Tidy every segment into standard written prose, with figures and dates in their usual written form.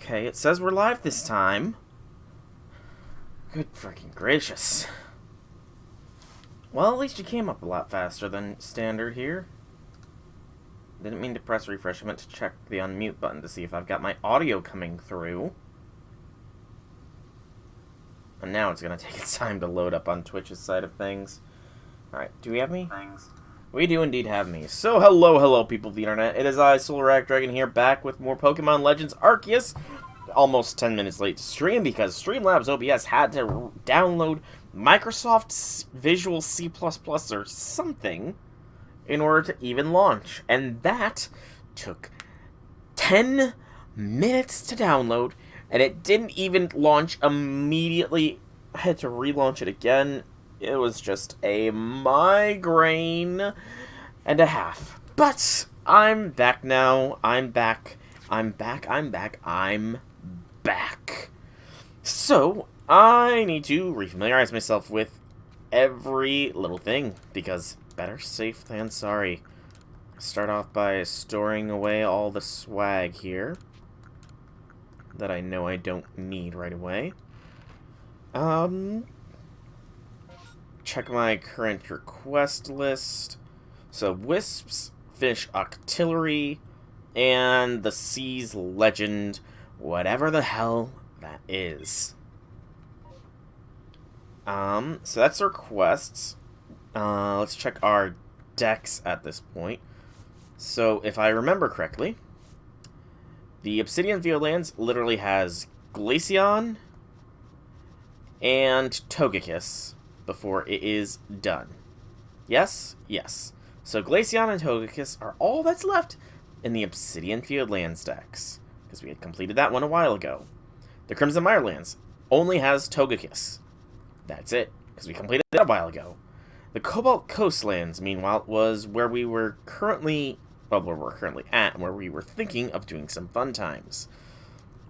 Okay, it says we're live this time. Good freaking gracious. Well, at least you came up a lot faster than standard here. Didn't mean to press refresh. I meant to check the unmute button to see if I've got my audio coming through. And now it's going to take its time to load up on Twitch's side of things. Alright, do we have me? We do indeed have me. So, hello people of the internet. It is I, Solar Dragon here, back with more Pokemon Legends Arceus. Almost 10 minutes late to stream because Streamlabs OBS had to download Microsoft's Visual C++ or something in order to even launch. And that took 10 minutes to download, and it didn't even launch immediately. I had to relaunch it again. It was just a migraine and a half. But I'm back now. I'm back. So, I need to refamiliarize myself with every little thing, because better safe than sorry. Start off by storing away all the swag here that I know I don't need right away. Check my current request list. So, Wisps, Fish Octillery, and the Sea's Legend, whatever the hell that is. So that's the requests. Let's check our decks at this point. So, if I remember correctly, the Obsidian Violans literally has Glaceon and Togekiss before it is done. Yes? Yes. So Glaceon and Togekiss are all that's left in the Obsidian Fieldlands decks, because we had completed that one a while ago. The Crimson Mirelands only has Togekiss. That's it, because we completed that a while ago. The Cobalt Coastlands, meanwhile, was where we were currently, well, where we're currently at, and where we were thinking of doing some fun times.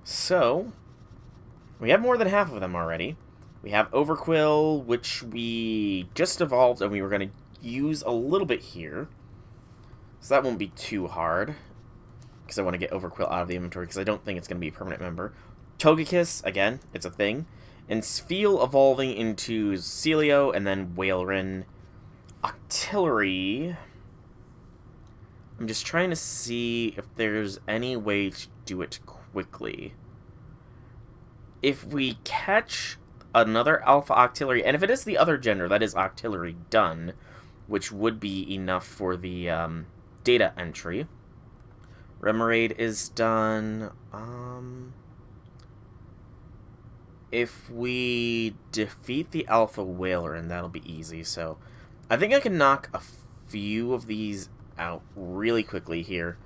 So, we have more than half of them already. We have Overquill, which we just evolved, and we were going to use a little bit here. So that won't be too hard, because I want to get Overquill out of the inventory, because I don't think it's going to be a permanent member. Togekiss, again, it's a thing. And Spheal evolving into Celio, and then Whaleren. Octillery. I'm just trying to see if there's any way to do it quickly. If we catch another Alpha Octillery, and if it is the other gender, that is Octillery done, which would be enough for the data entry. Remoraid is done. If we defeat the Alpha Whaleren, that'll be easy. So, I think I can knock a few of these out really quickly here.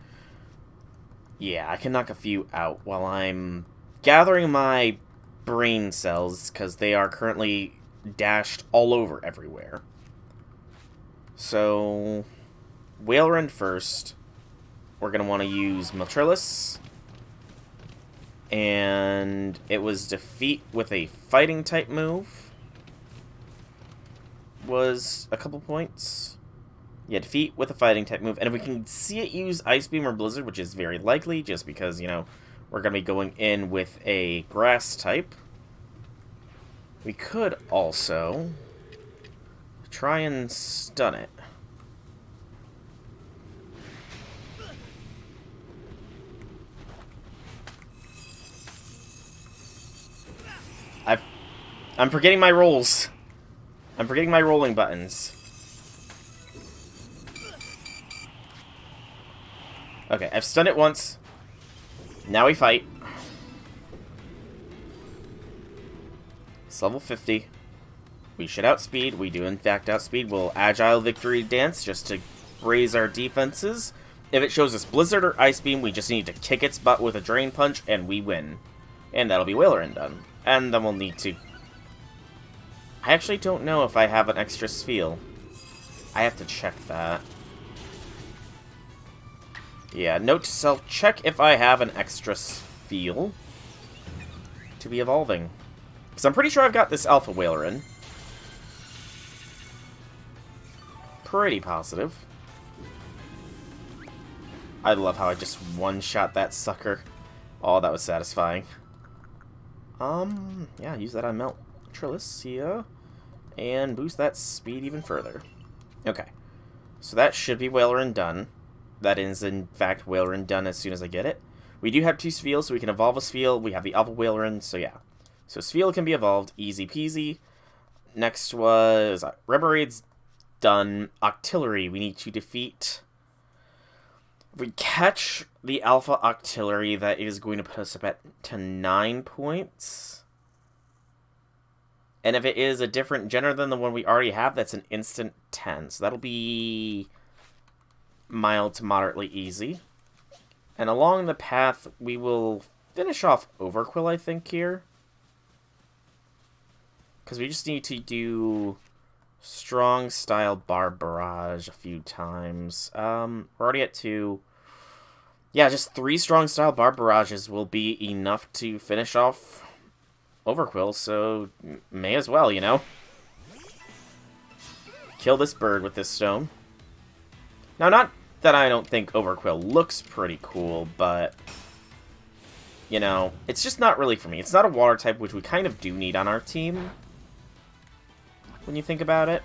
Yeah, I can knock a few out while I'm gathering my brain cells, because they are currently dashed all over everywhere. So, Whaleren first. We're going to want to use Miltrillis. And it was defeat with a fighting type move. Was a couple points. Yeah, defeat with a fighting type move. And if we can see it use Ice Beam or Blizzard, which is very likely, just because, you know, we're going to be going in with a grass type. We could also try and stun it. I'm forgetting my rolls. I'm forgetting my rolling buttons. Okay, I've stunned it once. Now we fight. It's level 50. We should outspeed. We do in fact outspeed. We'll Agile Victory Dance just to raise our defenses. If it shows us Blizzard or Ice Beam, we just need to kick its butt with a Drain Punch, and we win. And that'll be Whaleren done. And then we'll need to... I actually don't know if I have an extra Spheal. I have to check that. Yeah, note to self, check if I have an extra Spheal to be evolving. Because I'm pretty sure I've got this Alpha Whaleren. Pretty positive. I love how I just one-shot that sucker. Oh, that was satisfying. Yeah, use that on Meltrilus here. And boost that speed even further. Okay. So that should be Wailerin done. That is, in fact, Wailerin done as soon as I get it. We do have 2 Spheals, so we can evolve a Spheal. We have the Alpha Wailerin, so yeah. So Spheal can be evolved. Easy peasy. Next was Remoraid's done. Octillery, we need to defeat... If we catch the Alpha Octillery, that is going to put us up to 9 points. And if it is a different genre than the one we already have, that's an instant 10. So that'll be mild to moderately easy. And along the path, we will finish off Overquill, I think, here. Because we just need to do strong style Barb Barrage a few times. We're already at 2. Yeah, just 3 strong style Barb Barrages will be enough to finish off Overquill, so may as well, you know? Kill this bird with this stone. Now, not that I don't think Overquill looks pretty cool, but... You know, it's just not really for me. It's not a water type, which we kind of do need on our team. When you think about it.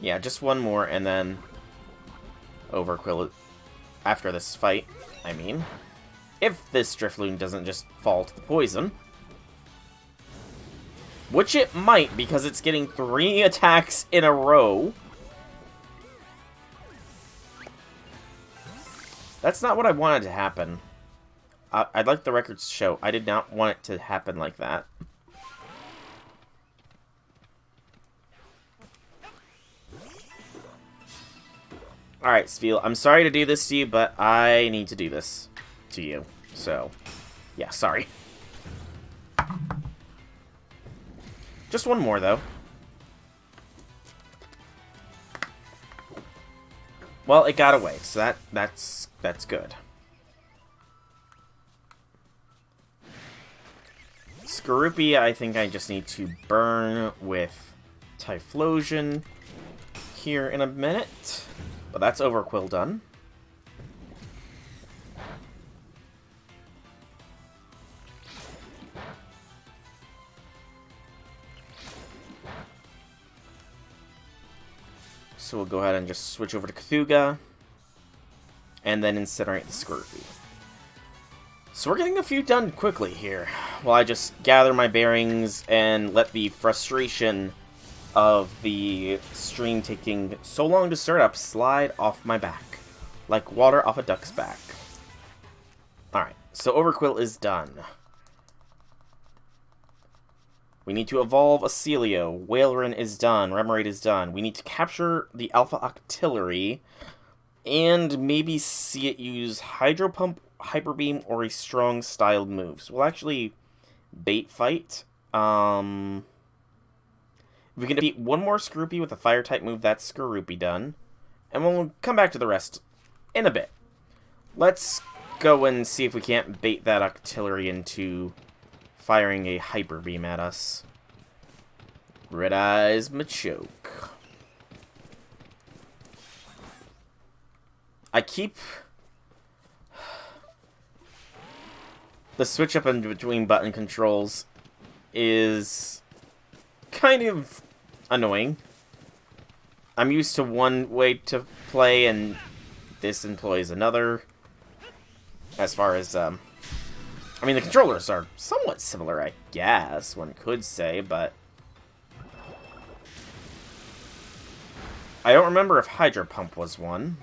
Yeah, just one more, and then Overquill after this fight, I mean. If this Drifloon doesn't just fall to the poison. Which it might, because it's getting 3 attacks in a row. That's not what I wanted to happen. I'd like the records to show. I did not want it to happen like that. Alright, Spheal, I'm sorry to do this to you, but I need to do this to you. So, yeah, sorry. Just one more, though. Well, it got away, so that's good. Skorupi, I think I just need to burn with Typhlosion here in a minute. But that's Overquill done. So we'll go ahead and just switch over to Cthulhu. And then incinerate the Skorupi. So we're getting a few done quickly here. While I just gather my bearings and let the frustration of the stream taking so long to start up slide off my back. Like water off a duck's back. Alright, so Overquill is done. We need to evolve a Celio. Wailerin is done. Remoraid is done. We need to capture the Alpha Octillery. And maybe see it use Hydro Pump, Hyper Beam, or a strong styled move. So we'll actually bait fight. If we can defeat one more Skorupi with a fire type move, that's Skorupi done. And we'll come back to the rest in a bit. Let's go and see if we can't bait that Octillery into firing a Hyper Beam at us. Red Eyes Machoke. I keep... The switch up in between button controls is kind of annoying. I'm used to one way to play, and this employs another. As far as, I mean, the controllers are somewhat similar, I guess, one could say, but... I don't remember if Hydro Pump was one.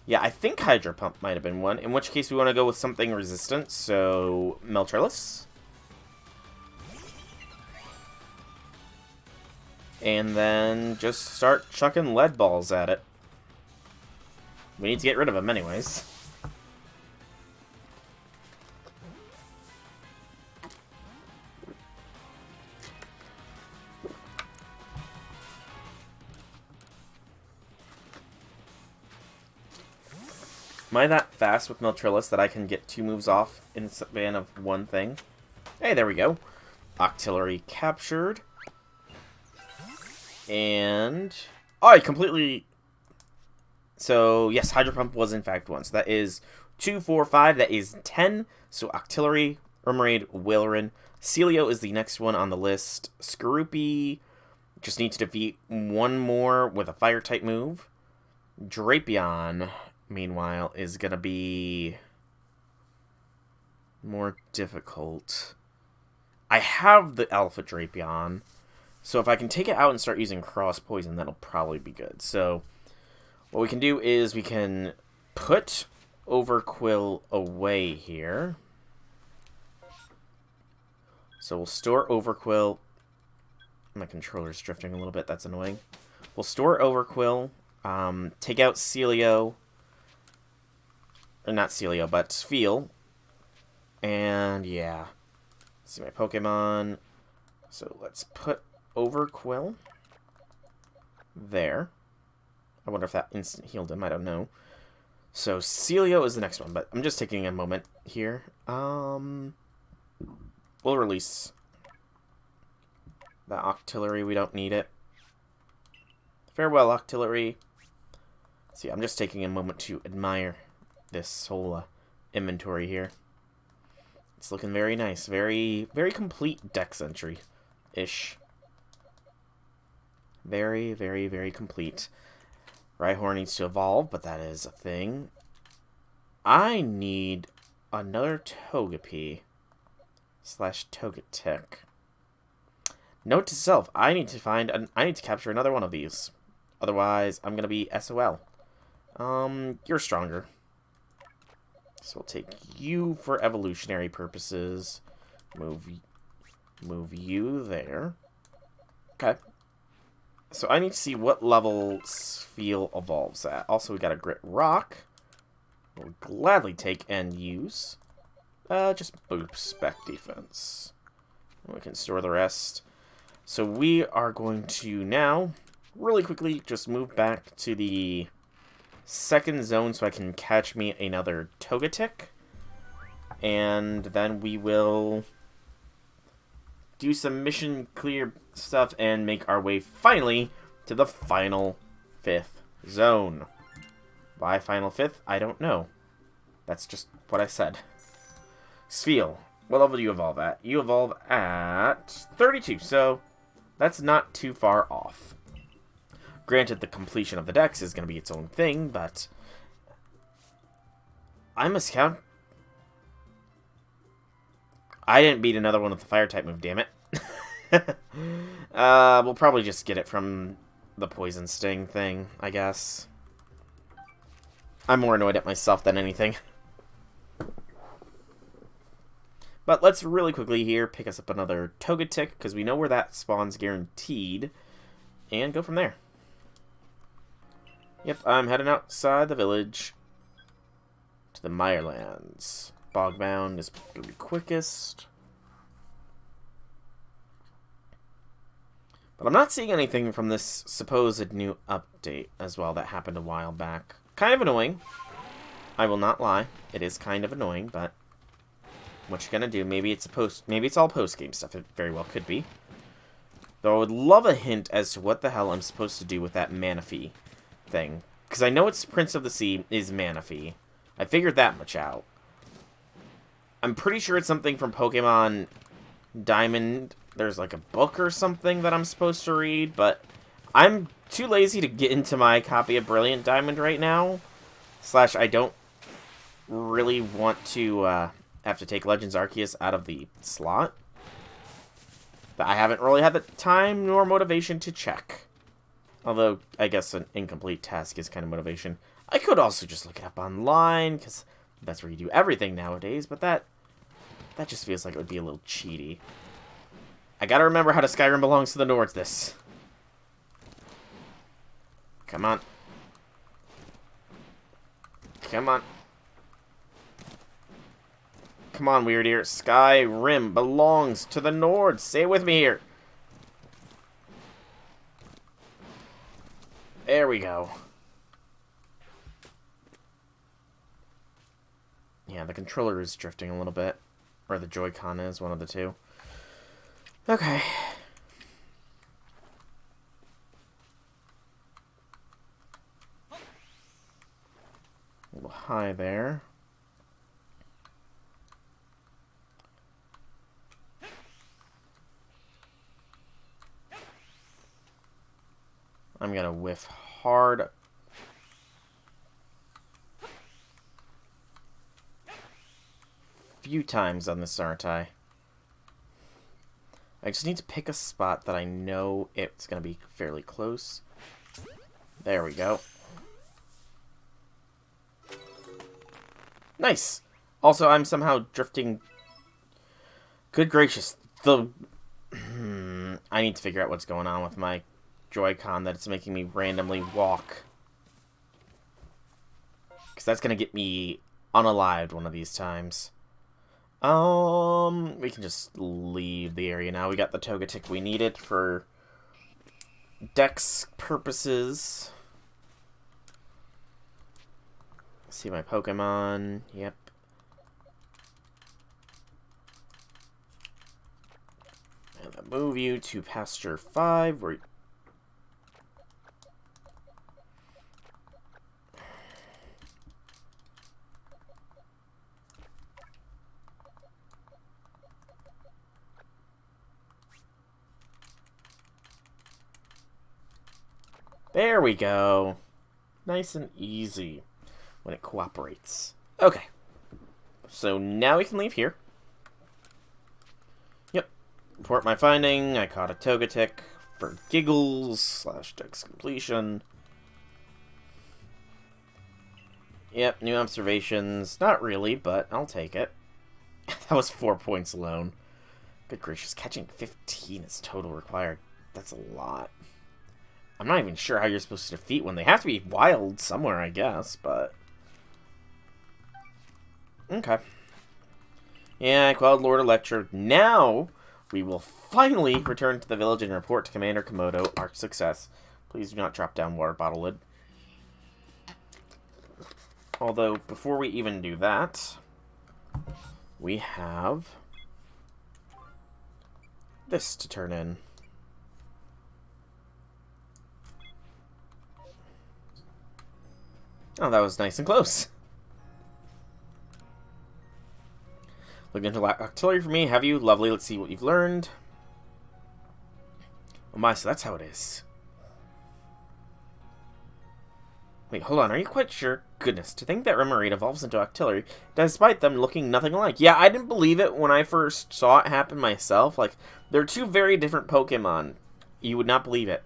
Yeah, I think Hydro Pump might have been one, in which case we want to go with something resistant, so Meltrilus. And then just start chucking lead balls at it. We need to get rid of them anyways. Am I that fast with Meltrilus that I can get 2 moves off in the span of one thing? Hey, there we go. Octillery captured. And... oh, I completely... so, yes, Hydro Pump was in fact 1. So that is 2, 4, 5. That is 10. So Octillery, Remoraid, Wailerin. Celio is the next one on the list. Skorupi just need to defeat one more with a Fire-type move. Drapion, meanwhile, is going to be more difficult. I have the Alpha Drapion, so if I can take it out and start using Cross Poison, that'll probably be good. So what we can do is we can put Overquill away here. So we'll store Overquill. My controller's drifting a little bit. That's annoying. We'll store Overquill. Take out Celio. Or not Celio, but Spheal. And yeah. Let's see my Pokemon. So let's put Overquill there. I wonder if that instant healed him. I don't know. So Celio is the next one, but I'm just taking a moment here. We'll release the Octillery. We don't need it. Farewell, Octillery. See, I'm just taking a moment to admire this whole inventory here. It's looking very nice. Very, very complete dex entry-ish. Very, very, very complete. Rhyhorn needs to evolve, but that is a thing. I need another Togepi. / Togetic. Note to self, I need to capture another one of these. Otherwise, I'm gonna be SOL. You're stronger. So we'll take you for evolutionary purposes. Move you there. Okay. So I need to see what level Spheal evolves at. Also, we got a Grit Rock. We'll gladly take and use. Just boost spec defense. We can store the rest. So we are going to now, really quickly, just move back to the second zone so I can catch me another Togetic. And then we will do some mission clear stuff and make our way finally to the final 5th zone. Why final 5th? I don't know. That's just what I said. Spheal. What level do you evolve at? You evolve at 32, so that's not too far off. Granted, the completion of the dex is going to be its own thing, but I'm a scout. I didn't beat another one with the Fire-type move, damn it. We'll probably just get it from the Poison Sting thing, I guess. I'm more annoyed at myself than anything. But let's really quickly here pick us up another Togetic, because we know where that spawn's guaranteed, and go from there. Yep, I'm heading outside the village to the Mirelands. Bogbound is going to be quickest. But I'm not seeing anything from this supposed new update as well that happened a while back. Kind of annoying. I will not lie. It is kind of annoying, but what you gonna do? Maybe it's all post-game stuff. It very well could be. Though I would love a hint as to what the hell I'm supposed to do with that Manaphy thing. Because I know it's Prince of the Sea is Manaphy. I figured that much out. I'm pretty sure it's something from Pokemon Diamond. There's like a book or something that I'm supposed to read, but I'm too lazy to get into my copy of Brilliant Diamond right now. / I don't really want to have to take Legends Arceus out of the slot. But I haven't really had the time nor motivation to check. Although, I guess an incomplete task is kind of motivation. I could also just look it up online, because that's where you do everything nowadays, but that just feels like it would be a little cheaty. I gotta remember how to Skyrim belongs to the Nords this. Come on. Come on. Come on, Weird Ear. Skyrim belongs to the Nords. Say it with me here. There we go. Yeah, the controller is drifting a little bit. Or the Joy-Con is, one of the two. Okay. A little high there. I'm gonna whiff hard. Few times on this, aren't I? I just need to pick a spot that I know it's gonna be fairly close. There we go. Nice! Also, I'm somehow drifting... Good gracious. I need to figure out what's going on with my Joy-Con that it's making me randomly walk. Because that's gonna get me unalived one of these times. We can just leave the area now. We got the Togetic we needed for Dex purposes. See my Pokemon. Yep. And I'll move you to Pasture 5, where... There we go. Nice and easy when it cooperates. Okay. So now we can leave here. Yep. Report my finding. I caught a Togetic for giggles / Dex completion. Yep, new observations. Not really, but I'll take it. That was 4 points alone. Good gracious, catching 15 is total required. That's a lot. I'm not even sure how you're supposed to defeat one. They have to be wild somewhere, I guess, but... Okay. Yeah, Quelled Lord Electric. Now, we will finally return to the village and report to Commander Komodo our success. Please do not drop down water bottle lid. Although, before we even do that, we have this to turn in. Oh, that was nice and close. Looking into artillery for me, have you? Lovely, let's see what you've learned. Oh my, so that's how it is. Wait, hold on, are you quite sure? Goodness, to think that Remoraid evolves into artillery, despite them looking nothing alike. Yeah, I didn't believe it when I first saw it happen myself. Like, they're two very different Pokemon. You would not believe it.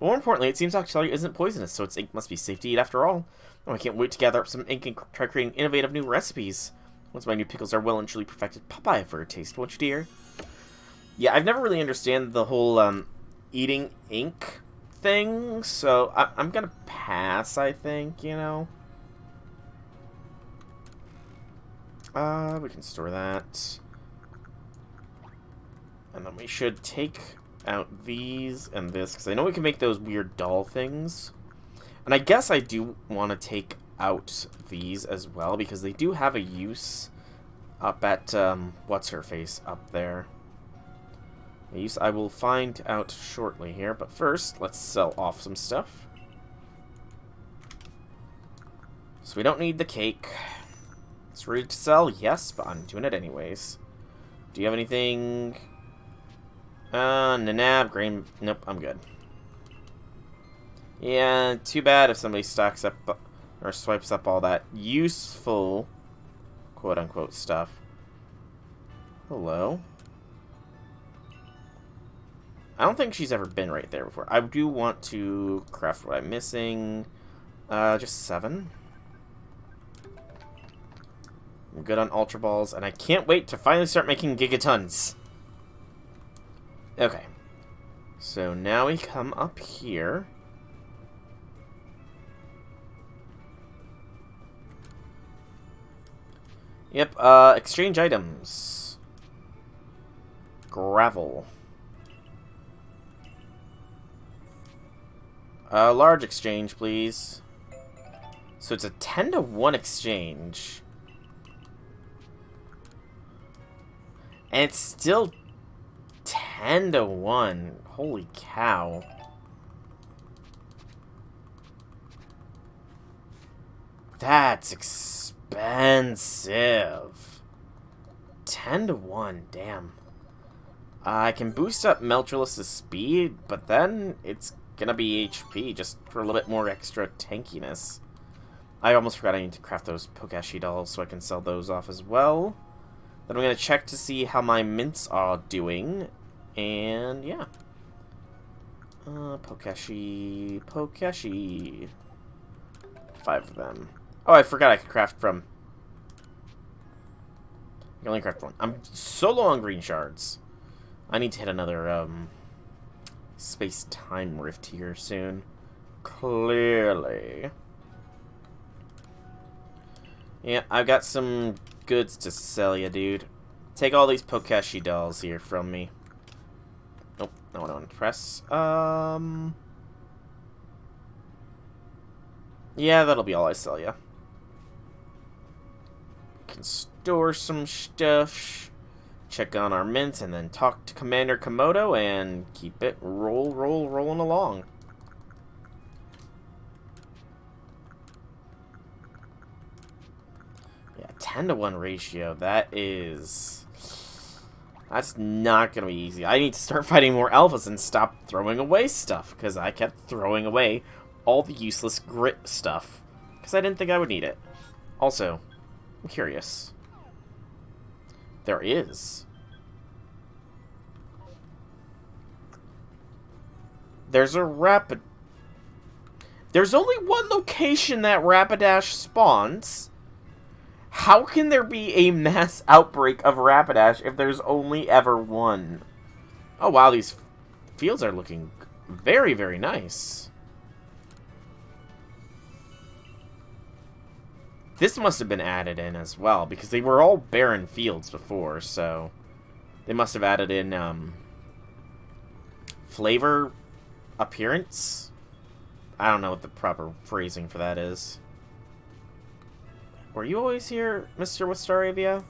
But more importantly, it seems artillery isn't poisonous, so its ink must be safe to eat after all. Oh, I can't wait to gather up some ink and try creating innovative new recipes. Once my new pickles are well and truly perfected, Popeye for a taste, won't you, dear? Yeah, I've never really understood the whole, eating ink thing, so I'm gonna pass, I think, you know? We can store that. And then we should take out these and this, because I know we can make those weird doll things. And I guess I do want to take out these as well, because they do have a use up at, what's-her-face up there. A use I will find out shortly here, but first, let's sell off some stuff. So we don't need the cake. It's rude to sell, yes, but I'm doing it anyways. Do you have anything? Nanab, grain, nope, I'm good. Yeah, too bad if somebody stocks up or swipes up all that useful, quote-unquote, stuff. Hello? I don't think she's ever been right there before. I do want to craft what I'm missing. Just 7. I'm good on Ultra Balls, and I can't wait to finally start making Gigatons. Okay. So now we come up here. Yep, exchange items. Gravel. Large exchange, please. So it's a 10-to-1 exchange. And it's still 10-1. Holy cow. That's expensive. 10-1, damn. I can boost up Meltralis's speed, but then it's gonna be HP just for a little bit more extra tankiness. I almost forgot I need to craft those Pokashi dolls so I can sell those off as well. Then I'm gonna check to see how my mints are doing. And yeah. Pokashi. 5 of them. Oh, I forgot I could craft from... I can only craft one. I'm so low on green shards. I need to hit another, space-time rift here soon. Clearly. Yeah, I've got some goods to sell you, dude. Take all these Pokashi dolls here from me. Nope, no one I want to press. Yeah, that'll be all I sell you. Can store some stuff, check on our mints, and then talk to Commander Komodo and keep it rolling along. Yeah, 10-1 ratio. That's not gonna be easy. I need to start fighting more alphas and stop throwing away stuff, because I kept throwing away all the useless grit stuff, because I didn't think I would need it. Also, I'm curious. There is. There's a rapid... There's only one location that Rapidash spawns. How can there be a mass outbreak of Rapidash if there's only ever one? Oh wow, these fields are looking very, very nice. This must have been added in as well, because they were all barren fields before, so... They must have added in, flavor appearance? I don't know what the proper phrasing for that is. Were you always here, Mr. Wistaravia?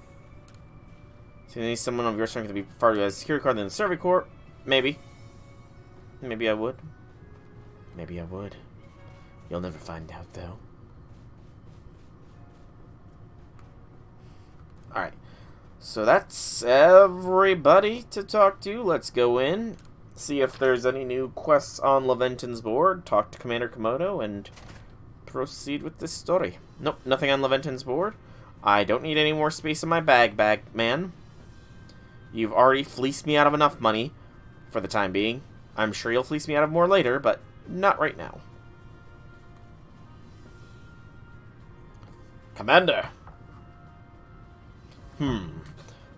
So you need someone of your strength to be part of a security card in the Survey Corps? Maybe. Maybe I would. Maybe I would. You'll never find out, though. Alright, so that's everybody to talk to. Let's go in, see if there's any new quests on Leventon's board, talk to Commander Komodo, and proceed with this story. Nope, nothing on Leventon's board. I don't need any more space in my bag, man. You've already fleeced me out of enough money for the time being. I'm sure you'll fleece me out of more later, but not right now. Commander!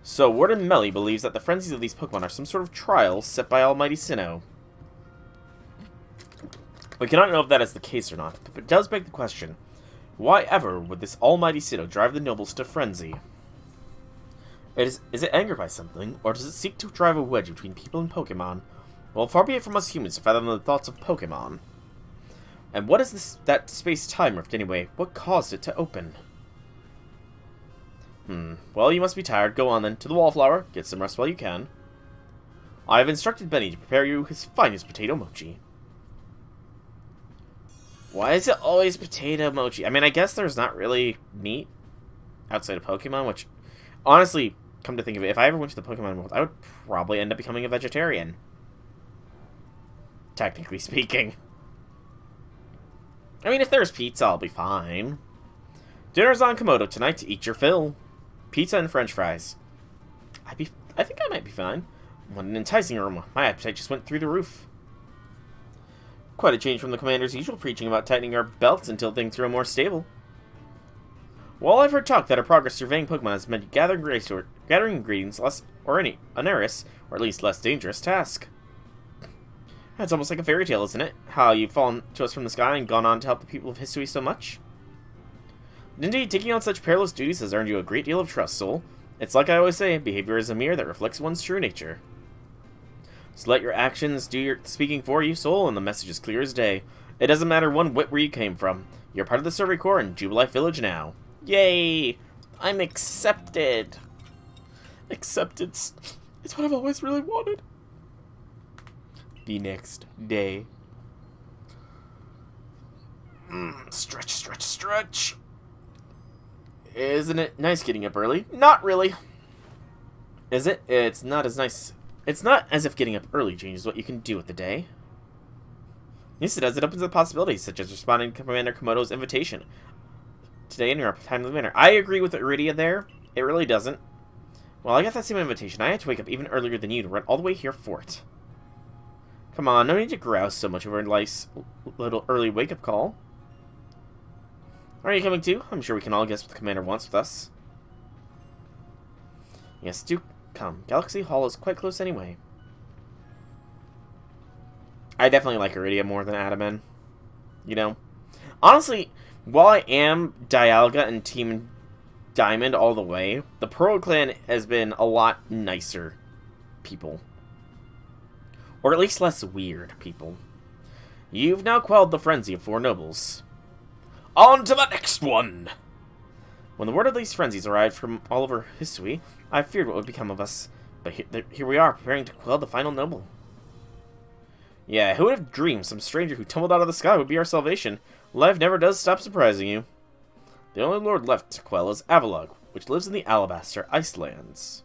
So, Warden Melly believes that the frenzies of these Pokemon are some sort of trial set by Almighty Sinnoh. We cannot know if that is the case or not, but it does beg the question, why ever would this Almighty Sinnoh drive the nobles to frenzy? Is it angered by something, or does it seek to drive a wedge between people and Pokemon? Well, far be it from us humans to fathom the thoughts of Pokemon. And what is that space-time rift anyway? What caused it to open? Well, you must be tired. Go on then, to the Wallflower. Get some rest while you can. I have instructed Benny to prepare you his finest potato mochi. Why is it always potato mochi? I mean, I guess there's not really meat outside of Pokemon, which, honestly, come to think of it, if I ever went to the Pokemon world, I would probably end up becoming a vegetarian. Technically speaking. I mean, if there's pizza, I'll be fine. Dinner's on Komodo tonight to eat your fill. Pizza and french fries. I think I might be fine. What an enticing aroma. My appetite just went through the roof. Quite a change from the commander's usual preaching about tightening our belts until things grow more stable. Well, I've heard talk that our progress surveying Pokemon has meant gathering ingredients less onerous, or at least less dangerous task. That's almost like a fairy tale, isn't it? How you've fallen to us from the sky and gone on to help the people of Hisui so much. Indeed, taking on such perilous duties has earned you a great deal of trust, Soul. It's like I always say, behavior is a mirror that reflects one's true nature. So let your actions do your speaking for you, Soul, and the message is clear as day. It doesn't matter one whit where you came from. You're part of the Survey Corps in Jubilife Village now. Yay! I'm accepted. Acceptance. It's what I've always really wanted. the next day. Stretch, stretch, stretch. Isn't it nice getting up early? Not really. Is it? It's not as nice. It's not as if getting up early changes what you can do with the day. Yes, it does. It opens up possibilities, such as responding to Commander Komodo's invitation today in your timely manner. I agree with Iridia there. It really doesn't. Well, I got that same invitation. I had to wake up even earlier than you to run all the way here for it. Come on, no need to grouse so much over a nice little early wake-up call. Are you coming too? I'm sure we can all guess what the Commander wants with us. Yes, do come. Galaxy Hall is quite close anyway. I definitely like Iridia more than Adaman. You know? Honestly, while I am Dialga and Team Diamond all the way, the Pearl Clan has been a lot nicer people. Or at least less weird people. You've now quelled the frenzy of 4 nobles. On to the next one! When the word of these frenzies arrived from all over Hisui, I feared what would become of us. But here we are, preparing to quell the final noble. Yeah, who would have dreamed some stranger who tumbled out of the sky would be our salvation? Life never does stop surprising you. The only lord left to quell is Avalugg, which lives in the Alabaster Icelands.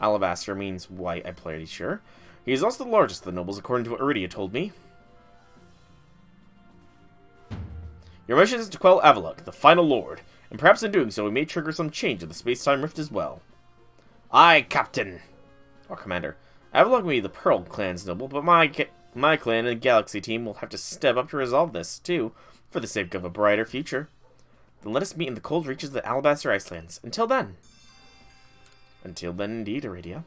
Alabaster means white, I'm pretty sure. He is also the largest of the nobles, according to what Iridia told me. Your mission is to quell Avalugg, the final lord, and perhaps in doing so we may trigger some change in the space-time rift as well. Aye, Captain! Or Commander. Avalugg may be the Pearl Clan's noble, but my clan and the Galaxy team will have to step up to resolve this, too, for the sake of a brighter future. Then let us meet in the cold reaches of the Alabaster Icelands. Until then. Until then, indeed, Iridia.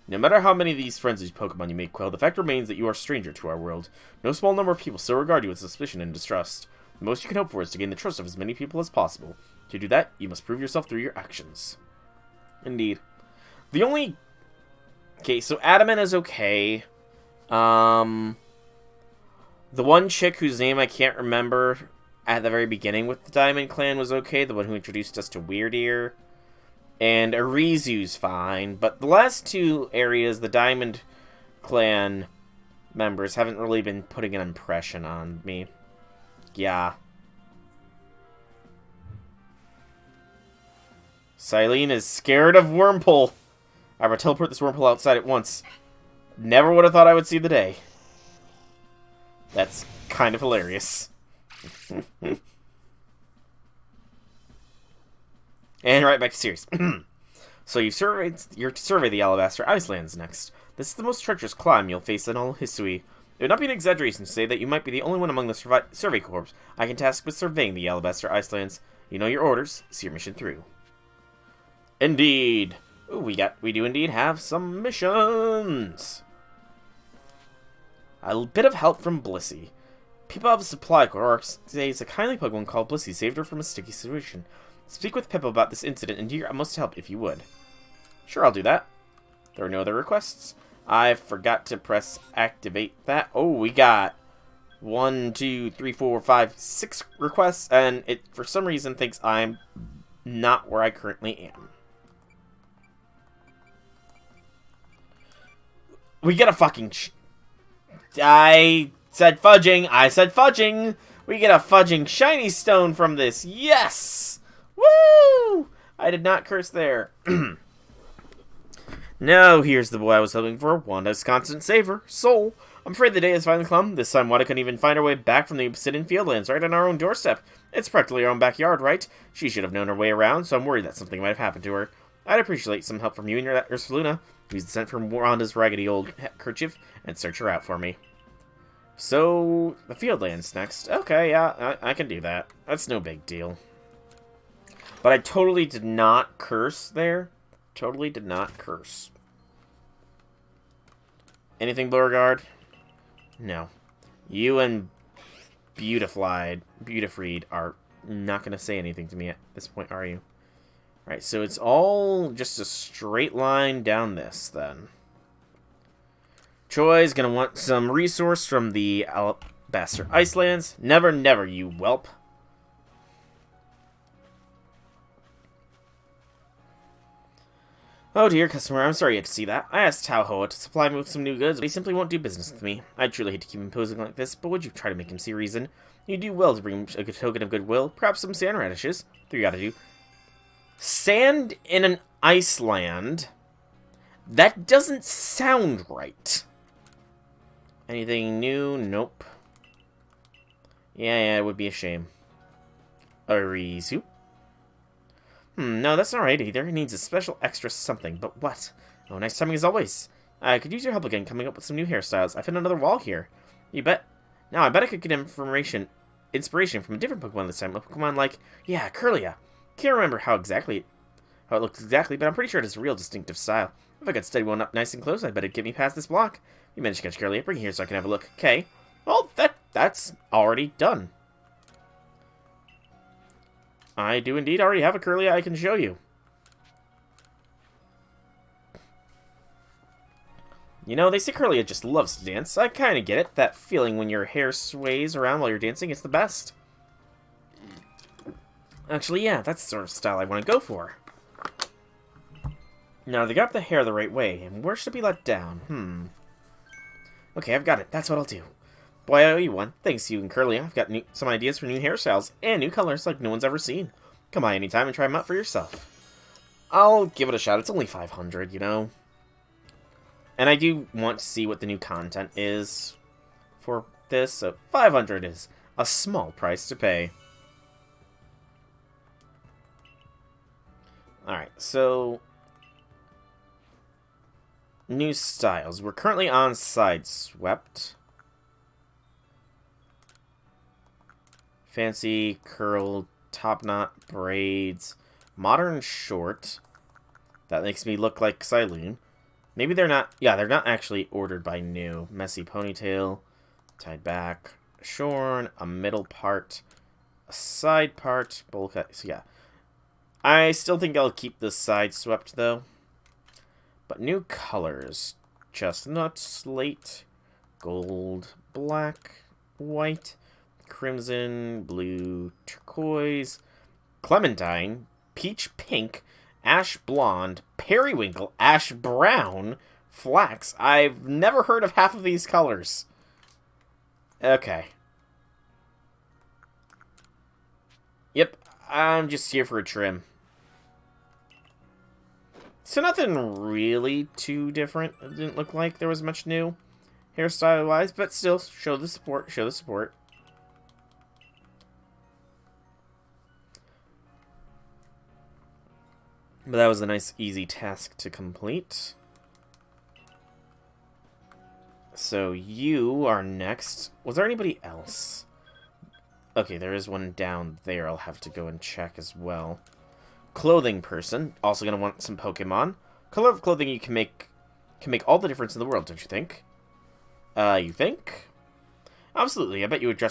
No matter how many of these frenzied Pokemon you may quell, the fact remains that you are a stranger to our world. No small number of people still regard you with suspicion and distrust. The most you can hope for is to gain the trust of as many people as possible. To do that, you must prove yourself through your actions. Indeed. The only... Okay, so Adaman is okay. The one chick whose name I can't remember at the very beginning with the Diamond Clan was okay. The one who introduced us to Weird Ear. And Arizu's fine. But the last 2 areas, the Diamond Clan members haven't really been putting an impression on me. Yeah. Silene is scared of Wurmple. I will teleport this Wurmple outside at once. Never would have thought I would see the day. That's kind of hilarious. And right back to series. So you're to survey the Alabaster Icelands next. This is the most treacherous climb you'll face in all Hisui. It would not be an exaggeration to say that you might be the only one among the survey corps I can task with surveying the Alabaster Icelands. You know your orders. See your mission through. Indeed. Ooh, we do indeed have some missions. A bit of help from Blissey. Pippa of the Supply Corps says a kindly Pokemon called Blissey saved her from a sticky situation. Speak with Pippa about this incident and do your utmost to help if you would. Sure, I'll do that. There are no other requests. I forgot to press activate that. Oh, we got 1, 2, 3, 4, 5, 6 requests, and it for some reason thinks I'm not where I currently am. We get a fucking... I said fudging. I said fudging. We get a fudging shiny stone from this. Yes! Woo! I did not curse there. No, here's the boy I was hoping for. Wanda's constant saver, Soul. I'm afraid the day has finally come. This time Wanda couldn't even find her way back from the Obsidian Fieldlands right on our own doorstep. It's practically our own backyard, right? She should have known her way around, so I'm worried that something might have happened to her. I'd appreciate some help from you and your Ursaluna. Use the scent from Wanda's raggedy old kerchief and search her out for me. So, the Fieldlands next. Okay, yeah, I can do that. That's no big deal. But I totally did not curse there. Totally did not curse. Anything, Beauregard? No. You and Beautifried are not going to say anything to me at this point, are you? Alright, so it's all just a straight line down this, then. Troy's going to want some resource from the Alabaster Icelands. Never, never, you whelp. Oh dear, customer, I'm sorry you had to see that. I asked Taohoa to supply me with some new goods, but he simply won't do business with me. I truly hate to keep him posing like this, but would you try to make him see reason? You do well to bring him a good token of goodwill, perhaps some sand radishes. Three gotta do. Sand in an Iceland? That doesn't sound right. Anything new? Nope. Yeah, it would be a shame. Arisu? No, that's not right either. It needs a special extra something, but what? Oh, nice timing as always. I could use your help again coming up with some new hairstyles. I found another wall here. You bet. Now, I bet I could get inspiration from a different Pokemon this time. A Pokemon like, yeah, Kirlia. Can't remember how it looks exactly, but I'm pretty sure it has a real distinctive style. If I could study one up nice and close, I bet it'd get me past this block. You managed to catch Kirlia. Bring it here so I can have a look. Okay. Well, that's already done. I do indeed already have a Kirlia I can show you. You know, they say Kirlia just loves to dance. I kind of get it. That feeling when your hair sways around while you're dancing, it's the best. Actually, yeah, that's the sort of style I want to go for. Now, they got the hair the right way, and where should it be let down? Okay, I've got it. That's what I'll do. Boy, I owe you one. Thanks to you and Kirlia, I've got some ideas for new hairstyles and new colors like no one's ever seen. Come by anytime and try them out for yourself. I'll give it a shot. It's only 500, you know. And I do want to see what the new content is for this, so 500 is a small price to pay. Alright, so new styles. We're currently on Sideswept. Fancy, curl, top knot, braids, modern short. That makes me look like Xyloon. Maybe they're not, yeah, they're not actually ordered by new. Messy ponytail, tied back, shorn, a middle part, a side part, bowl cut, so yeah. I still think I'll keep the side swept though. But new colors, chestnut, slate, gold, black, white, crimson, blue, turquoise, clementine, peach pink, ash blonde, periwinkle, ash brown, flax. I've never heard of half of these colors. Okay. Yep, I'm just here for a trim. So nothing really too different. It didn't look like there was much new hairstyle-wise, but still, show the support, show the support. But that was a nice, easy task to complete. So you are next. Was there anybody else? Okay, there is one down there. I'll have to go and check as well. Clothing person. Also gonna want some Pokemon. Color of clothing you can make all the difference in the world, don't you think? You think? Absolutely. I bet you would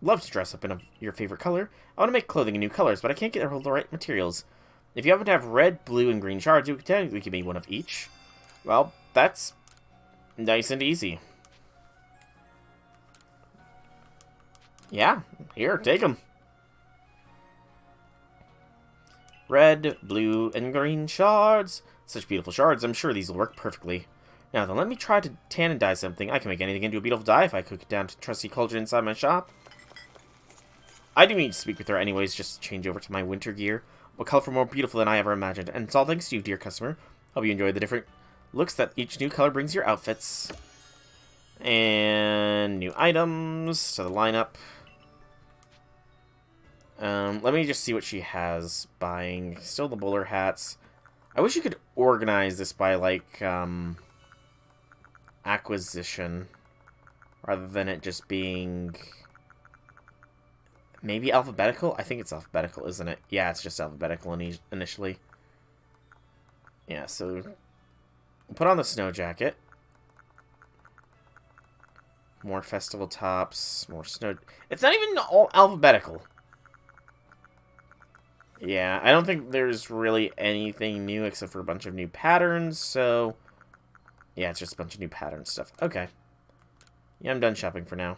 love to dress up in your favorite color. I want to make clothing in new colors, but I can't get hold of the right materials. If you happen to have red, blue, and green shards, you could technically give me one of each. Well, that's nice and easy. Yeah, here, take them. Red, blue, and green shards. Such beautiful shards. I'm sure these will work perfectly. Now then, let me try to tan and dye something. I can make anything into a beautiful dye if I cook it down to the trusty cauldron inside my shop. I do need to speak with her anyways, just to change over to my winter gear. What color more beautiful than I ever imagined. And it's all thanks to you, dear customer. Hope you enjoy the different looks that each new color brings your outfits. And new items to the lineup. Let me just see what she has buying. Still the bowler hats. I wish you could organize this by, like, acquisition. Rather than it just being maybe alphabetical? I think it's alphabetical, isn't it? Yeah, it's just alphabetical initially. Yeah, so we'll put on the snow jacket. More festival tops, more snow. It's not even all alphabetical. Yeah, I don't think there's really anything new except for a bunch of new patterns, so yeah, it's just a bunch of new pattern stuff. Okay. Yeah, I'm done shopping for now.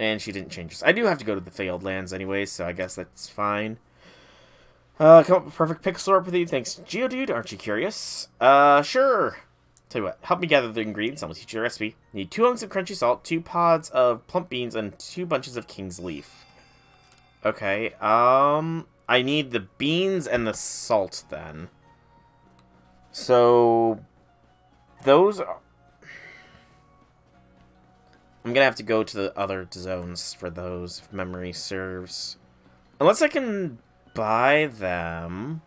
And she didn't change this. I do have to go to the Failed Lands anyway, so I guess that's fine. Come up with perfect pickle syrup with you. Thanks, Geodude. Aren't you curious? Sure. Tell you what, help me gather the ingredients. I'm gonna teach you the recipe. You need 2 hunks of crunchy salt, 2 pods of plump beans, and 2 bunches of king's leaf. Okay, I need the beans and the salt then. So, those are... I'm gonna have to go to the other zones for those, if memory serves. Unless I can buy them.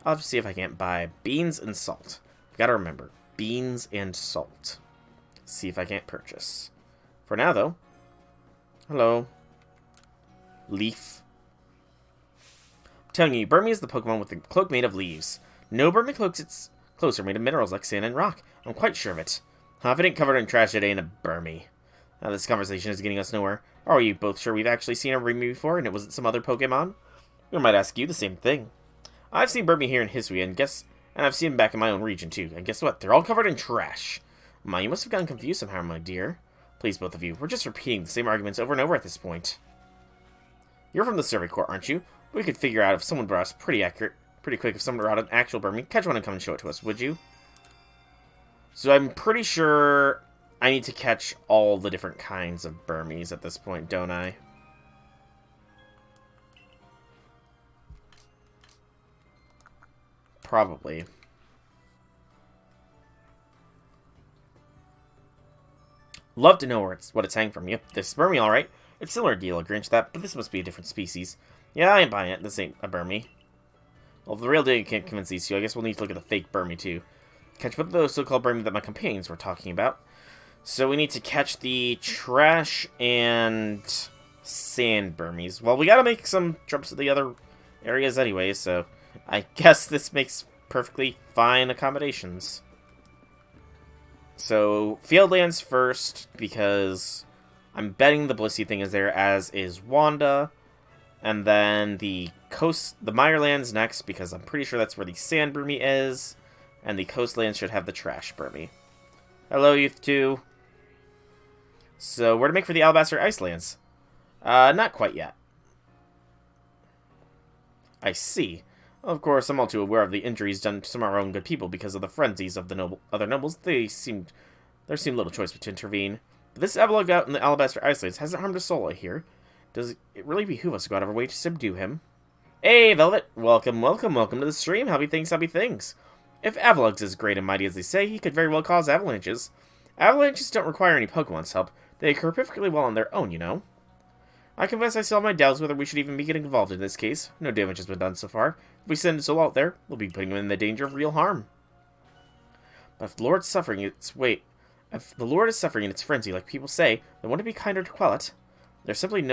I'll have to see if I can't buy beans and salt. Gotta remember, beans and salt. See if I can't purchase. For now, though. Hello. Leaf. I'm telling you, Burmy is the Pokemon with the cloak made of leaves. No Burmy cloaks are made of minerals like sand and rock. I'm quite sure of it. If it ain't covered in trash, it ain't a Burmy. Now this conversation is getting us nowhere. Are you both sure we've actually seen a Burmy before and it wasn't some other Pokemon? We might ask you the same thing. I've seen Burmy here in Hisui, and I've seen them back in my own region too. And guess what? They're all covered in trash. My, you must have gotten confused somehow, my dear. Please, both of you. We're just repeating the same arguments over and over at this point. You're from the Survey Corps, aren't you? We could figure out if someone brought us pretty quick if someone brought an actual Burmy. Catch one and come and show it to us, would you? So I'm pretty sure I need to catch all the different kinds of Burmese at this point, don't I? Probably. Love to know what it's hanging from. Yep, this is Burmy, alright. It's similar deal, I'll grant you that, but this must be a different species. Yeah, I ain't buying it. This ain't a Burmy. Well, if the real deal can't convince these two, I guess we'll need to look at the fake Burmy, too. Catch both of those so-called Burmy that my companions were talking about. So we need to catch the trash and sand Burmies. Well, we gotta make some trips to the other areas anyway, so I guess this makes perfectly fine accommodations. So, Fieldlands first, because I'm betting the Blissey thing is there, as is Wanda. And then the Mirelands next, because I'm pretty sure that's where the Sand Burmy is. And the Coastlands should have the Trash Burmy. Hello, Youth 2. So, where to make for the Alabaster Icelands? Not quite yet. I see. Of course, I'm all too aware of the injuries done to some of our own good people because of the frenzies of the other nobles. There seemed little choice but to intervene. But this Avalog out in the Alabaster Icelands hasn't harmed a soul, I hear. Does it really behoove us to go out of our way to subdue him? Hey, Velvet! Welcome to the stream. Happy things. If Avalug's as great and mighty as they say, he could very well cause avalanches. Avalanches don't require any Pokemon's help. They occur perfectly well on their own, you know. I confess I still have my doubts whether we should even be getting involved in this case. No damage has been done so far. If we send a soul out there, we'll be putting him in the danger of real harm. But if the Lord is suffering in its frenzy, like people say, then wouldn't it be kinder to quell it? There's simply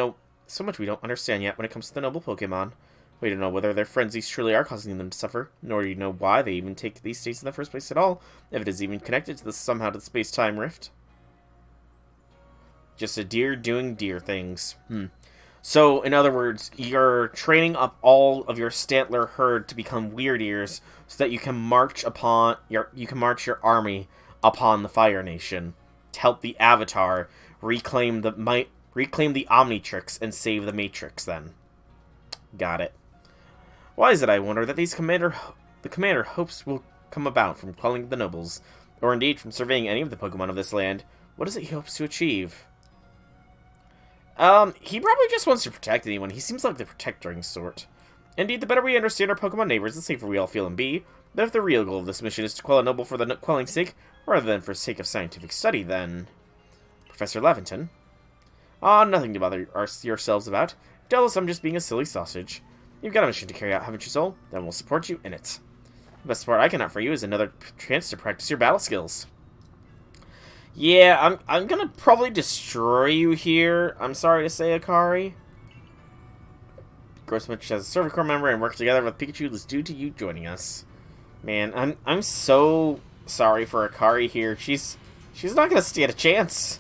so much we don't understand yet when it comes to the noble Pokemon. We don't know whether their frenzies truly are causing them to suffer, nor do you know why they even take these states in the first place at all, if it is even connected to somehow to the space-time rift. Just a deer doing deer things. So, in other words, you're training up all of your Stantler herd to become Weird Ears, so that you can march your army upon the Fire Nation to help the Avatar reclaim the Omnitrix and save the Matrix. Then, got it. Why is it, I wonder, that the commander hopes will come about from quelling the nobles, or indeed from surveying any of the Pokemon of this land? What is it he hopes to achieve? He probably just wants to protect anyone. He seems like the protectoring sort. Indeed, the better we understand our Pokemon neighbors, the safer we all feel and be. But if the real goal of this mission is to quell a noble for the quelling's sake, rather than for sake of scientific study, then... Professor Levinton? Nothing to bother yourselves about. Tell us I'm just being a silly sausage. You've got a mission to carry out, haven't you, Soul? Then we'll support you in it. The best part I can offer you is another chance to practice your battle skills. Yeah, I'm gonna probably destroy you here. I'm sorry to say, Akari. Grossmith as a Survey Corps member and work together with Pikachu is due to you joining us. Man, I'm so sorry for Akari here. She's not gonna stand a chance.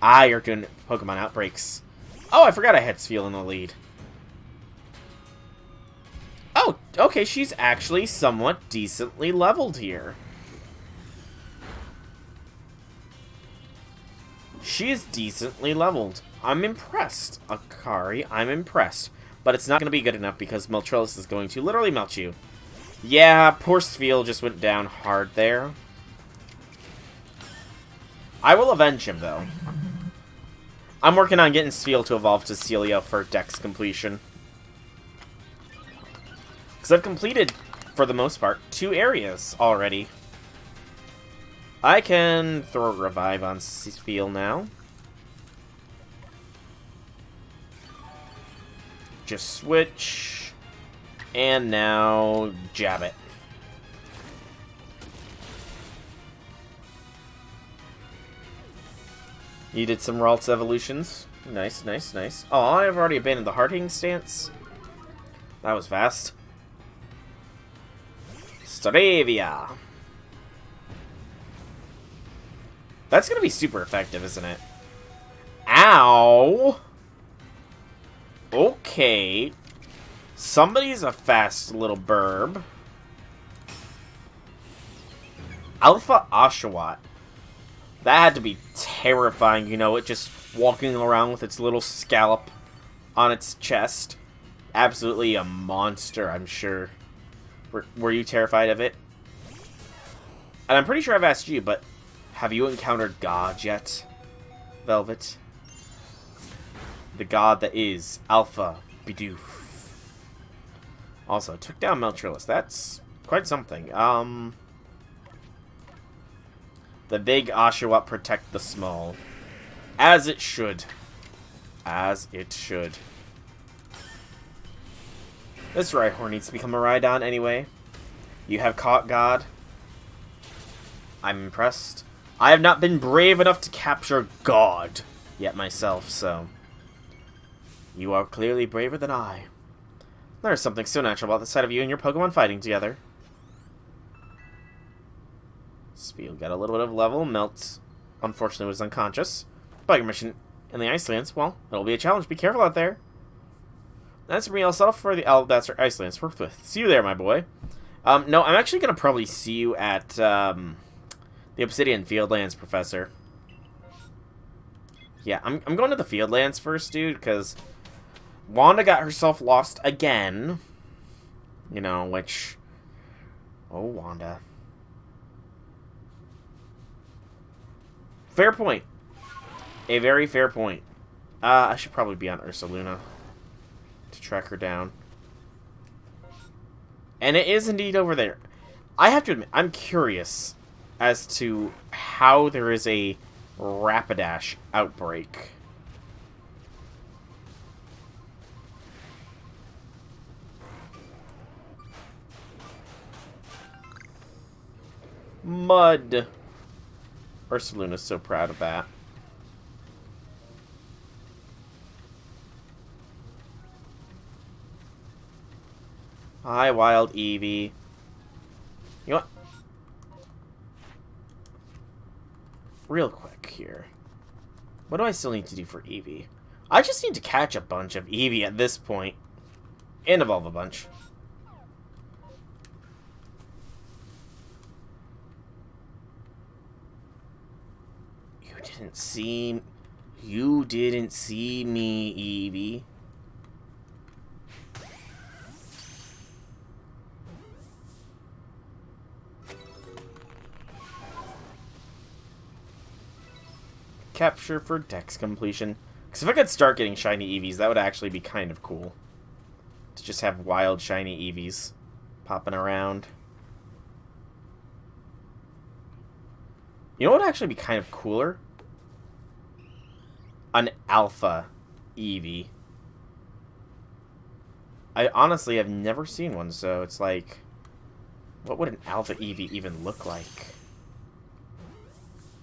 You're doing Pokemon outbreaks. Oh, I forgot I had Spheal in the lead. Oh, okay, she's actually somewhat decently leveled here. She is decently leveled. I'm impressed, Akari. I'm impressed. But it's not going to be good enough because Moltres is going to literally melt you. Yeah, poor Spheal just went down hard there. I will avenge him, though. I'm working on getting Spheal to evolve to Celia for Dex completion. Because I've completed, for the most part, 2 areas already. I can throw a revive on Spheal now. Just switch. And now jab it. You did some Ralts evolutions. Nice, nice, nice. Oh, I've already abandoned the hard-hitting stance. That was fast. Staravia. That's gonna be super effective, isn't it? Ow! Okay. Somebody's a fast little burb. Alpha Oshawott. That had to be terrifying, you know, it just walking around with its little scallop on its chest. Absolutely a monster, I'm sure. Were you terrified of it? And I'm pretty sure I've asked you, but have you encountered God yet, Velvet? The god that is Alpha Bidoof. Also, took down Meltrilus. That's quite something. The big Oshawott protect the small. As it should. As it should. This Rhyhorn needs to become a Rhydon anyway. You have caught God. I'm impressed. I have not been brave enough to capture God yet myself, so... You are clearly braver than I. There's something so natural about the sight of you and your Pokemon fighting together. Spheal got a little bit of level. Melt, unfortunately, was unconscious. But your mission in the Icelands, well, it'll be a challenge. Be careful out there. That's for me. I'll settle for the Alabaster Icelands forthwith. See you there, my boy. No, I'm actually going to probably see you at the Obsidian Fieldlands, Professor. Yeah, I'm going to the Fieldlands first, dude, because Wanda got herself lost again. You know, which... Oh, Wanda. Fair point. A very fair point. I should probably be on Ursaluna to track her down. And it is indeed over there. I have to admit, I'm curious as to how there is a Rapidash outbreak. Mud. Ursaluna's so proud of that. Hi, Wild Eevee. You know what? Real quick here. What do I still need to do for Eevee? I just need to catch a bunch of Eevee at this point. And evolve a bunch. You didn't see me, Eevee. Capture for Dex completion. Because if I could start getting shiny Eevees, that would actually be kind of cool. To just have wild shiny Eevees popping around. You know what would actually be kind of cooler? An alpha Eevee. I honestly have never seen one, so it's like... What would an alpha Eevee even look like?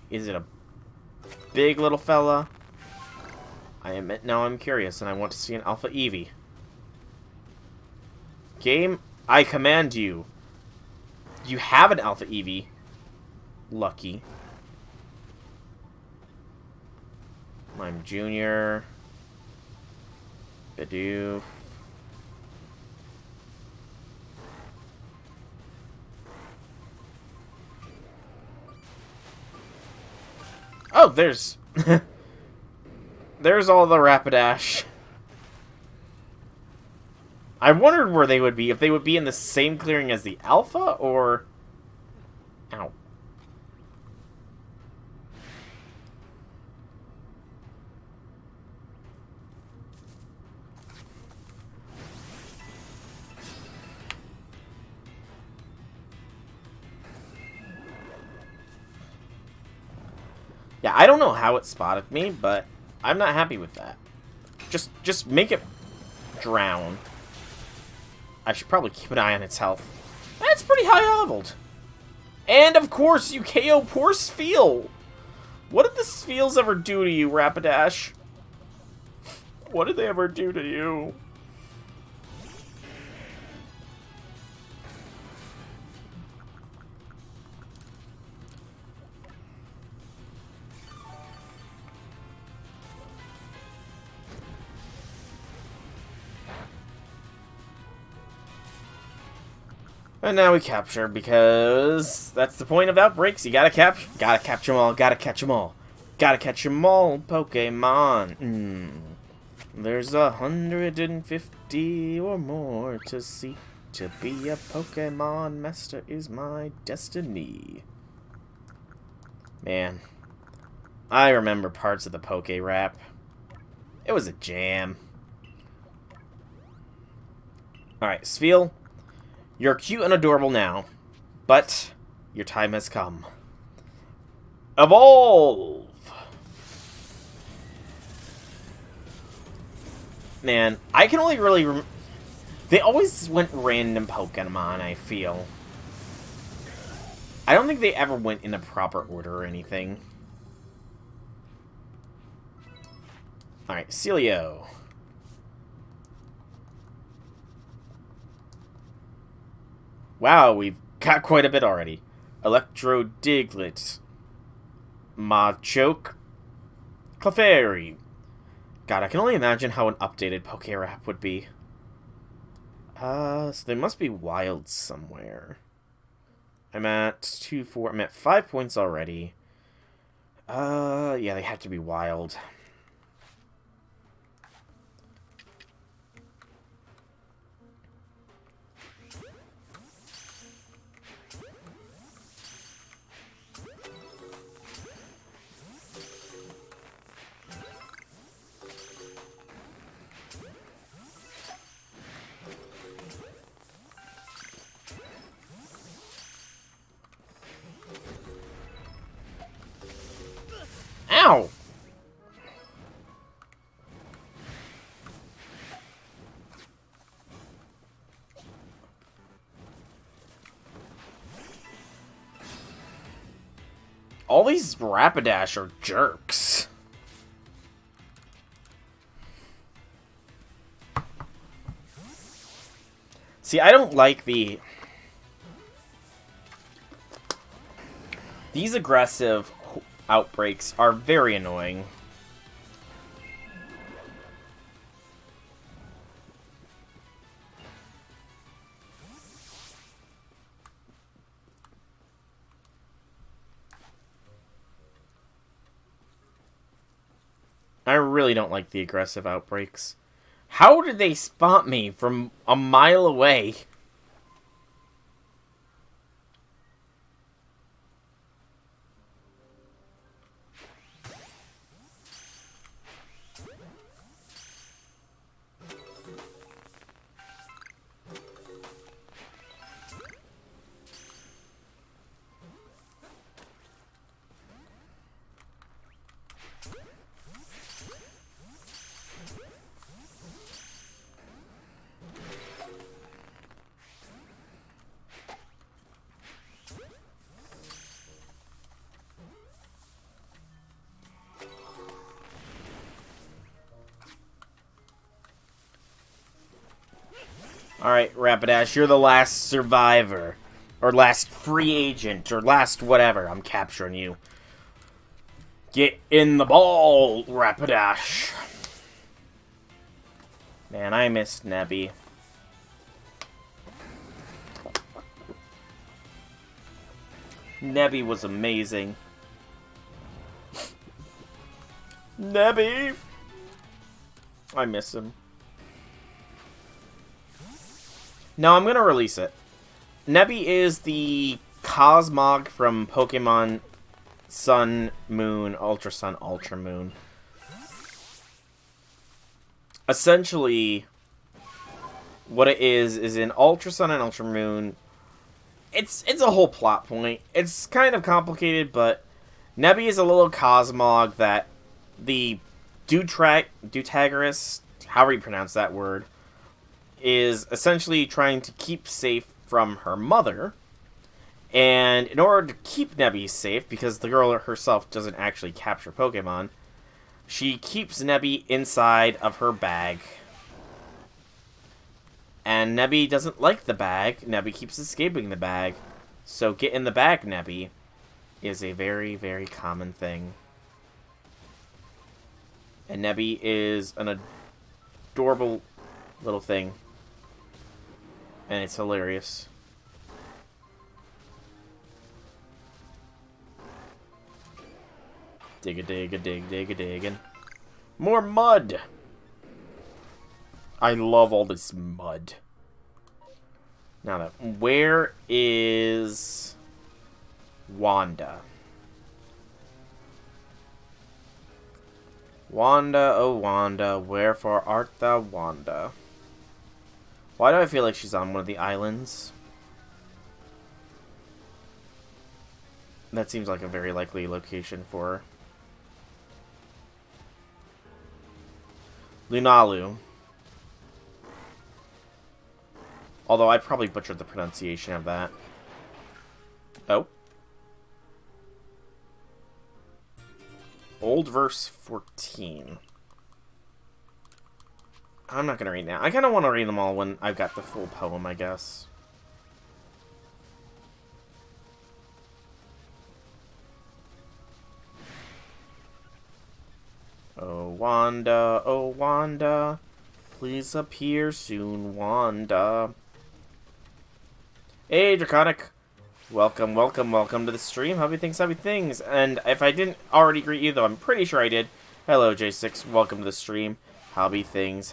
Is it a big little fella? Now I'm curious, and I want to see an alpha Eevee. Game, I command you. You have an alpha Eevee. Lucky. Mime Jr. Bidoof. Oh, there's there's all the Rapidash. I wondered where they would be. If they would be in the same clearing as the Alpha, or... Ow. Yeah, I don't know how it spotted me, but I'm not happy with that. Just make it drown. I should probably keep an eye on its health. That's pretty high leveled. And of course, you KO poor Spheal. What did the Spheals ever do to you, Rapidash? What did they ever do to you? And now we capture, because that's the point of outbreaks. You gotta catch them all, gotta catch them all. Gotta catch them all, Pokemon. There's 150 or more to see. To be a Pokemon master is my destiny. Man, I remember parts of the Poke Rap. It was a jam. Alright, Spheal. You're cute and adorable now, but your time has come. Evolve! Man, I can only really they always went random Pokemon, I feel. I don't think they ever went in a proper order or anything. Alright, Celio. Wow, we've got quite a bit already. Electro Diglett. Machoke. Clefairy. God, I can only imagine how an updated Pokerap would be. So they must be wild somewhere. I'm at 4. I'm at 5 points already. Yeah, they have to be wild. Ow! All these Rapidash are jerks. See, I don't like these aggressive outbreaks are very annoying. I really don't like the aggressive outbreaks. How did they spot me from a mile away? Alright, Rapidash, you're the last survivor. Or last free agent, or last whatever. I'm capturing you. Get in the ball, Rapidash. Man, I missed Nebby. Nebby was amazing. Nebby! I miss him. No, I'm going to release it. Nebby is the Cosmog from Pokemon Sun, Moon, Ultra Sun, Ultra Moon. Essentially, what it is in Ultra Sun and Ultra Moon, it's a whole plot point. It's kind of complicated, but Nebby is a little Cosmog that the Dutagarus, however you pronounce that word, is essentially trying to keep safe from her mother. And in order to keep Nebby safe, because the girl herself doesn't actually capture Pokemon, she keeps Nebby inside of her bag. And Nebby doesn't like the bag. Nebby keeps escaping the bag. So get in the bag, Nebby, is a very, very common thing. And Nebby is an adorable little thing. And it's hilarious. Dig-a-dig-a-dig-dig-a-diggin'. More mud! I love all this mud. Now then, where is Wanda? Wanda, oh Wanda, wherefore art thou, Wanda? Why do I feel like she's on one of the islands? That seems like a very likely location for her. Lunalu. Although I probably butchered the pronunciation of that. Oh. Old verse 14. I'm not going to read now. I kind of want to read them all when I've got the full poem, I guess. Oh, Wanda, please appear soon, Wanda. Hey, Draconic. Welcome, welcome, welcome to the stream. Happy things. And if I didn't already greet you, though I'm pretty sure I did. Hello, J6. Welcome to the stream. Howby things.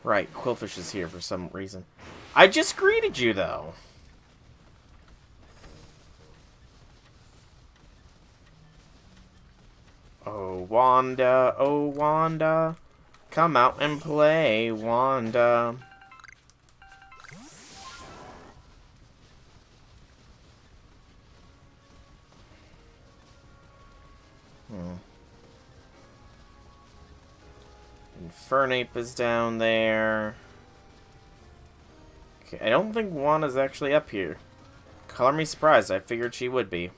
Right, Quillfish is here for some reason. I just greeted you, though. Oh, Wanda, come out and play, Wanda. Infernape is down there. Okay, I don't think Wanda's actually up here. Color me surprised, I figured she would be.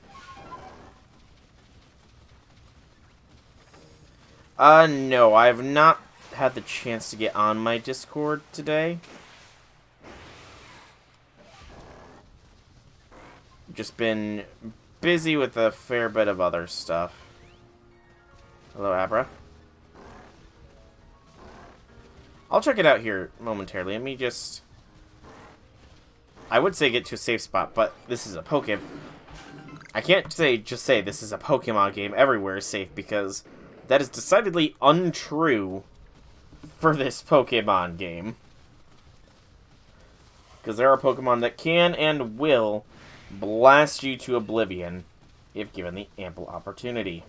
No, I have not had the chance to get on my Discord today. Just been busy with a fair bit of other stuff. Hello, Abra. I'll check it out here momentarily. Let me just... I would say get to a safe spot, but this is a Pokemon... I can't just say this is a Pokemon game. Everywhere is safe, because that is decidedly untrue for this Pokemon game. Because there are Pokemon that can and will blast you to oblivion if given the ample opportunity.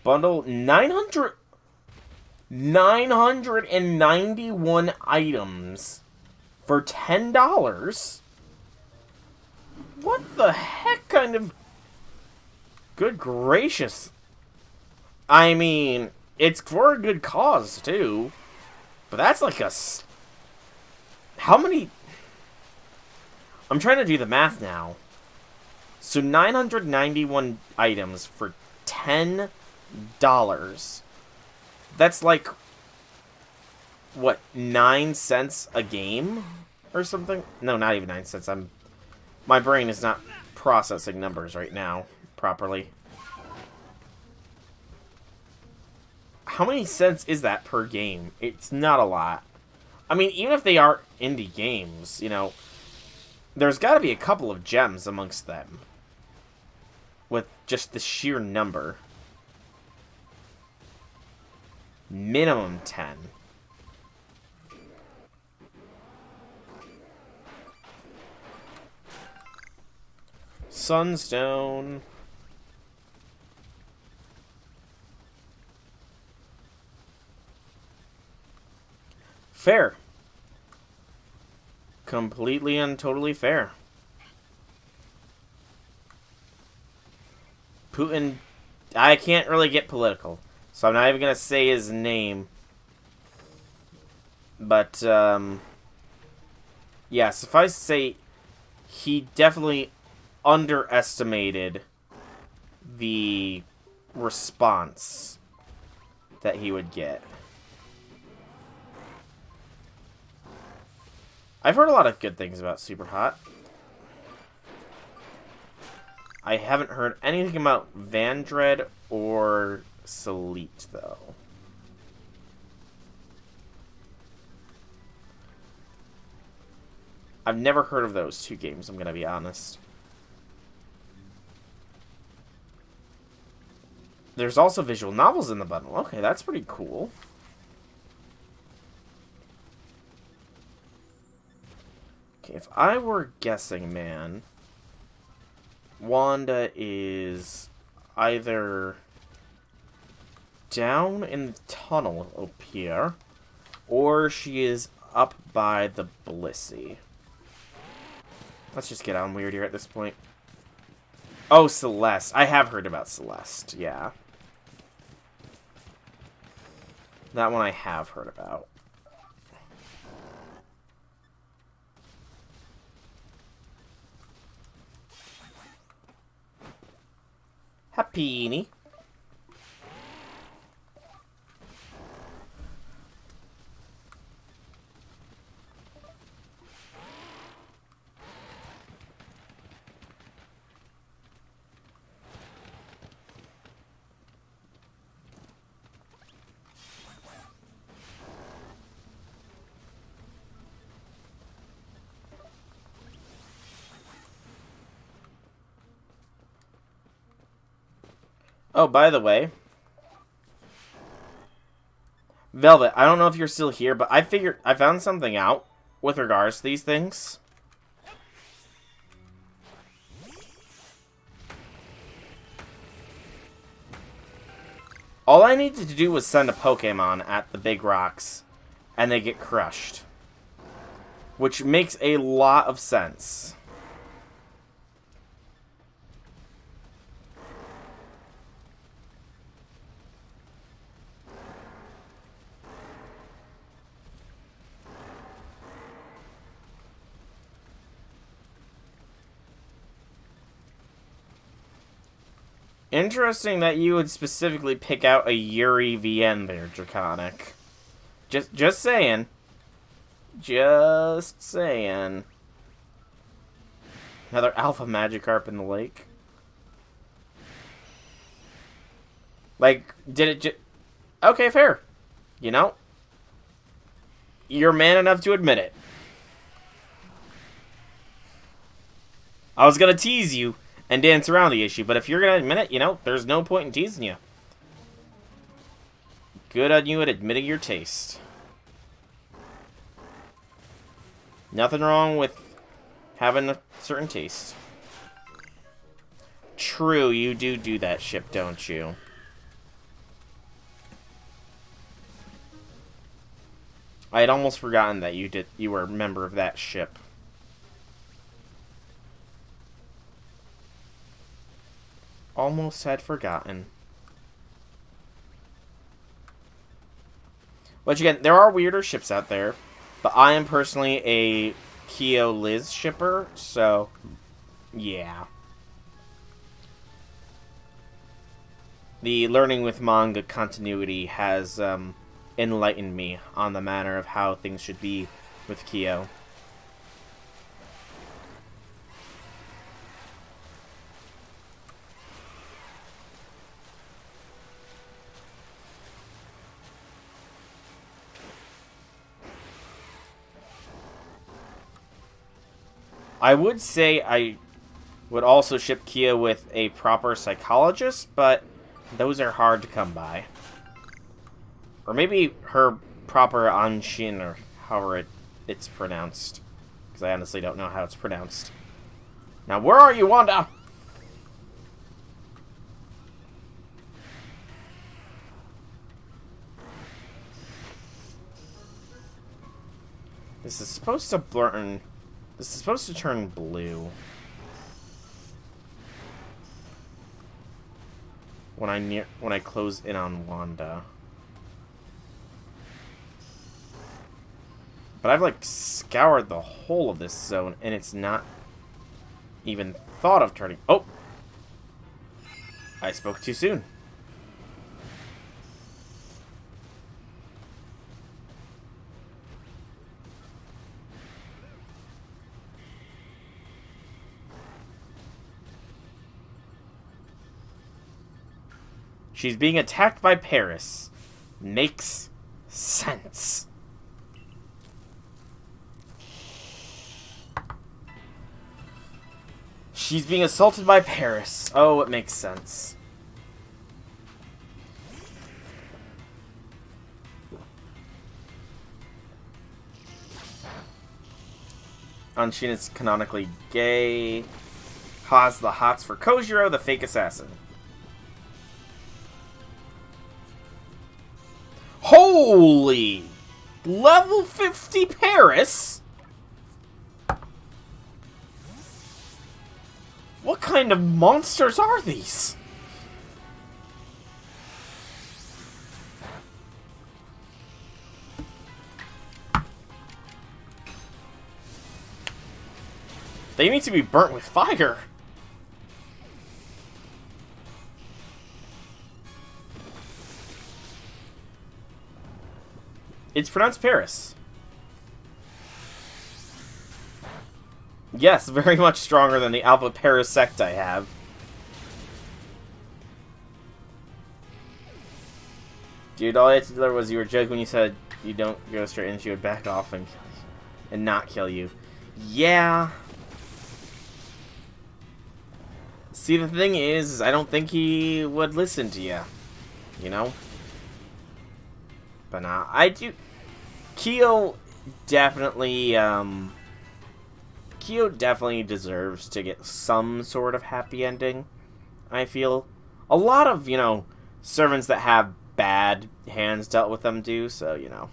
Bundle 991 items for $10? What the heck kind of... Good gracious. I mean, it's for a good cause, too. But that's like a... How many... I'm trying to do the math now. So 991 items for $10. That's like, what, 9 cents a game? Or something? No, not even 9 cents. I'm My brain is not processing numbers right now properly. How many cents is that per game? It's not a lot. I mean, even if they are indie games, you know, there's got to be a couple of gems amongst them. With just the sheer number. Minimum 10. Sunstone. Fair. Completely and totally fair. Putin, I can't really get political, so I'm not even going to say his name. But, yeah, suffice to say, he definitely underestimated the response that he would get. I've heard a lot of good things about Superhot. I haven't heard anything about Vandred or Selite, though. I've never heard of those two games, I'm gonna be honest. There's also visual novels in the bundle. Okay, that's pretty cool. Okay, if I were guessing, man, Wanda is either down in the tunnel up here, or she is up by the Blissey. Let's just get on weird here at this point. Oh, Celeste. I have heard about Celeste, yeah. That one I have heard about. Happy. Oh, by the way, Velvet, I don't know if you're still here, but I found something out with regards to these things. All I needed to do was send a Pokemon at the big rocks, and they get crushed. Which makes a lot of sense. Interesting that you would specifically pick out a Yuri VN there, Draconic. Just saying. Just saying. Another Alpha Magikarp in the lake. Like, did it just... Okay, fair. You know? You're man enough to admit it. I was gonna tease you and dance around the issue, but if you're gonna admit it, you know, there's no point in teasing you. Good on you at admitting your taste. Nothing wrong with having a certain taste. True, you do that ship, don't you? I had almost forgotten that you were a member of that ship. Almost had forgotten. Which again, there are weirder ships out there, but I am personally a Kyo Liz shipper, so yeah. The learning with manga continuity has enlightened me on the manner of how things should be with Kyo. I would say I would also ship Kia with a proper psychologist, but those are hard to come by. Or maybe her proper Anshin, or however it's pronounced. Because I honestly don't know how it's pronounced. Now, where are you, Wanda? This is supposed to burn. This is supposed to turn blue. When I close in on Wanda. But I've like scoured the whole of this zone and it's not even thought of turning. Oh! I spoke too soon. She's being attacked by Paris. Makes sense. She's being assaulted by Paris. Oh, it makes sense. Anshin is canonically gay. Has the hots for Kojiro, the fake assassin. Holy! Level 50 Paris? What kind of monsters are these? They need to be burnt with fire. It's pronounced Paris. Yes, very much stronger than the Alpha Paris sect I have. Dude, all I had to do was you were joking when you said you don't go straight in, she would back off and not kill you. Yeah. See, the thing is I don't think he would listen to you. You know? But nah, I do. Kyo definitely deserves to get some sort of happy ending. I feel a lot of, you know, servants that have bad hands dealt with them do, so, you know.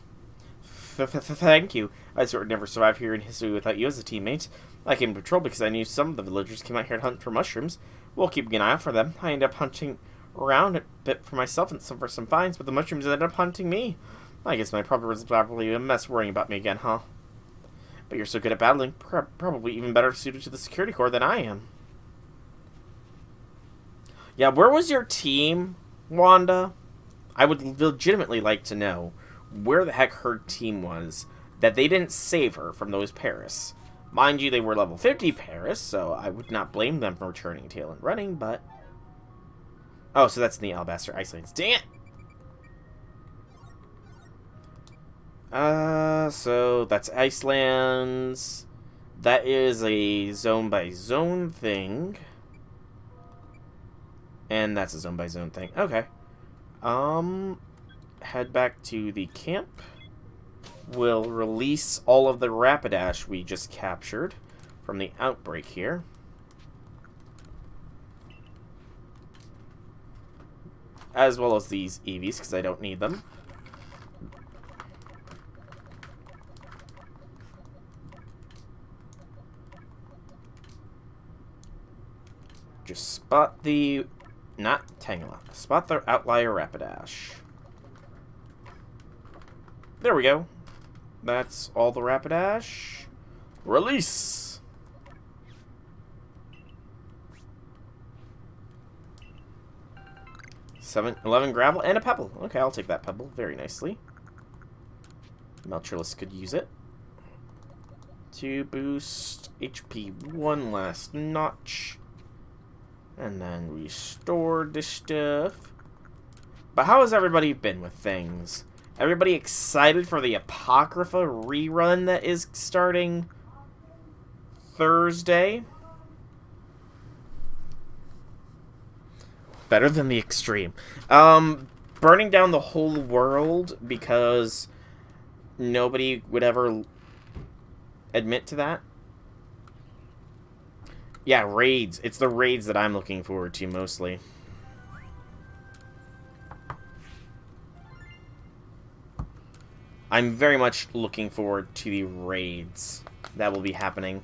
Thank you. I sort of never survived here in Hisui without you as a teammate. I came to patrol because I knew some of the villagers came out here to hunt for mushrooms. We'll keep an eye out for them. I ended up hunting around a bit for myself and for some finds, but the mushrooms ended up hunting me. I guess my brother was probably a mess worrying about me again, huh? But you're so good at battling, probably even better suited to the security corps than I am. Yeah, where was your team, Wanda? I would legitimately like to know where the heck her team was, that they didn't save her from those Paris. Mind you, they were level 50 Paris, so I would not blame them for returning tail and running, but... Oh, so that's in the Alabaster Icelands. Dang it! So that's Icelands. That is a zone-by-zone thing. And that's a zone-by-zone thing. Okay. Head back to the camp. We'll release all of the Rapidash we just captured from the outbreak here. As well as these EVs, because I don't need them. Just spot the... Not Tangela. Spot the outlier Rapidash. There we go. That's all the Rapidash. Release! Seven, 11 gravel and a pebble. Okay, I'll take that pebble very nicely. Meltrillus could use it to boost HP one last notch. And then restore the stuff. But how has everybody been with things? Everybody excited for the Apocrypha rerun that is starting Thursday. Better than the extreme. Burning down the whole world because nobody would ever admit to that. Yeah, raids. It's the raids that I'm looking forward to mostly. I'm very much looking forward to the raids that will be happening.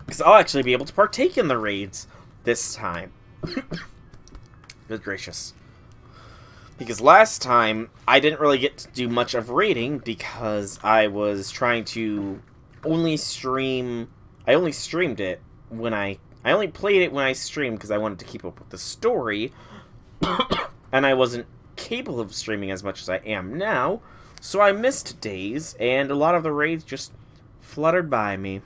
Because I'll actually be able to partake in the raids this time. Good gracious. Because last time, I didn't really get to do much of raiding because I was trying to only stream... I only streamed it when I only played it when I streamed because I wanted to keep up with the story. And I wasn't capable of streaming as much as I am now. So I missed days, and a lot of the raids just fluttered by me.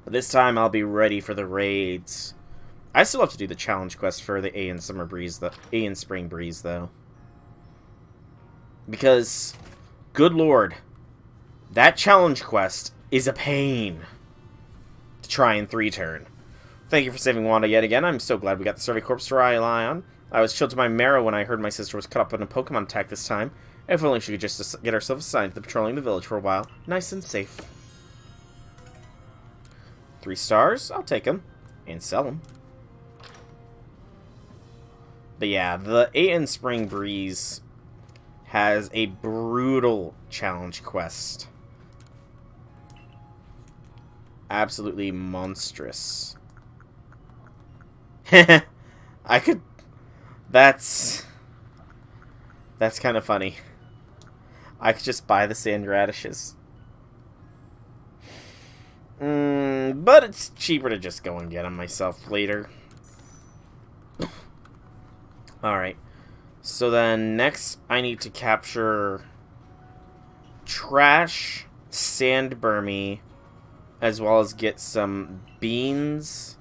But this time I'll be ready for the raids. I still have to do the challenge quest for the A in Spring Breeze, though. Because, good lord, that challenge quest is a pain to try in 3-turn. Thank you for saving Wanda yet again. I'm so glad we got the Survey Corps to rely on. I was chilled to my marrow when I heard my sister was caught up in a Pokemon attack this time. If only she could just get herself assigned to patrolling the village for a while. Nice and safe. 3 stars, I'll take them. And sell them. But yeah, the A in Spring Breeze has a brutal challenge quest. Absolutely monstrous. I could... That's kind of funny. I could just buy the sand radishes. But it's cheaper to just go and get them myself later. Alright. So then next I need to capture Trash, Sand Burmy, as well as get some beans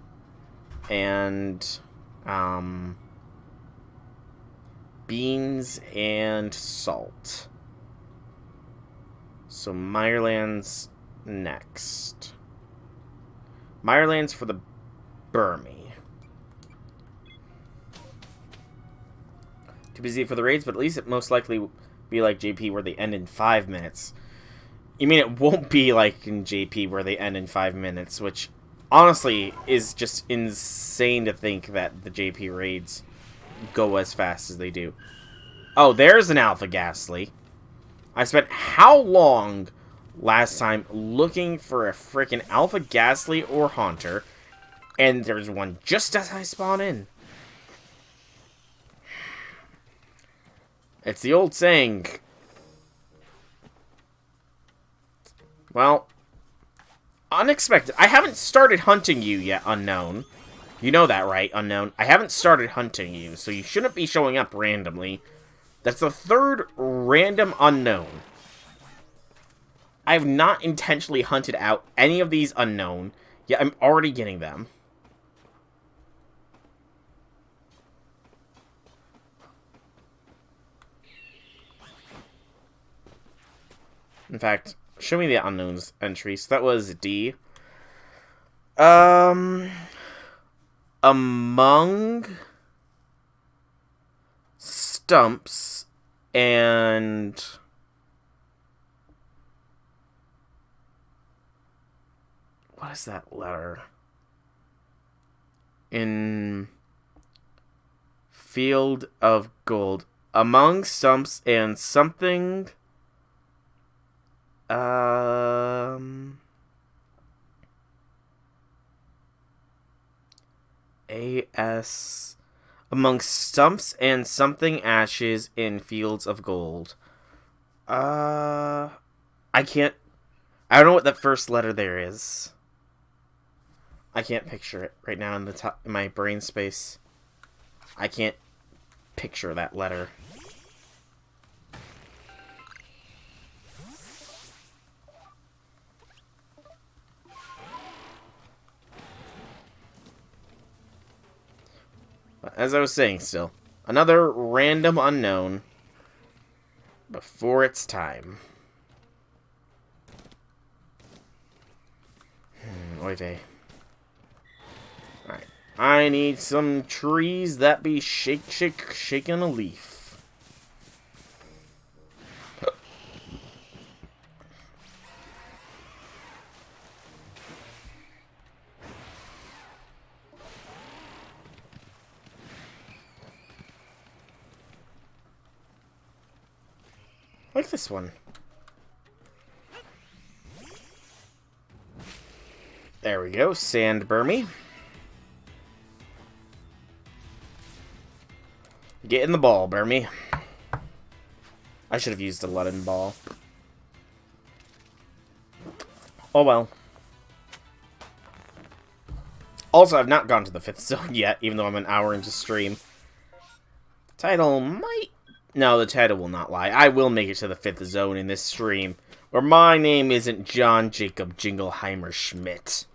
and salt. So Mireland's next. Mireland's for the Burmy. Too busy for the raids, but at least it most likely be like JP where they end in 5 minutes. You mean it won't be like in JP where they end in 5 minutes, which honestly is just insane to think that the JP raids go as fast as they do. Oh, there's an Alpha Ghastly. I spent how long last time looking for a freaking Alpha Ghastly or Haunter, and there's one just as I spawn in. It's the old saying. Well, unexpected. I haven't started hunting you yet, Unknown. You know that, right, Unknown? I haven't started hunting you, so you shouldn't be showing up randomly. That's the 3rd random Unknown. I have not intentionally hunted out any of these Unknown, yet I'm already getting them. In fact, show me the Unknowns entry. So that was D. Among stumps and what is that letter? In Field of Gold. Among stumps and something... A.S. Among stumps and something ashes in fields of gold. I can't... I don't know what that first letter there is. I can't picture it right now in the top in my brain space. I can't picture that letter. As I was saying still, another random Unknown. before it's time. Oy vey. Alright. I need some trees that be shaking a leaf. Like this one. There we go, Sand Burmy. Get in the ball, Burmy. I should have used a Leaden Ball. Oh well. Also, I've not gone to the 5th zone yet, even though I'm an hour into stream. Title might... No, the title will not lie. I will make it to the 5th zone in this stream, where my name isn't John Jacob Jingleheimer Schmidt.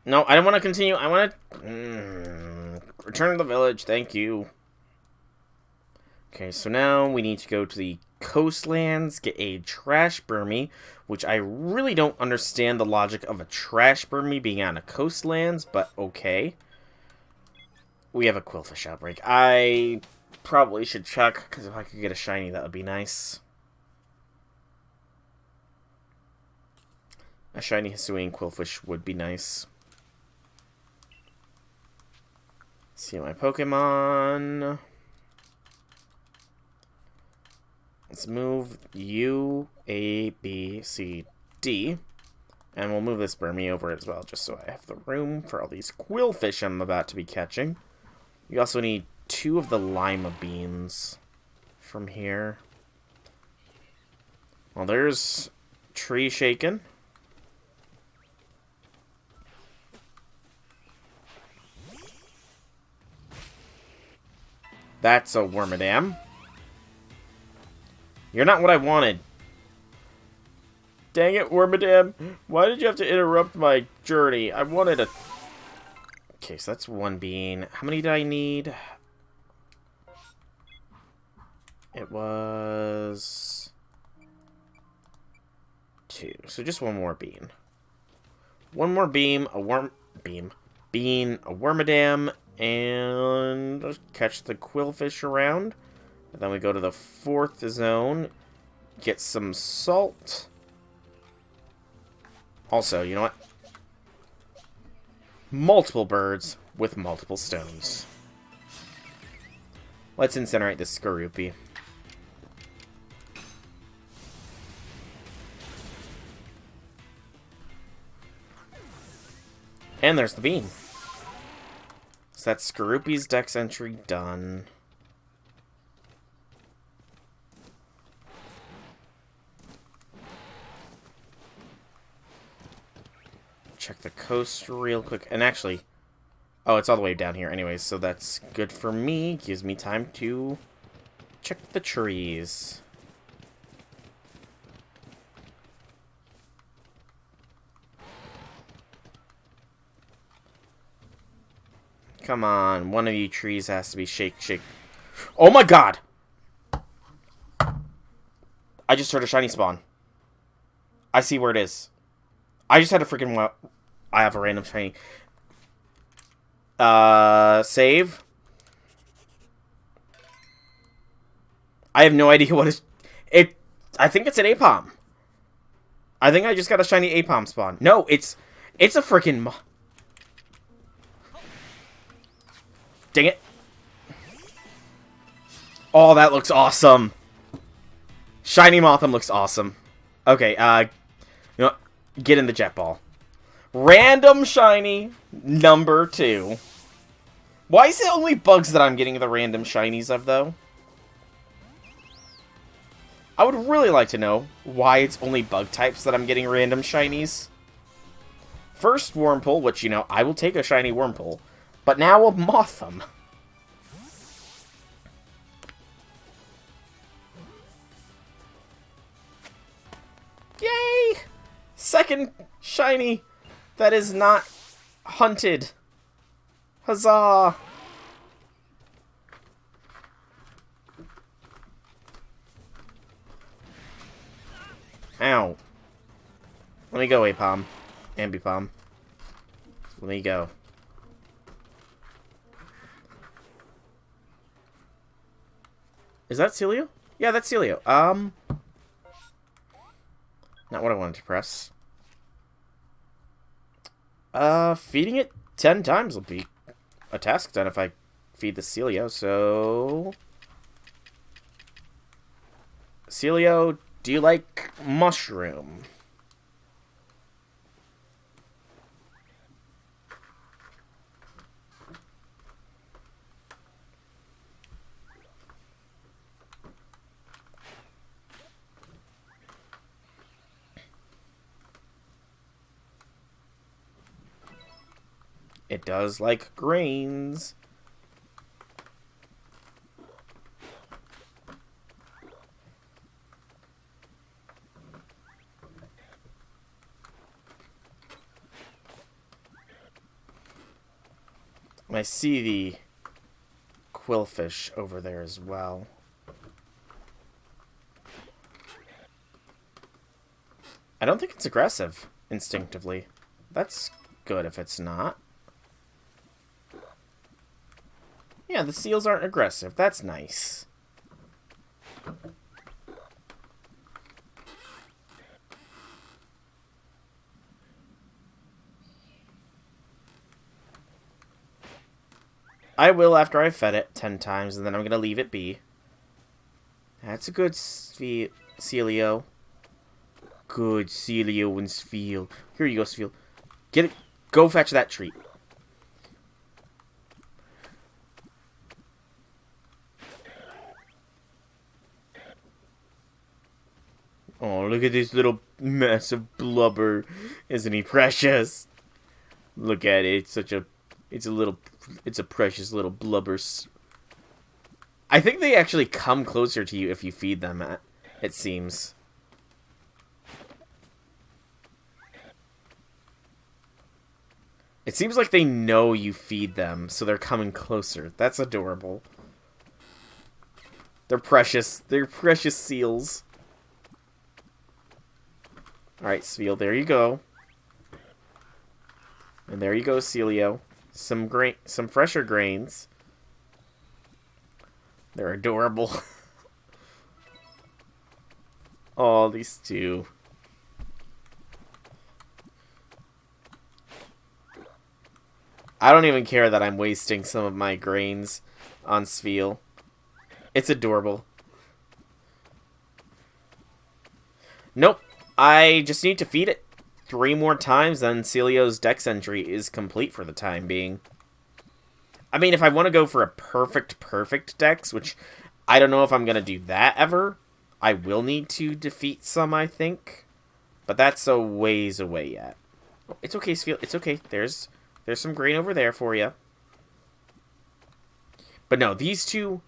No, I don't want to continue. I want to... return to the village, thank you. Okay, so now we need to go to the coastlands, get a trash Burmy, which I really don't understand the logic of a trash Burmy being on a coastlands, but okay. We have a Quillfish outbreak. I probably should check, because if I could get a shiny, that would be nice. A shiny Hisui and Quillfish would be nice. See my Pokemon. Let's move U, A, B, C, D. And we'll move this Burmy over as well, just so I have the room for all these Quillfish I'm about to be catching. You also need 2 of the Lima Beans from here. Well, there's Tree Shaken. That's a Wormadam. You're not what I wanted. Dang it, Wormadam. Why did you have to interrupt my journey? I wanted a... Okay, so that's 1 bean. How many did I need? It was... 2. So just 1 more bean. 1 more beam, a bean, a Wormadam, and just catch the Quillfish around. And then we go to the 4th zone, get some salt. Also, you know what? Multiple birds with multiple stones. Let's incinerate this Skorupi. And there's the bean. So that's Skorupi's Dex entry done. Check the coast real quick. And actually... Oh, it's all the way down here anyways, so that's good for me. Gives me time to check the trees. Come on, one of you trees has to be shake. Oh my god! I just heard a shiny spawn. I see where it is. I just had a freaking... I have a random shiny. Save. I have no idea what is... It... I think it's an Apom. I think I just got a shiny Apom spawn. No, it's a freaking... Dang it. Oh, that looks awesome. Shiny Motham looks awesome. Okay, you know what? Get in the jet ball. Random shiny number 2. Why is it only bugs that I'm getting the random shinies of, though? I would really like to know why it's only bug types that I'm getting random shinies. First, Wurmple, which, you know, I will take a shiny Wurmple. But now a Motham. Yay! Second shiny that is not hunted. Huzzah! Ow. Let me go, Apom. Ambipom. Let me go. Is that Celio? Yeah, that's Celio. Not what I wanted to press. Feeding it 10 times will be a task done if I feed the Celio, so... Celio, do you like mushroom? It does like grains. I see the quillfish over there as well. I don't think it's aggressive, instinctively. That's good if it's not. Yeah, the seals aren't aggressive. That's nice. I will after I've fed it 10 times, and then I'm going to leave it be. That's a good Celio. Good Celio and Sfeel. Here you go, Sfeel. Get it. Go fetch that treat. Oh, look at this little mess of blubber. Isn't he precious? Look at it. It's a precious little blubber. I think they actually come closer to you if you feed them, it seems. It seems like they know you feed them, so they're coming closer. That's adorable. They're precious. They're precious seals. Alright, Sfeel, there you go. And there you go, Celio. Some fresher grains. They're adorable. Oh, these two. I don't even care that I'm wasting some of my grains on Sfeel. It's adorable. Nope. I just need to feed it 3 more times, then Celio's dex entry is complete for the time being. I mean, if I want to go for a perfect dex, which I don't know if I'm going to do that ever, I will need to defeat some, I think. But that's a ways away yet. It's okay, Sfeel. It's okay. There's some grain over there for you. But no, these two,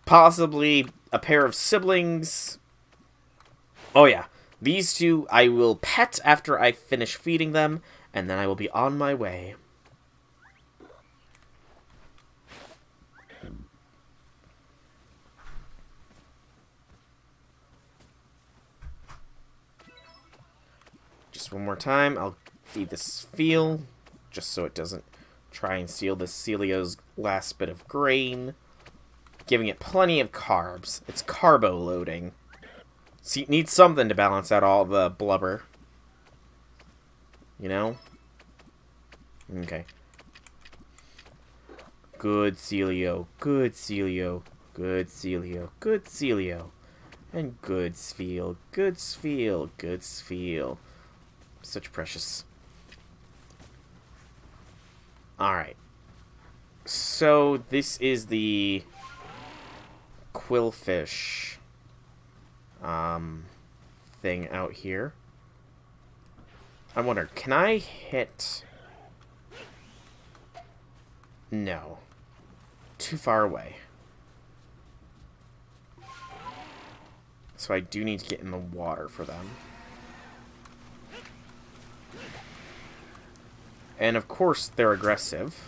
possibly a pair of siblings. Oh yeah, these two I will pet after I finish feeding them, and then I will be on my way. Just one more time, I'll feed this Sfeel, just so it doesn't try and steal the Celio's last bit of grain. Giving it plenty of carbs. It's carbo loading. See, it needs something to balance out all the blubber. You know? Okay. Good Celio. Good Celio. Good Celio. Good Celio. And good Sfeel. Good Sfeel. Good Sfeel. Such precious. Alright. So, this is the quillfish thing out here. I wonder, can I hit... No. Too far away. So I do need to get in the water for them. And of course, they're aggressive.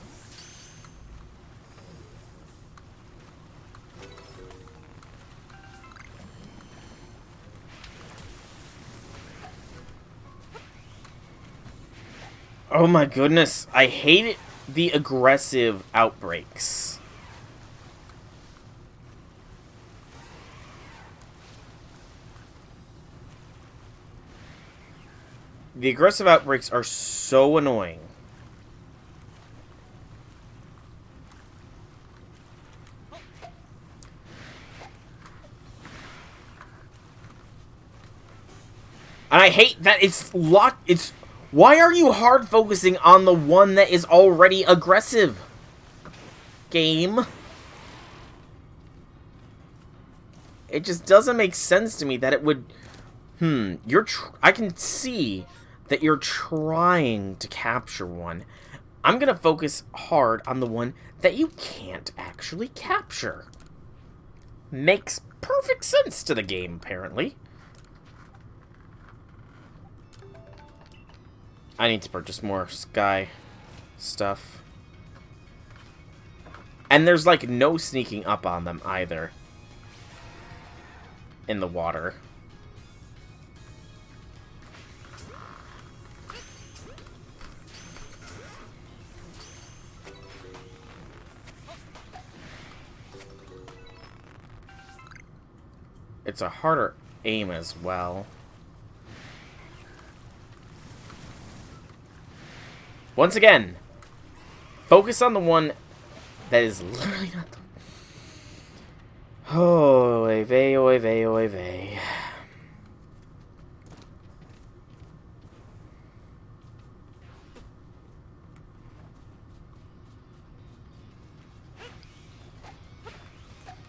Oh my goodness, I hate the aggressive outbreaks. The aggressive outbreaks are so annoying. And I hate that it's locked. It's why are you hard focusing on the one that is already aggressive? Game. It just doesn't make sense to me that it would. I can see that you're trying to capture one. I'm gonna focus hard on the one that you can't actually capture. Makes perfect sense to the game, apparently. I need to purchase more sky stuff. And there's, like, no sneaking up on them, either. In the water. It's a harder aim as well. Once again, focus on the one that is literally not the... Oh, oy vey, oy vey, oy vey.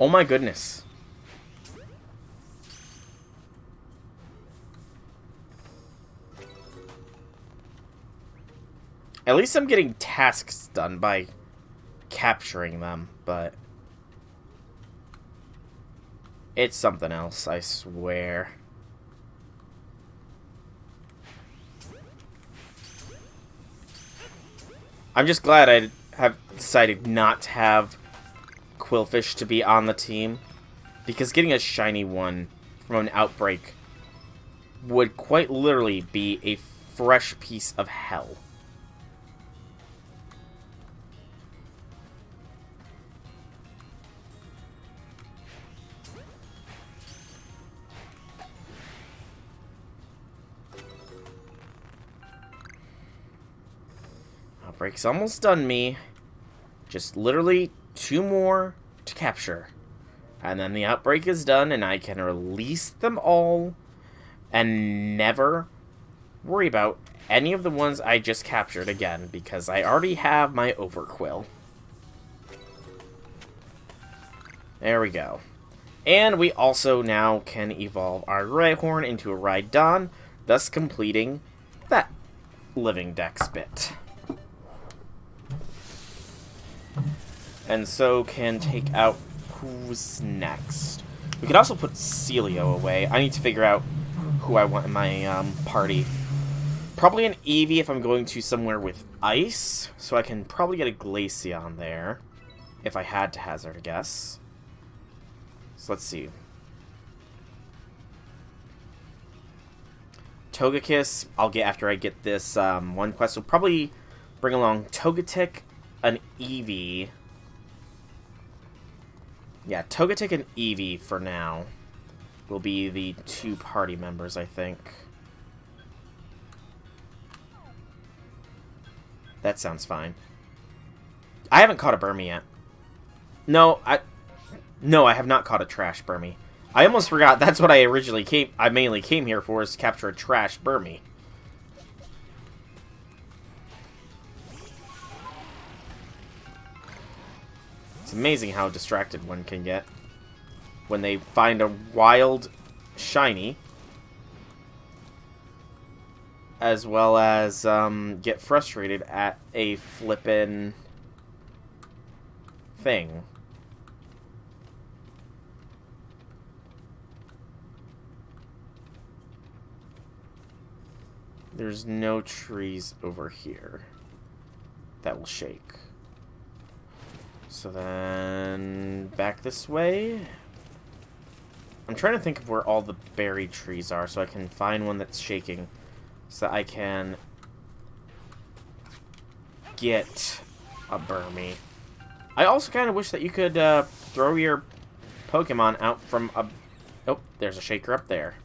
Oh my goodness. At least I'm getting tasks done by capturing them, but it's something else, I swear. I'm just glad I have decided not to have Quillfish to be on the team, because getting a shiny one from an outbreak would quite literally be a fresh piece of hell. Outbreak's almost done me. Just literally 2 more to capture. And then the outbreak is done and I can release them all and never worry about any of the ones I just captured again because I already have my Overquill. There we go. And we also now can evolve our Rhyhorn into a Rhydon, thus completing that living dex bit. And so can take out who's next. We can also put Celio away. I need to figure out who I want in my party. Probably an Eevee if I'm going to somewhere with ice. So I can probably get a Glaceon there. If I had to hazard a guess. So let's see. Togekiss, I'll get after I get this one quest. We'll probably bring along Togetic, an Eevee. Yeah, Togetic and Eevee for now will be the 2 party members, I think. That sounds fine. I haven't caught a Burmy yet. No, I have not caught a trash Burmy. I almost forgot that's what I mainly came here for, is to capture a trash Burmy. It's amazing how distracted one can get when they find a wild shiny, as well as get frustrated at a flippin' thing. There's no trees over here. that will shake. So then back this way. I'm trying to think of where all the berry trees are so I can find one that's shaking so that I can get a Burmy. I also kind of wish that you could throw your Pokemon out from a... Oh, there's a shaker up there.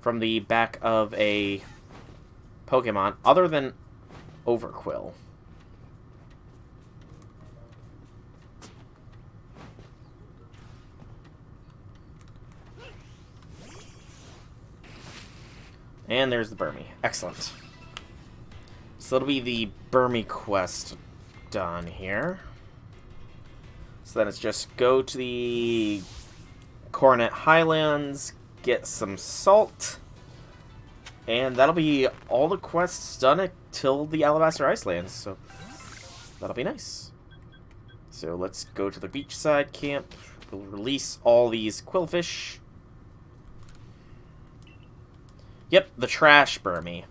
From the back of a Pokemon other than Overquill. And there's the Burmy. Excellent. So it'll be the Burmy quest done here. So then it's just go to the Coronet Highlands, get some salt, and that'll be all the quests done until the Alabaster Icelands. So that'll be nice. So let's go to the beachside camp. We'll release all these quillfish. Yep, the trash Burmy.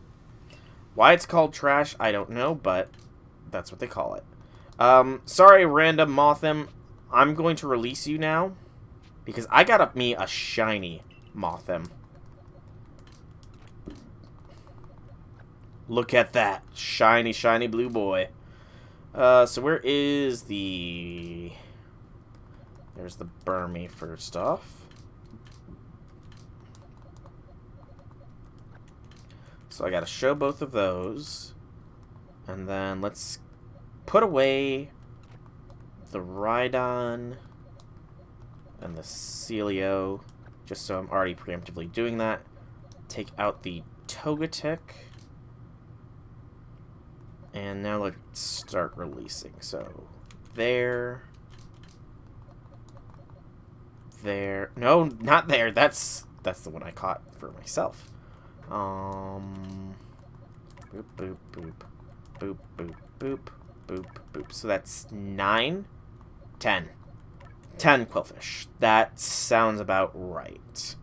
Why it's called trash, I don't know, but that's what they call it. Sorry, random Mothim. I'm going to release you now because I got me a shiny Mothim. Look at that. Shiny, shiny blue boy. So where is the... There's the Burmy first off. So I gotta show both of those. And then let's put away the Rhydon and the Celio, just so I'm already preemptively doing that. Take out the Togetic. And now let's start releasing. So, there. There. No, not there. That's the one I caught for myself. Boop, boop, boop. Boop, boop, boop. Boop, boop. So that's 9? 10. 10 quillfish. That sounds about right.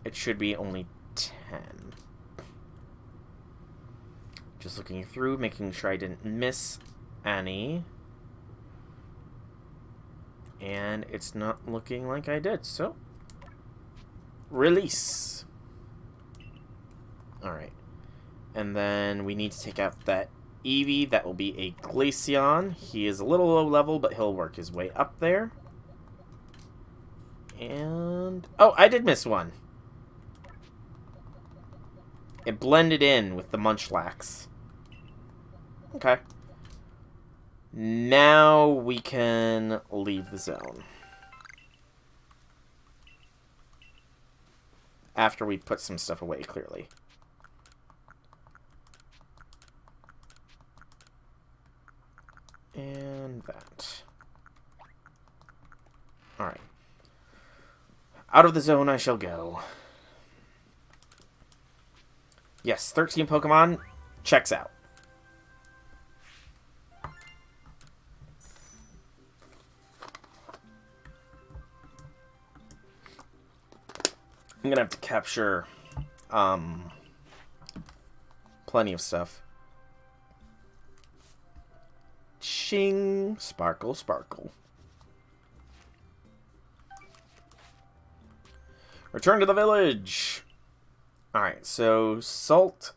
It should be only 10. Just looking through, making sure I didn't miss any. And it's not looking like I did, so... Release! Alright. And then we need to take out that Eevee. That will be a Glaceon. He is a little low level, but he'll work his way up there. And... Oh, I did miss one. It blended in with the Munchlax. Okay. Now we can leave the zone. After we put some stuff away, clearly. And that. Alright. Out of the zone I shall go. Yes, 13 Pokemon. Checks out. I'm gonna have to capture plenty of stuff. Shing, sparkle, sparkle. Return to the village. Alright, so salt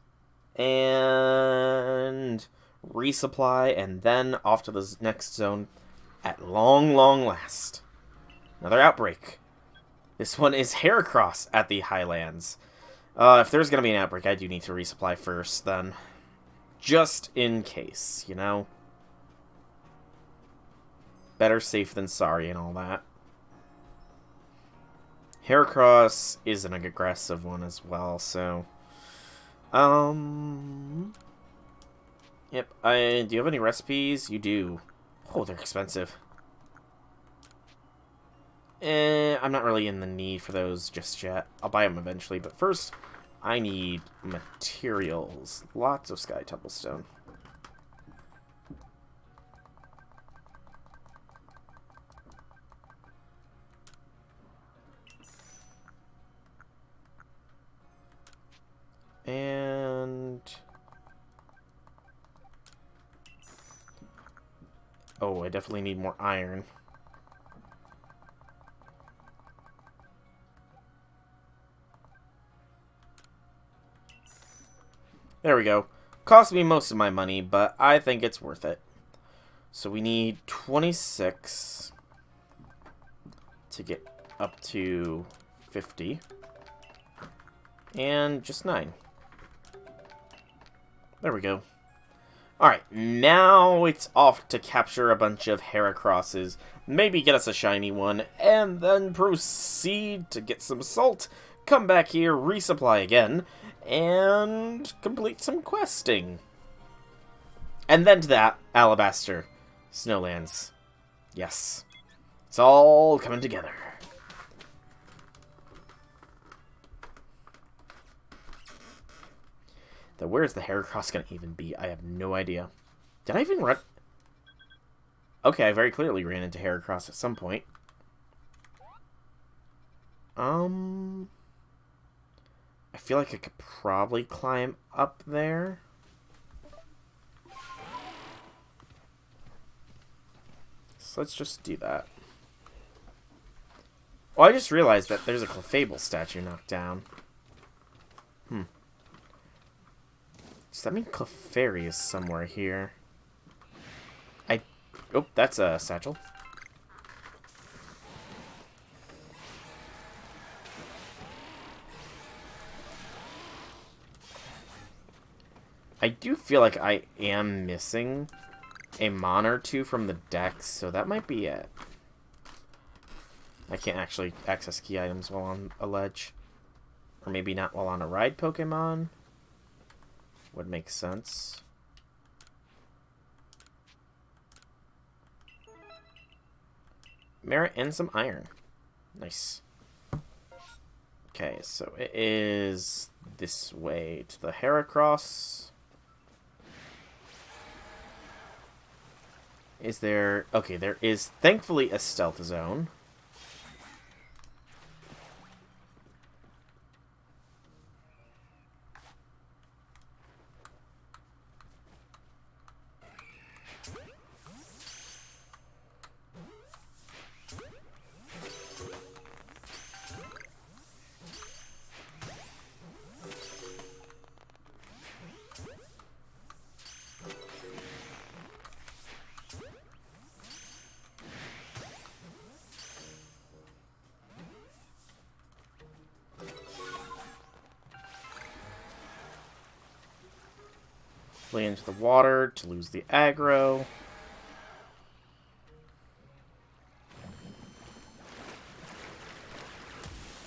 and resupply, and then off to the next zone at long, long last. Another outbreak. This one is Heracross at the Highlands. If there's going to be an outbreak, I do need to resupply first, then. Just in case, you know? Better safe than sorry and all that. Heracross is an aggressive one as well, so... Yep, do you have any recipes? You do. Oh, they're expensive. I'm not really in the need for those just yet. I'll buy them eventually, but first, I need materials. Lots of Sky Tumblestone. And... Oh, I definitely need more iron. There we go. Cost me most of my money, but I think it's worth it. So we need 26 to get up to 50. And just 9. There we go. Alright, now it's off to capture a bunch of Heracrosses, maybe get us a shiny one, and then proceed to get some salt, come back here, resupply again, and complete some questing. And then to that, Alabaster Snowlands. Yes. It's all coming together. Where's the Heracross gonna even be? I have no idea. Did I even run? Okay, I very clearly ran into Heracross at some point. I feel like I could probably climb up there. So let's just do that. Oh, I just realized that there's a Clefable statue knocked down. Does that mean Clefairy is somewhere here? Oh, that's a satchel. I do feel like I am missing a Mon or two from the deck, so that might be it. I can't actually access key items while on a ledge. Or maybe not while on a ride Pokemon. Would make sense. Merit and some iron. Nice. Okay, so it is this way to the Heracross. Is there... Okay, there is thankfully a stealth zone. Play into the water to lose the aggro.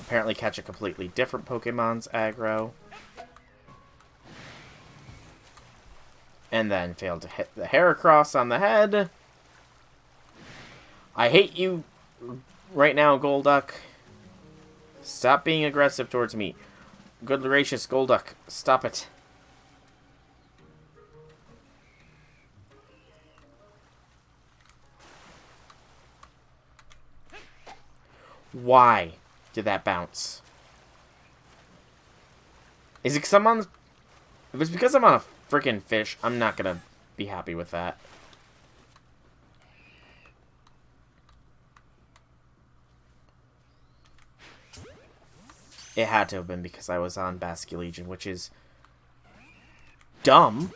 Apparently catch a completely different Pokemon's aggro. And then fail to hit the Heracross on the head. I hate you right now, Golduck. Stop being aggressive towards me. Good gracious, Golduck. Stop it. Why did that bounce? Is it because I'm on... If it's because I'm on a freaking fish, I'm not going to be happy with that. It had to have been because I was on Basculegion, which is dumb.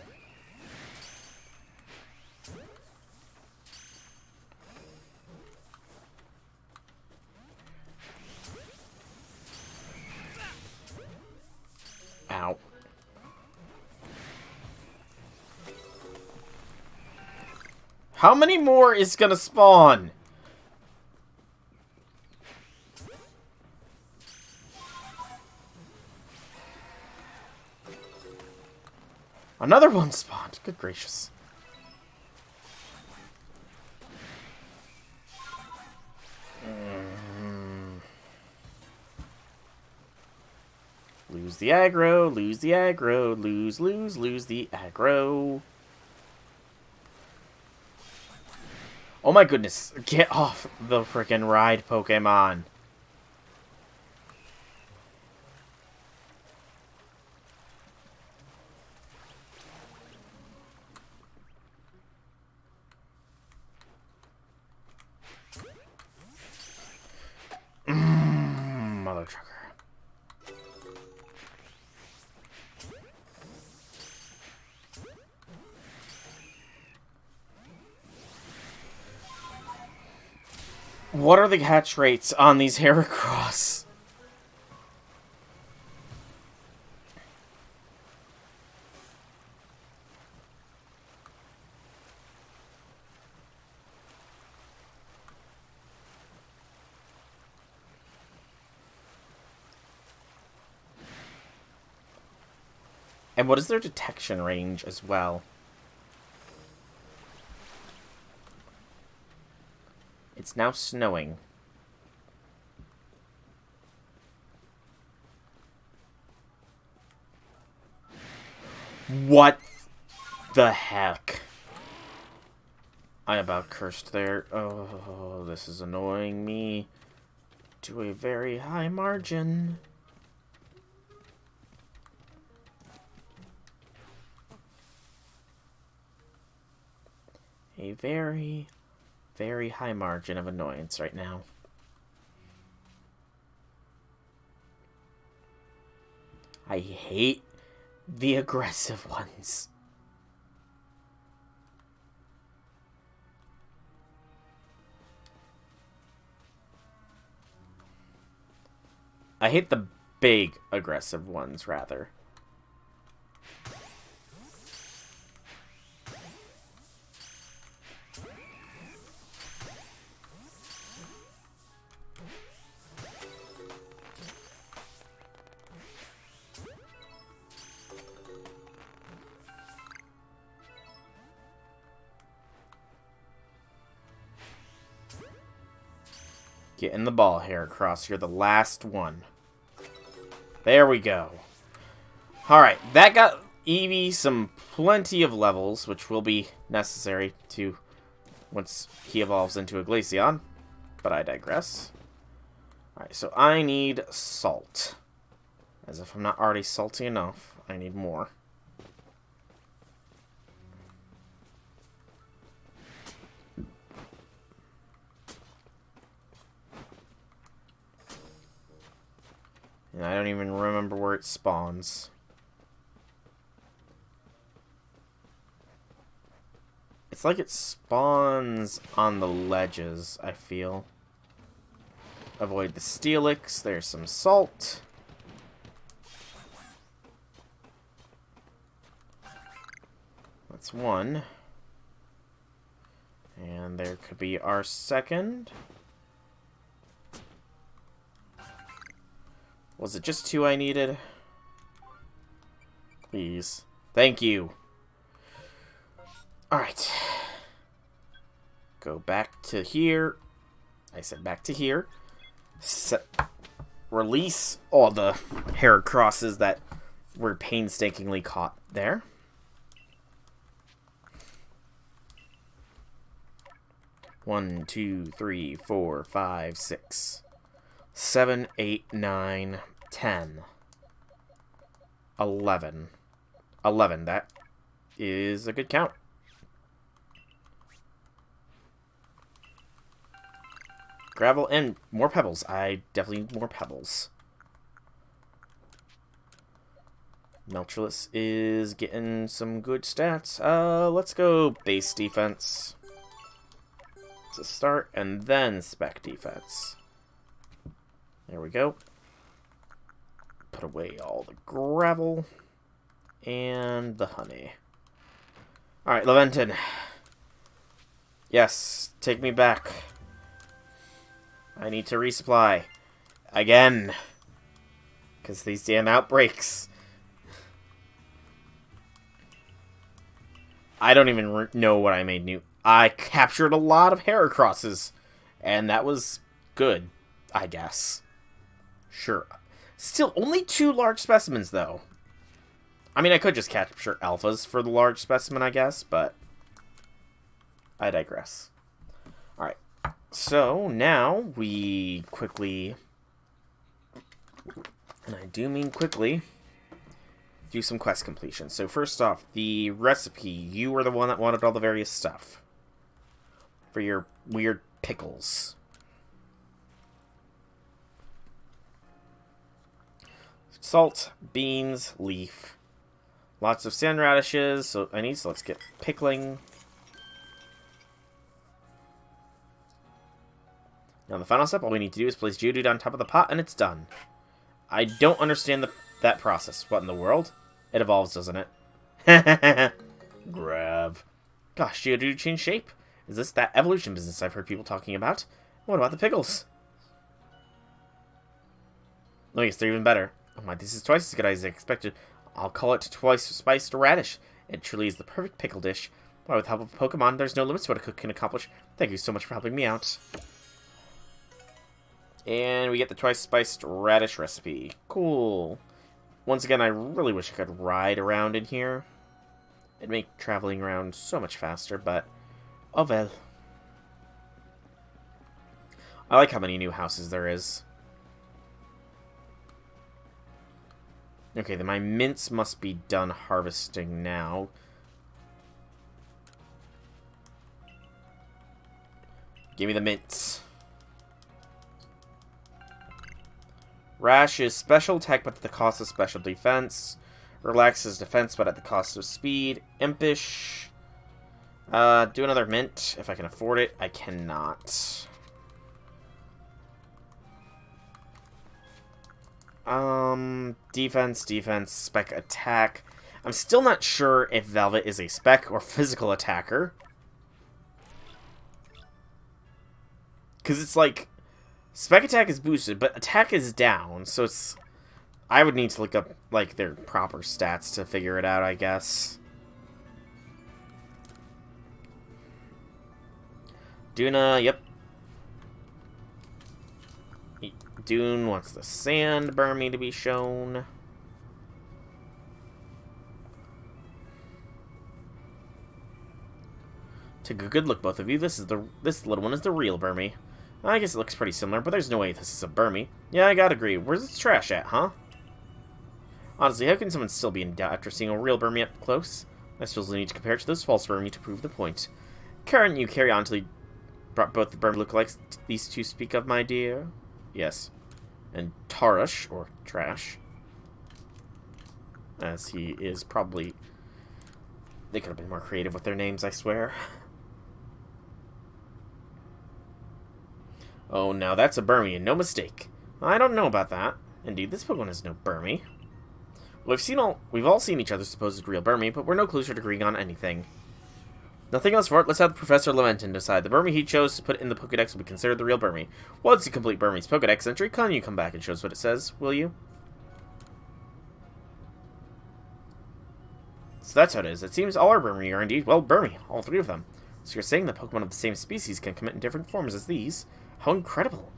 Ow. How many more is gonna spawn? Another one spawned. Good gracious. Lose the aggro, lose the aggro, lose the aggro. Oh my goodness, get off the frickin' ride, Pokemon. What are the hatch rates on these Heracross? And what is their detection range as well? It's now snowing. What the heck? I about cursed there. Oh, this is annoying me to a very high margin. A very, very high margin of annoyance right now. I hate the aggressive ones. I hate the big aggressive ones, rather. Get in the ball, Heracross. You're the last one. There we go. Alright, that got Eevee some plenty of levels, which will be necessary to once he evolves into a Glaceon. But I digress. Alright, so I need salt. As if I'm not already salty enough, I need more. And I don't even remember where it spawns. It's like it spawns on the ledges, I feel. Avoid the Steelix. There's some salt. That's one. And there could be our second. Was it just two I needed? Please. Thank you. Alright. Go back to here. I said back to here. Release all the Heracrosses that were painstakingly caught there. One, two, three, 4, 5, 6, 7, 8, 9, 10, 11. 11, that is a good count. Gravel and more pebbles. I definitely need more pebbles. Meltrellis is getting some good stats. Let's go base defense to start, and then spec defense. There we go. Put away all the gravel and the honey. Alright, Laventon. Yes, take me back. I need to resupply. Again. Because these damn outbreaks. I don't even know what I made new. I captured a lot of Heracrosses. And that was good, I guess. Sure. Still, only 2 large specimens, though. I mean, I could just capture alphas for the large specimen, I guess, but I digress. Alright. So, now we quickly, and I do mean quickly, do some quest completion. So, first off, the recipe. You were the one that wanted all the various stuff for your weird pickles. Salt, beans, leaf. Lots of sand radishes, so I need, so let's get pickling. Now the final step, all we need to do is place Geodude on top of the pot, and it's done. I don't understand that process. What in the world? It evolves, doesn't it? Grab. Gosh, Geodude changed shape. Is this that evolution business I've heard people talking about? What about the pickles? Oh yes, they're even better. Oh my, this is twice as good as I expected. I'll call it twice spiced radish. It truly is the perfect pickle dish. Why, with the help of Pokemon, there's no limits to what a cook can accomplish. Thank you so much for helping me out. And we get the twice spiced radish recipe. Cool. Once again, I really wish I could ride around in here. It'd make traveling around so much faster, but oh well. I like how many new houses there is. Okay, then my mints must be done harvesting now. Give me the mints. Rash is special attack, but at the cost of special defense. Relax is defense, but at the cost of speed. Impish. Do another mint, if I can afford it. I cannot. Defense, spec attack. I'm still not sure if Velvet is a spec or physical attacker. Because it's like, spec attack is boosted, but attack is down, so it's... I would need to look up, like, their proper stats to figure it out, I guess. Duna, yep. Dune wants the sand Burmy to be shown. Take a good look, both of you. This little one is the real Burmy. I guess it looks pretty similar, but there's no way this is a Burmy. Yeah, I gotta agree. Where's its trash at, huh? Honestly, how can someone still be in doubt after seeing a real Burmy up close? I suppose we need to compare it to this false Burmy to prove the point. Can't you carry on until you brought both the Burmy lookalikes these two speak of, my dear? Yes. And Tarush, or Trash, as he is probably... They could have been more creative with their names, I swear. Oh, now that's a Burmy, and no mistake. I don't know about that. Indeed, this Pokemon is no Burmy. Well, we've all seen each other's supposed real Burmy, but we're no closer to agreeing on anything. Nothing else for it. Let's have Professor Lamentin decide. The Burmy he chose to put in the Pokedex will be considered the real Burmy. Once you complete Burmy's Pokedex entry, can you come back and show us what it says, will you? So that's how it is. It seems all our Burmy are indeed, well, Burmy. All three of them. So you're saying that Pokemon of the same species can come in different forms as these? How incredible.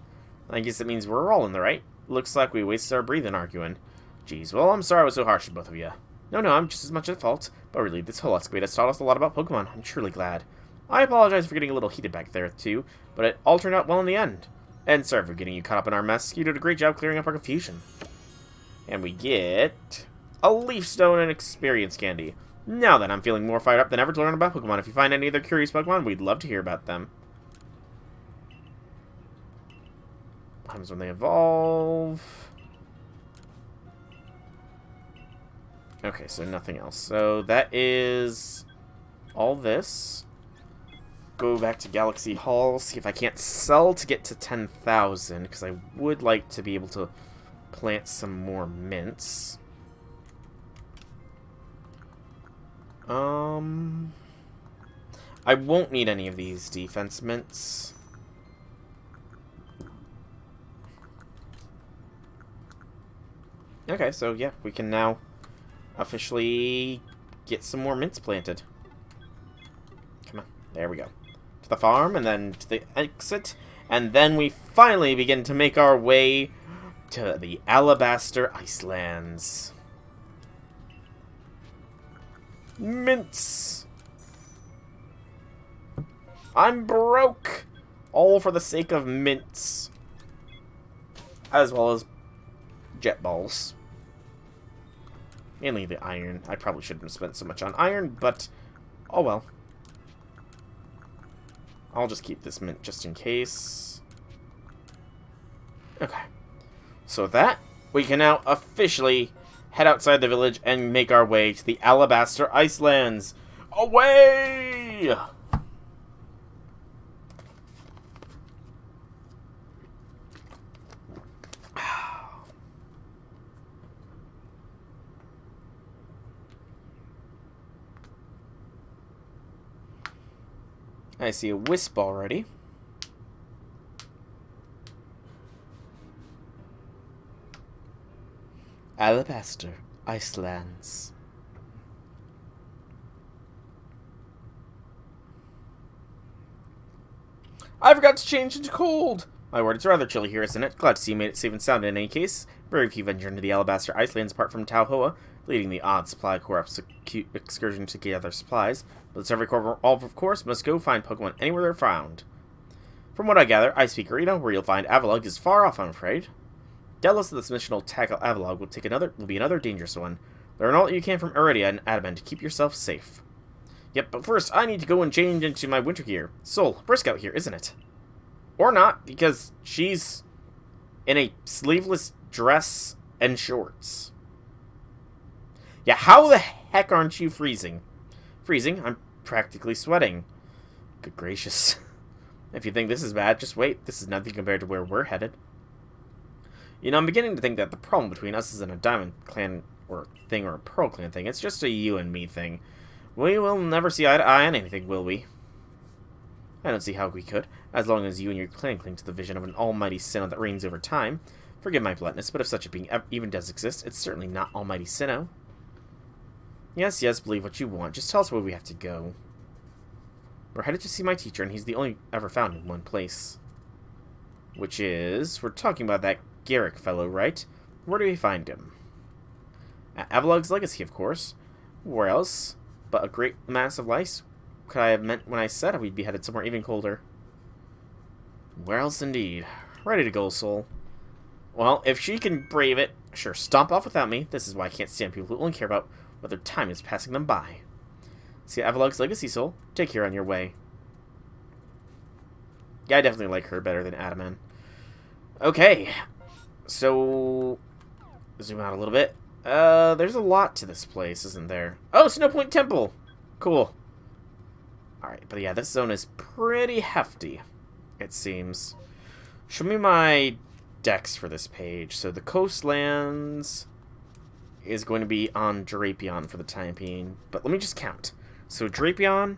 I guess it means we're all in the right. Looks like we wasted our breathing arguing. Geez, well, I'm sorry I was so harsh to both of you. No, I'm just as much at fault. But really, this whole escapade has taught us a lot about Pokemon. I'm truly glad. I apologize for getting a little heated back there, too, but it all turned out well in the end. And sorry for getting you caught up in our mess. You did a great job clearing up our confusion. And we get a Leaf Stone and Experience Candy. Now then, I'm feeling more fired up than ever to learn about Pokemon. If you find any other curious Pokemon, we'd love to hear about them. What happens when they evolve? Okay, so nothing else. So that is all this. Go back to Galaxy Hall, see if I can't sell to get to 10,000, because I would like to be able to plant some more mints. I won't need any of these defense mints. Okay, so yeah, we can now officially get some more mints planted. Come on, there we go. To the farm, and then to the exit, and then we finally begin to make our way to the Alabaster Icelands. Mints! I'm broke! All for the sake of mints. As well as jet balls. Mainly the iron. I probably shouldn't have spent so much on iron, but oh well. I'll just keep this mint just in case. Okay. So with that, we can now officially head outside the village and make our way to the Alabaster Icelands. Away! I see a wisp already. Alabaster, Icelands. I forgot to change into cold! My word, it's rather chilly here, isn't it? Glad to see you made it safe and sound in any case. Very few venture into the Alabaster Icelands apart from Tauhoa, leading the odd supply corps excursion to gather supplies. But this every corps, all of course, must go find Pokemon anywhere they're found. From what I gather, Ice Peak Arena, where you'll find Avalugg, is far off, I'm afraid. Doubtless this mission will tackle Avalugg will be another dangerous one. Learn all that you can from Iridia and Adamant to keep yourself safe. Yep, but first, I need to go and change into my winter gear. Sol, brisk out here, isn't it? Or not, because she's in a sleeveless dress and shorts. Yeah, how the heck aren't you freezing? Freezing? I'm practically sweating. Good gracious. If you think this is bad, just wait. This is nothing compared to where we're headed. You know, I'm beginning to think that the problem between us isn't a Diamond Clan or thing or a Pearl Clan thing. It's just a you and me thing. We will never see eye to eye on anything, will we? I don't see how we could, as long as you and your clan cling to the vision of an almighty Sinnoh that reigns over time. Forgive my bluntness, but if such a being even does exist, it's certainly not almighty Sinnoh. Yes, believe what you want. Just tell us where we have to go. We're headed to see my teacher, and he's the only ever found in one place. Which is... We're talking about that Garrick fellow, right? Where do we find him? At Avalugg's Legacy, of course. Where else? But a great mass of ice? Could I have meant when I said we'd be headed somewhere even colder? Where else indeed? Ready to go, Sol. Well, if she can brave it, sure, stomp off without me. This is why I can't stand people who only care about whether time is passing them by. See Avalugg's Legacy, Sol. Take care on your way. Yeah, I definitely like her better than Adaman. Okay. So, zoom out a little bit. There's a lot to this place, isn't there? Oh, Snow Point Temple! Cool. Alright, but yeah, this zone is pretty hefty, it seems. Show me my decks for this page. So the Coastlands is going to be on Drapion for the time being. But let me just count. So Drapion,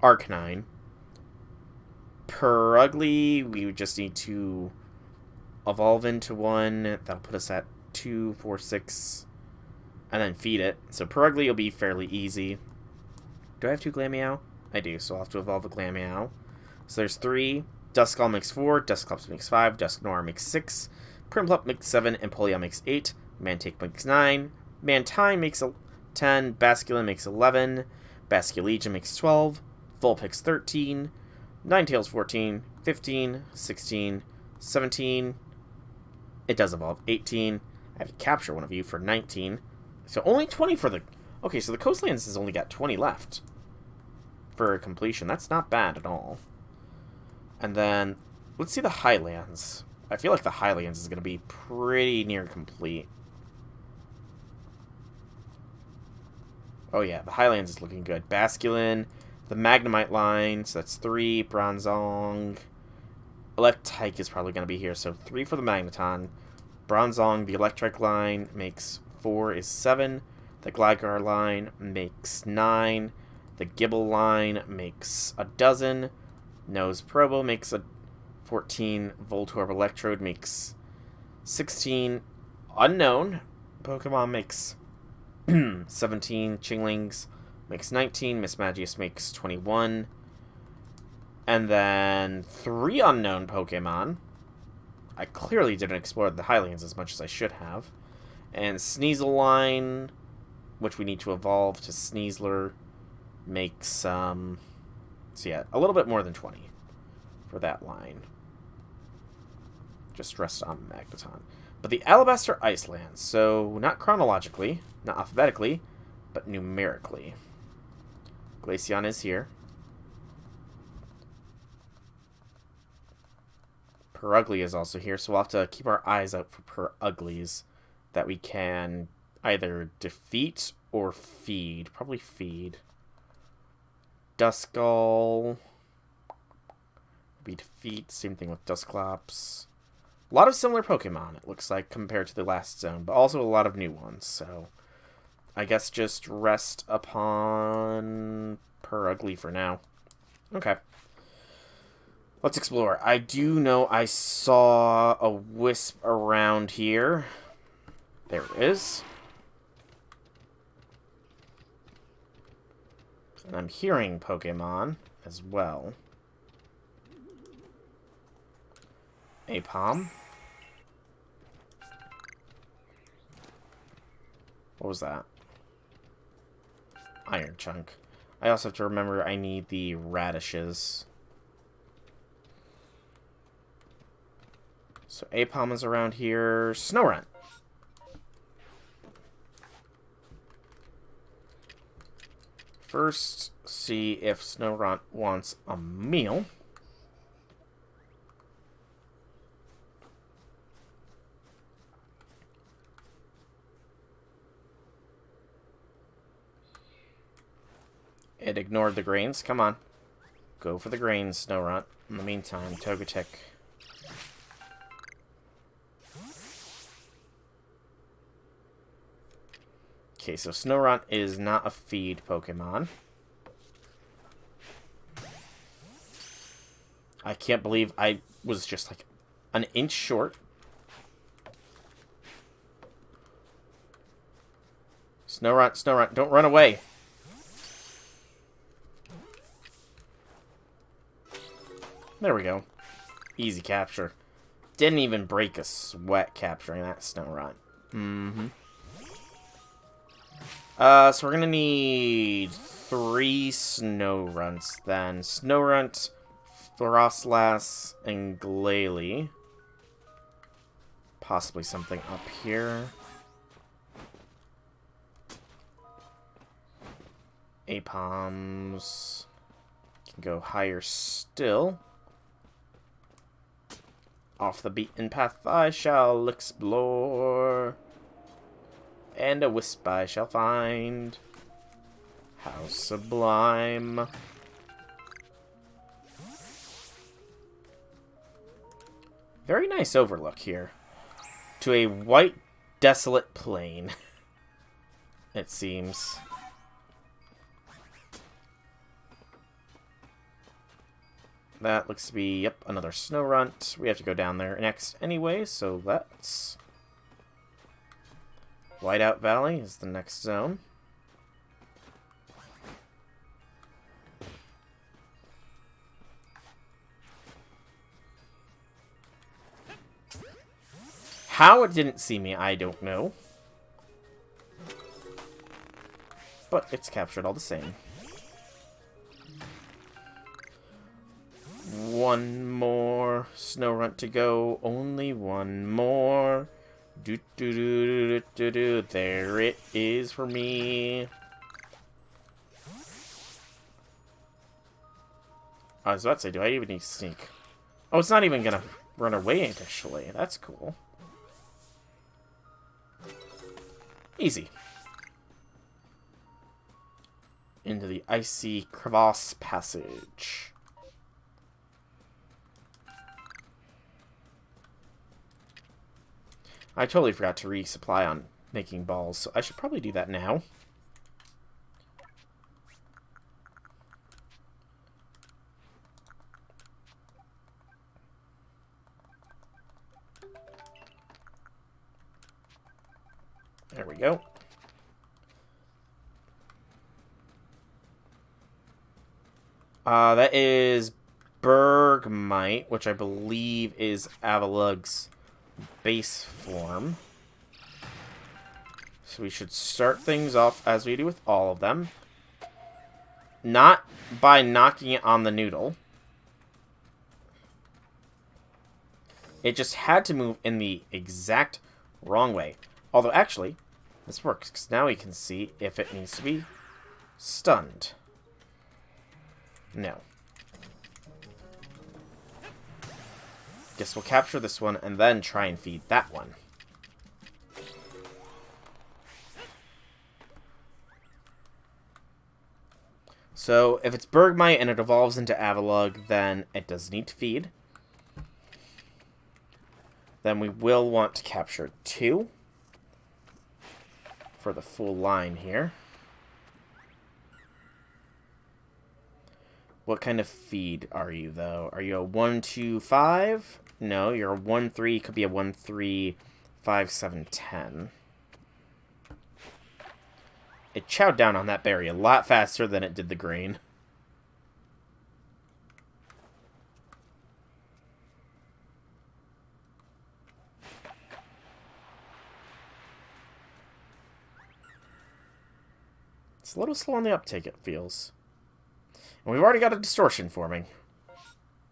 Arcanine, Purugly, we would just need to evolve into one. That'll put us at 2, 4, 6, and then feed it. So Purugly will be fairly easy. Do I have 2 Glameow? I do, so I'll have to evolve a Glameow. So there's 3. Duskull makes 4, Dusclops makes 5, Dusknoir makes 6, Prinplup makes 7, and Poliwrath makes 8, Mantake makes 9, Mantine makes 10, Basculin makes 11, Basculegion makes 12, Vulpix 13, Ninetales 14, 15, 16, 17, it does evolve, 18, I have to capture one of you for 19, so only 20 for the... Okay, so the Coastlands has only got 20 left for completion. That's not bad at all. And then, let's see the Highlands. I feel like the Highlands is going to be pretty near complete. Oh yeah, the Highlands is looking good. Basculin, the Magnemite line, so that's 3. Bronzong. Electrike is probably going to be here, so 3 for the Magneton. Bronzong, the Electric line, makes 4 is 7. The Gligar line makes 9. The Gibble line makes a dozen. Nose Probo makes a 14. Voltorb Electrode makes 16. Unknown Pokemon makes 17. Chinglings makes 19. Mismagius makes 21. And then 3 unknown Pokemon. I clearly didn't explore the Highlands as much as I should have. And Sneasel line, which we need to evolve to Sneasler, makes, so yeah, a little bit more than 20 for that line. Just rest on Magneton. But the Alabaster Icelands, so not chronologically, not alphabetically, but numerically. Glaceon is here. Purugly is also here, so we'll have to keep our eyes out for Puruglies that we can either defeat or feed. Probably feed. Duskull. Be defeat. Same thing with Dusclops. A lot of similar Pokemon, it looks like, compared to the last zone, but also a lot of new ones, so I guess just rest upon Purugly for now. Okay. Let's explore. I do know I saw a wisp around here. There it is. And I'm hearing Pokemon as well. Apom. What was that? Iron Chunk. I also have to remember I need the radishes. So Apom is around here. Snorunt. First, see if Snorunt wants a meal. It ignored the grains. Come on. Go for the grains, Snorunt. In the meantime, Togetic. Okay, so Snorunt is not a feed Pokemon. I can't believe I was just like an inch short. Snorunt, Snorunt, don't run away. There we go. Easy capture. Didn't even break a sweat capturing that Snorunt. So we're gonna need 3 Snowrunts then. Snorunt, Frostlass, and Glalie. Possibly something up here. Apoms can go higher still. Off the beaten path I shall explore, and a wisp I shall find. How sublime. Very nice overlook here. To a white, desolate plain, it seems. That looks to be, yep, another Snorunt. We have to go down there next anyway, so let's... Whiteout Valley is the next zone. How it didn't see me, I don't know. But it's captured all the same. One more Snorunt to go. Only one more. Do do do do do do. There it is for me. I was about to say, do I even need to sneak? Oh, it's not even gonna run away initially. That's cool. Easy. Into the icy crevasse passage. I totally forgot to resupply on making balls, so I should probably do that now. There we go. That is Bergmite, which I believe is Avalug's base form. So we should start things off as we do with all of them. Not by knocking it on the noodle. It just had to move in the exact wrong way. Although, actually, this works, because now we can see if it needs to be stunned. No. Guess we'll capture this one and then try and feed that one. So, if it's Bergmite and it evolves into Avalugg, then it does need to feed. Then we will want to capture 2 for the full line here. What kind of feed are you, though? Are you a 1-2-5? No, you're a 1-3. Could be a 1-3-5-7-10. It chowed down on that berry a lot faster than it did the grain. It's a little slow on the uptake, it feels. And we've already got a distortion forming.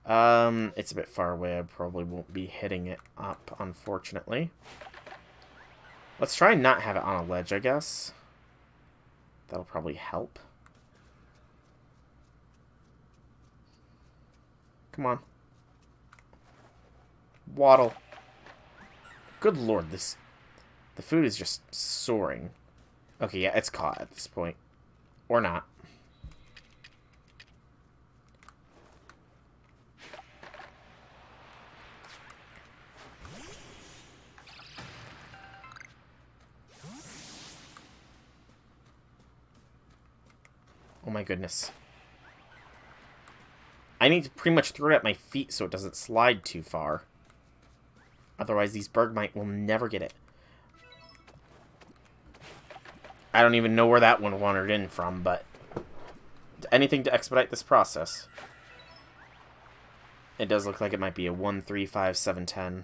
It's a bit far away. I probably won't be hitting it up, unfortunately. Let's try and not have it on a ledge, I guess. That'll probably help. Come on. Waddle. Good lord, the food is just soaring. Okay, yeah, it's caught at this point. Or not. Oh my goodness. I need to pretty much throw it at my feet so it doesn't slide too far. Otherwise, these Bergmite will never get it. I don't even know where that one wandered in from, but anything to expedite this process. It does look like it might be a 1-3-5-7-10.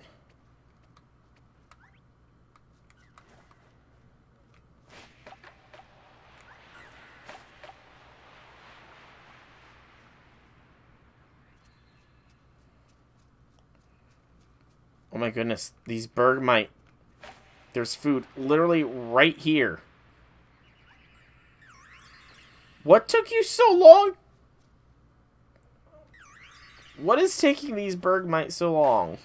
Oh my goodness, these Bergmite. There's food literally right here. What took you so long? What is taking these Bergmite so long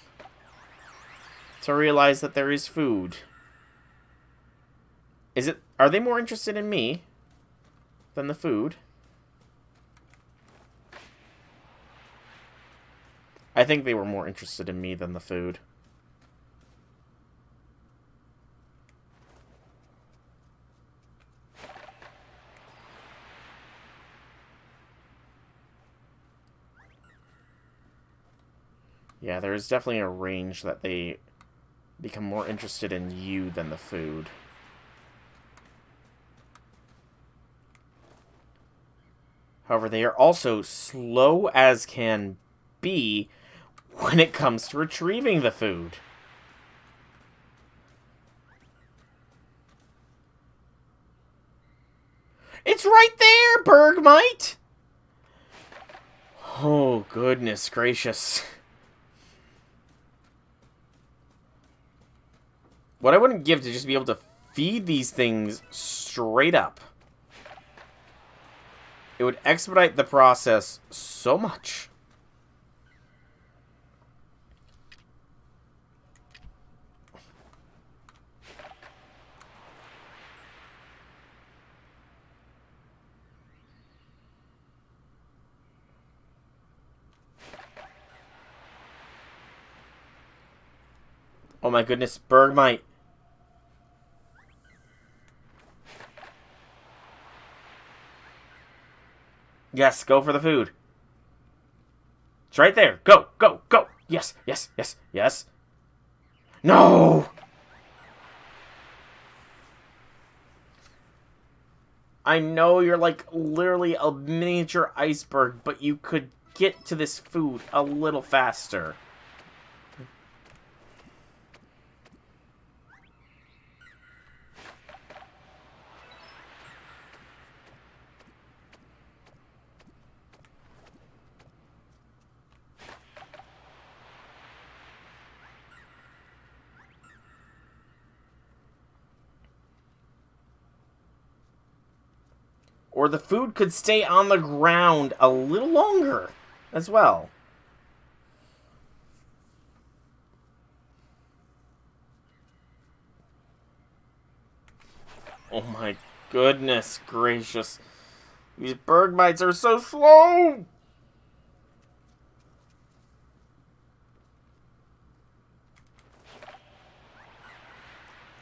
to realize that there is food? Are they more interested in me than the food? I think they were more interested in me than the food. Yeah, there is definitely a range that they become more interested in you than the food. However, they are also slow as can be when it comes to retrieving the food. It's right there, Bergmite! Oh, goodness gracious. What I wouldn't give to just be able to feed these things straight up. It would expedite the process so much. Oh my goodness, Bergmite. Yes, go for the food. It's right there. Go, go, go. Yes, yes, yes, yes. No! I know you're like literally a miniature iceberg, but you could get to this food a little faster. Or the food could stay on the ground a little longer as well. Oh my goodness gracious. These Bergmites are so slow!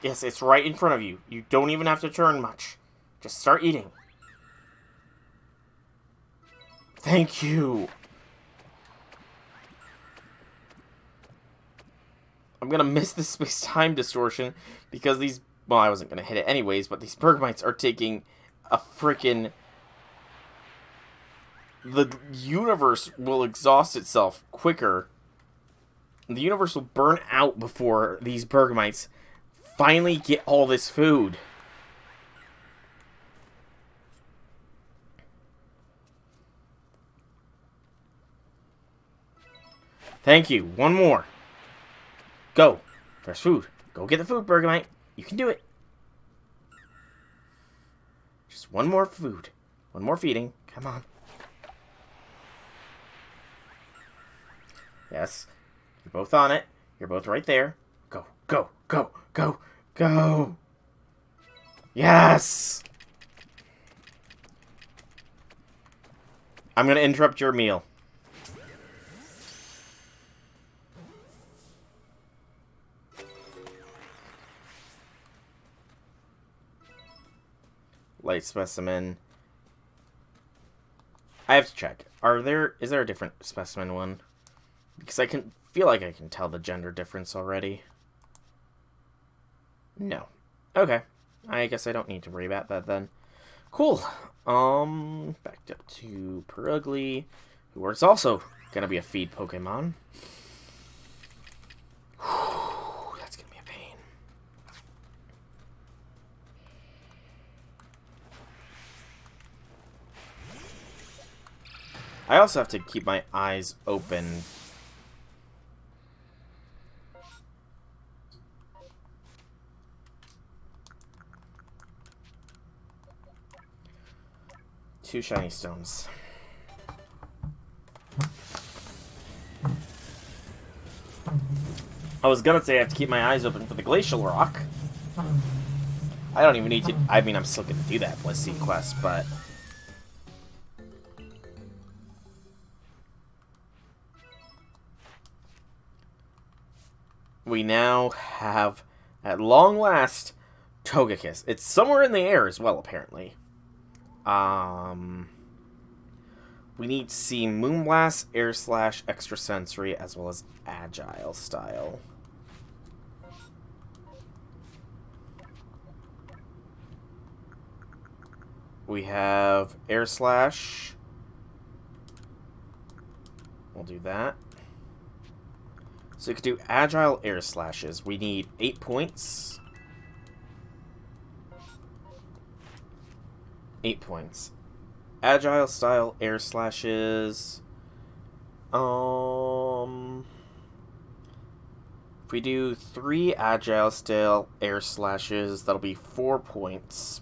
Yes, it's right in front of you. You don't even have to turn much. Just start eating. Thank you. I'm gonna miss the space-time distortion because these... Well, I wasn't gonna hit it anyways, but these Bergmites are taking a freaking... The universe will exhaust itself quicker. The universe will burn out before these Bergmites finally get all this food. Thank you. One more. Go. There's food. Go get the food, Bergmite. You can do it. Just one more food. One more feeding. Come on. Yes. You're both on it. You're both right there. Go. Go. Go. Go. Go. Yes! I'm going to interrupt your meal. Light specimen. I have to check. Is there a different specimen one? Because I can feel like I can tell the gender difference already. No. Okay. I guess I don't need to worry about that then. Cool. Back up to Perugly, who is also gonna be a feed Pokemon. Whew, that's gonna be a pain. I also have to keep my eyes open. Two shiny stones. I was gonna say I have to keep my eyes open for the glacial rock. I don't even need to. I mean, I'm still gonna do that Blissey quest, but we now have, at long last, Togekiss. It's somewhere in the air as well, apparently. We need to see Moonblast, Air Slash, Extrasensory, as well as Agile style. We have Air Slash. We'll do that. So we could do Agile Air Slashes. We need 8 points. 8 points. Agile style air slashes. If we do 3 agile style air slashes, that'll be 4 points.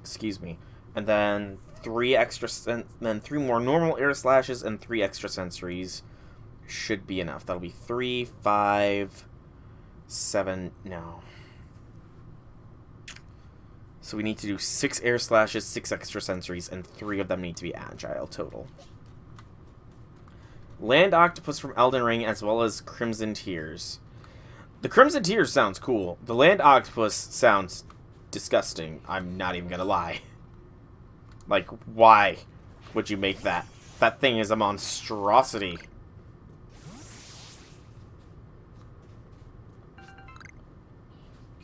Excuse me. And then 3 more normal air slashes and 3 extra sensories should be enough. That'll be 3, 5, 7. No. So we need to do 6 air slashes, 6 extra sensories, and 3 of them need to be agile total. Land Octopus from Elden Ring, as well as Crimson Tears. The Crimson Tears sounds cool. The Land Octopus sounds disgusting. I'm not even gonna lie. Like, why would you make that? That thing is a monstrosity.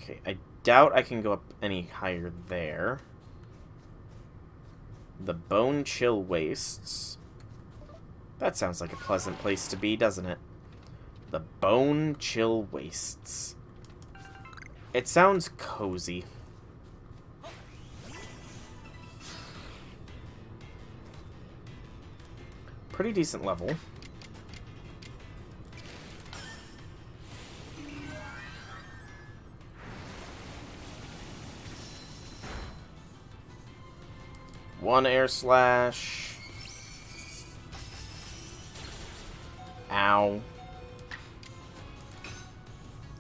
Okay, I doubt I can go up any higher there. The Bone Chill Wastes. That sounds like a pleasant place to be, doesn't it? The Bone Chill Wastes. It sounds cozy. Pretty decent level. One air slash. Ow.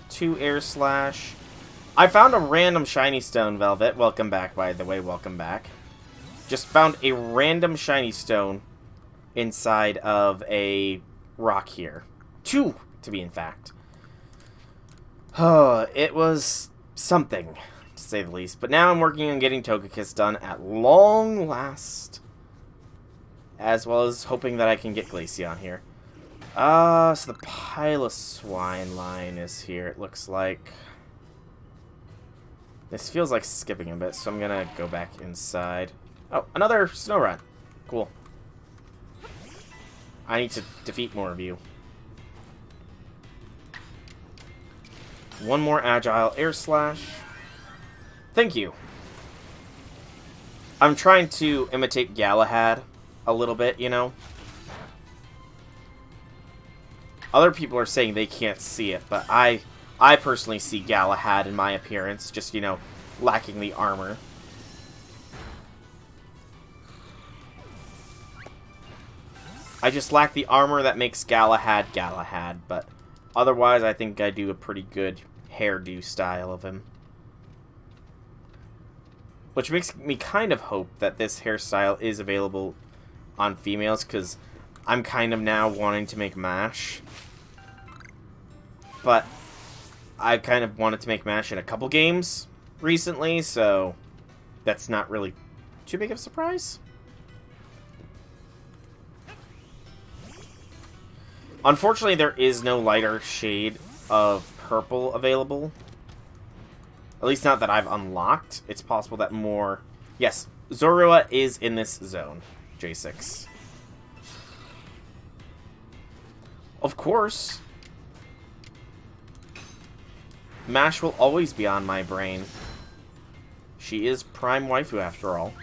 2 air slash. I found a random shiny stone, Velvet. Welcome back, by the way. Welcome back. Just found a random shiny stone inside of a rock here. 2, to be in fact. It was something, to say the least. But now I'm working on getting Togekiss done at long last. as well as hoping that I can get Glaceon here. So the Piloswine line is here, it looks like. This feels like skipping a bit, so I'm gonna go back inside. Oh, another snow run. Cool. I need to defeat more of you. One more agile air slash. Thank you. I'm trying to imitate Galahad a little bit, you know. Other people are saying they can't see it, but I personally see Galahad in my appearance, just, you know, lacking the armor. I just lack the armor that makes Galahad Galahad, but otherwise I think I do a pretty good hairdo style of him. Which makes me kind of hope that this hairstyle is available on females, because I'm kind of now wanting to make MASH. But I kind of wanted to make MASH in a couple games recently, so that's not really too big of a surprise. Unfortunately, there is no lighter shade of purple available. At least not that I've unlocked. It's possible that more... Yes, Zorua is in this zone, J6. Of course. MASH will always be on my brain. She is Prime Waifu, after all.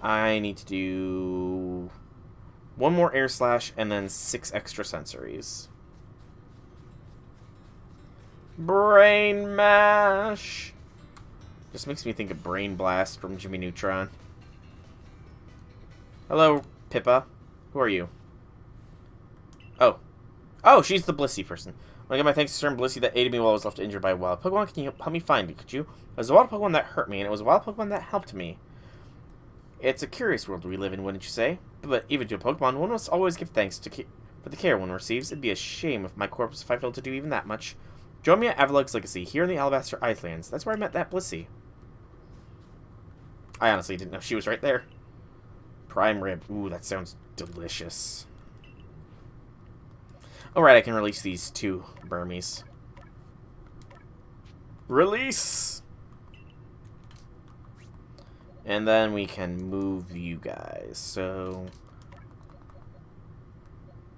I need to do... one more air slash, and then 6 extra sensories. Brain Mash! Just makes me think of Brain Blast from Jimmy Neutron. Hello, Pippa. Who are you? Oh. Oh, she's the Blissey person. I want to give my thanks to certain Blissey that aided me while I was left injured by a wild Pokemon. Can you help me find it, could you? It was a wild Pokemon that hurt me, and it was a wild Pokemon that helped me. It's a curious world we live in, wouldn't you say? But even to a Pokemon, one must always give thanks for the care one receives. It'd be a shame if my corpse if I failed to do even that much. Join me at Avalug's Legacy, here in the Alabaster Icelands. That's where I met that Blissey. I honestly didn't know she was right there. Prime Rib. Ooh, that sounds delicious. Alright, I can release these 2 Burmies. Release! And then we can move you guys. So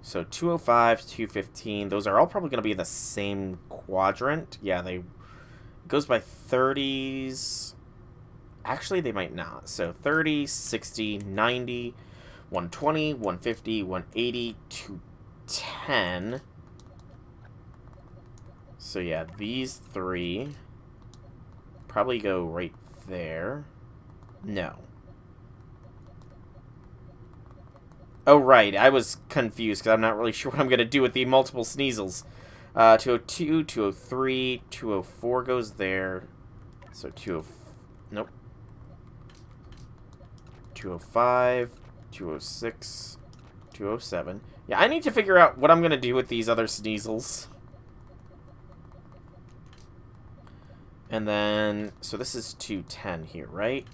205, 215. Those are all probably going to be in the same quadrant. Yeah, it goes by 30s. Actually, they might not. So 30, 60, 90, 120, 150, 180, 210. So yeah, these 3 probably go right there. No. Oh, right. I was confused because I'm not really sure what I'm going to do with the multiple Sneasels. 202, 203, 204 goes there. So 20... Nope. 205, 206, 207. Yeah, I need to figure out what I'm going to do with these other Sneasels. And then... So this is 210 here, right?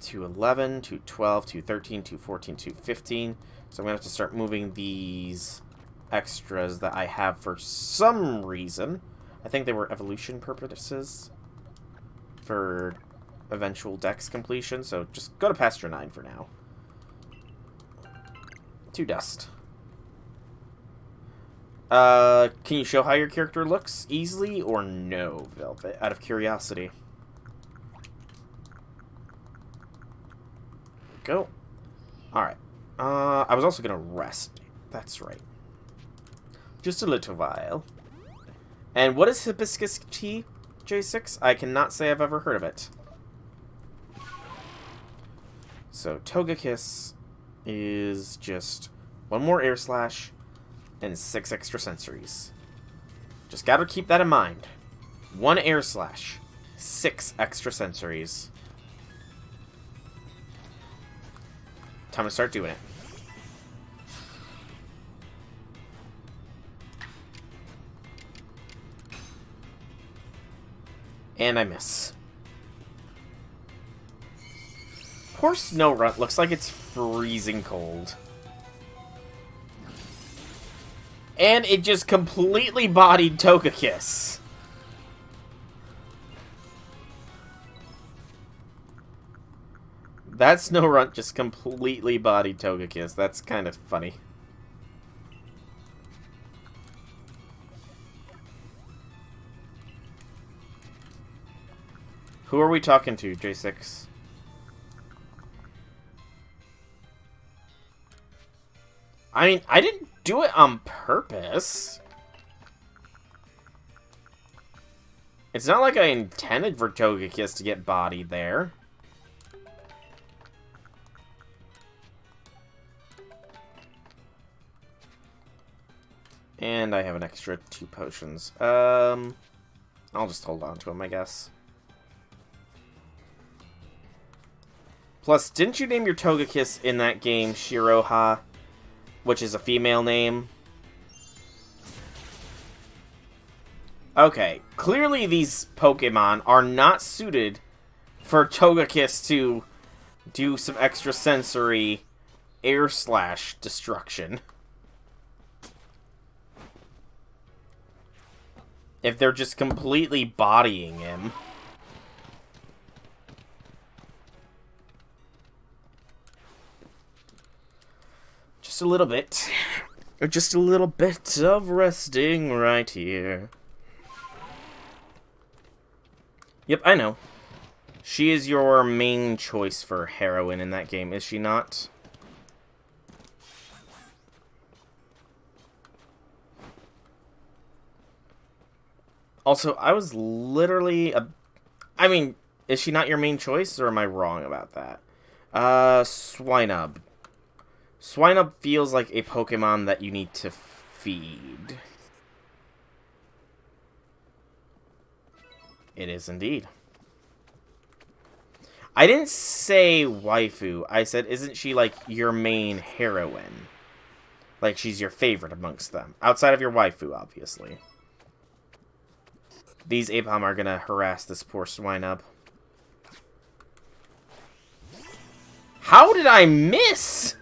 211, 212, 213, 214, 215. So I'm going to have to start moving these extras that I have for some reason. I think they were evolution purposes for eventual dex completion. So just go to Pasture 9 for now. 2 dust. Can you show how your character looks easily or no, Velvet? Out of curiosity. Go. Alright. I was also going to rest. That's right. Just a little while. And what is hibiscus tea, J6? I cannot say I've ever heard of it. So, Togekiss is just 1 more air slash and 6 extra sensories. Just gotta keep that in mind. 1 air slash, 6 extra sensories. Time to start doing it. And I miss. poor Snorunt looks like it's freezing cold. And it just completely bodied Togekiss. That Snorunt just completely bodied Togekiss. That's kind of funny. Who are we talking to, J6? I mean, I didn't do it on purpose. It's not like I intended for Togekiss to get bodied there. And I have an extra 2 potions. I'll just hold on to them, I guess. Plus, didn't you name your Togekiss in that game Shiroha, which is a female name? Okay, clearly these Pokemon are not suited for Togekiss to do some extrasensory air slash destruction. If they're just completely bodying him. Just a little bit. Just a little bit of resting right here. Yep, I know. She is your main choice for heroine in that game, is she not? Also, I was literally... I mean, is she not your main choice, or am I wrong about that? Swinub. Swinub feels like a Pokemon that you need to feed. It is indeed. I didn't say waifu. I said, isn't she, like, your main heroine? Like, she's your favorite amongst them. Outside of your waifu, obviously. These Apom are gonna harass this poor Swinub. How did I miss?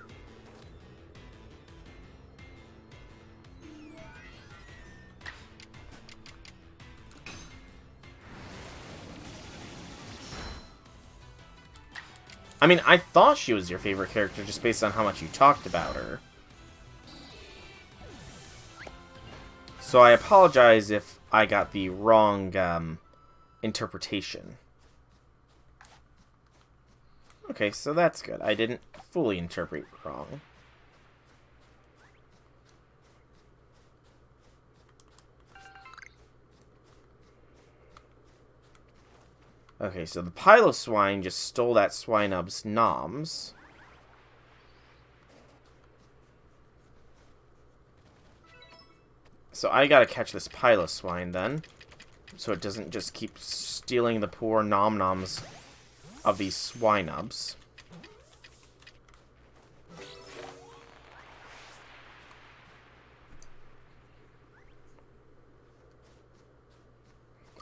I mean, I thought she was your favorite character just based on how much you talked about her. So I apologize if I got the wrong interpretation. Okay, so that's good. I didn't fully interpret wrong. Okay, so the Piloswine just stole that Swinub's noms. So I gotta catch this Piloswine then, so it doesn't just keep stealing the poor nom-noms of these Swinubs.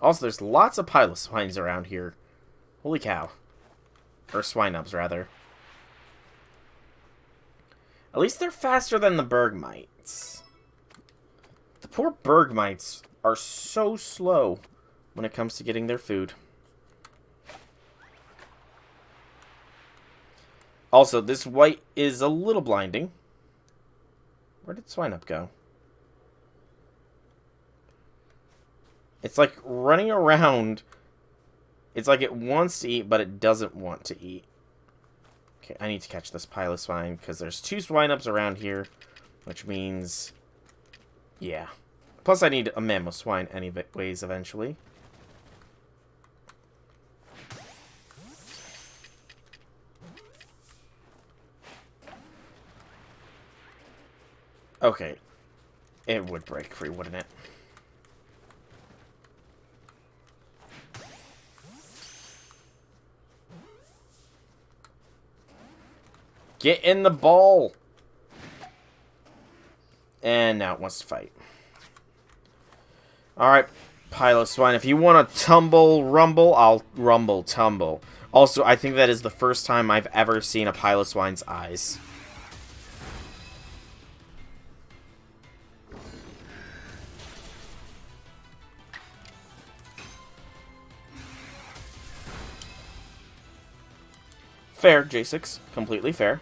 Also, there's lots of Piloswines around here. Holy cow. Or Swinubs, rather. At least they're faster than the Bergmites. The poor Bergmites are so slow when it comes to getting their food. Also, this white is a little blinding. Where did Swinub go? It's like running around. It's like it wants to eat, but it doesn't want to eat. Okay, I need to catch this Piloswine, because there's 2 Swinubs around here, which means... yeah. Plus, I need a Mamoswine anyways, eventually. Okay. It would break free, wouldn't it? Get in the ball! And now it wants to fight. Alright, Piloswine, if you want to tumble rumble, I'll rumble tumble. Also, I think that is the first time I've ever seen a Piloswine's eyes. Fair, J6. Completely fair.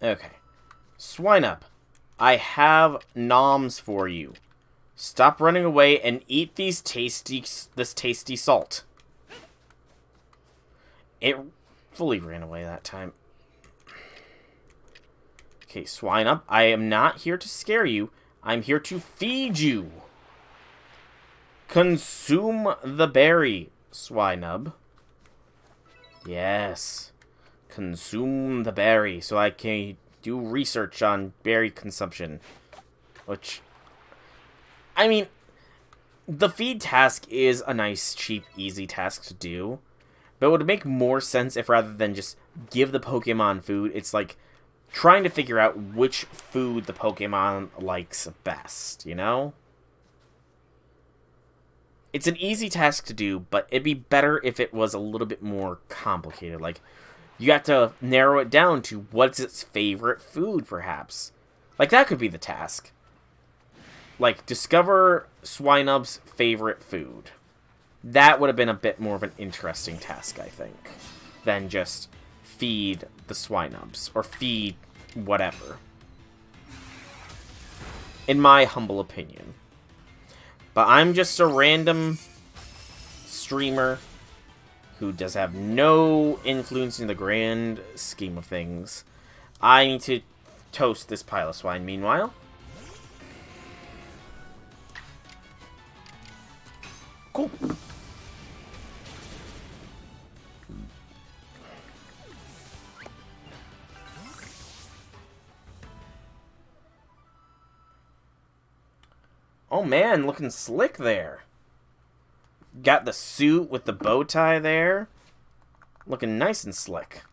Okay. Swine up. I have noms for you. Stop running away and eat this tasty salt. It fully ran away that time. Okay, swine up. I am not here to scare you. I'm here to feed you. Consume the berry, Swinub. Yes. Consume the berry so I can do research on berry consumption. Which, I mean, the feed task is a nice, cheap, easy task to do. But it would make more sense if rather than just give the Pokemon food, it's like trying to figure out which food the Pokemon likes best, you know? It's an easy task to do, but it'd be better if it was a little bit more complicated. Like, you have to narrow it down to what's its favorite food, perhaps. Like, that could be the task. Like, discover Swinub's favorite food. That would have been a bit more of an interesting task, I think, than just feed the Swinubs, or feed whatever. In my humble opinion. But I'm just a random streamer who does have no influence in the grand scheme of things. I need to toast this Piloswine meanwhile. Cool. Oh man, looking slick there. Got the suit with the bow tie there. Looking nice and slick.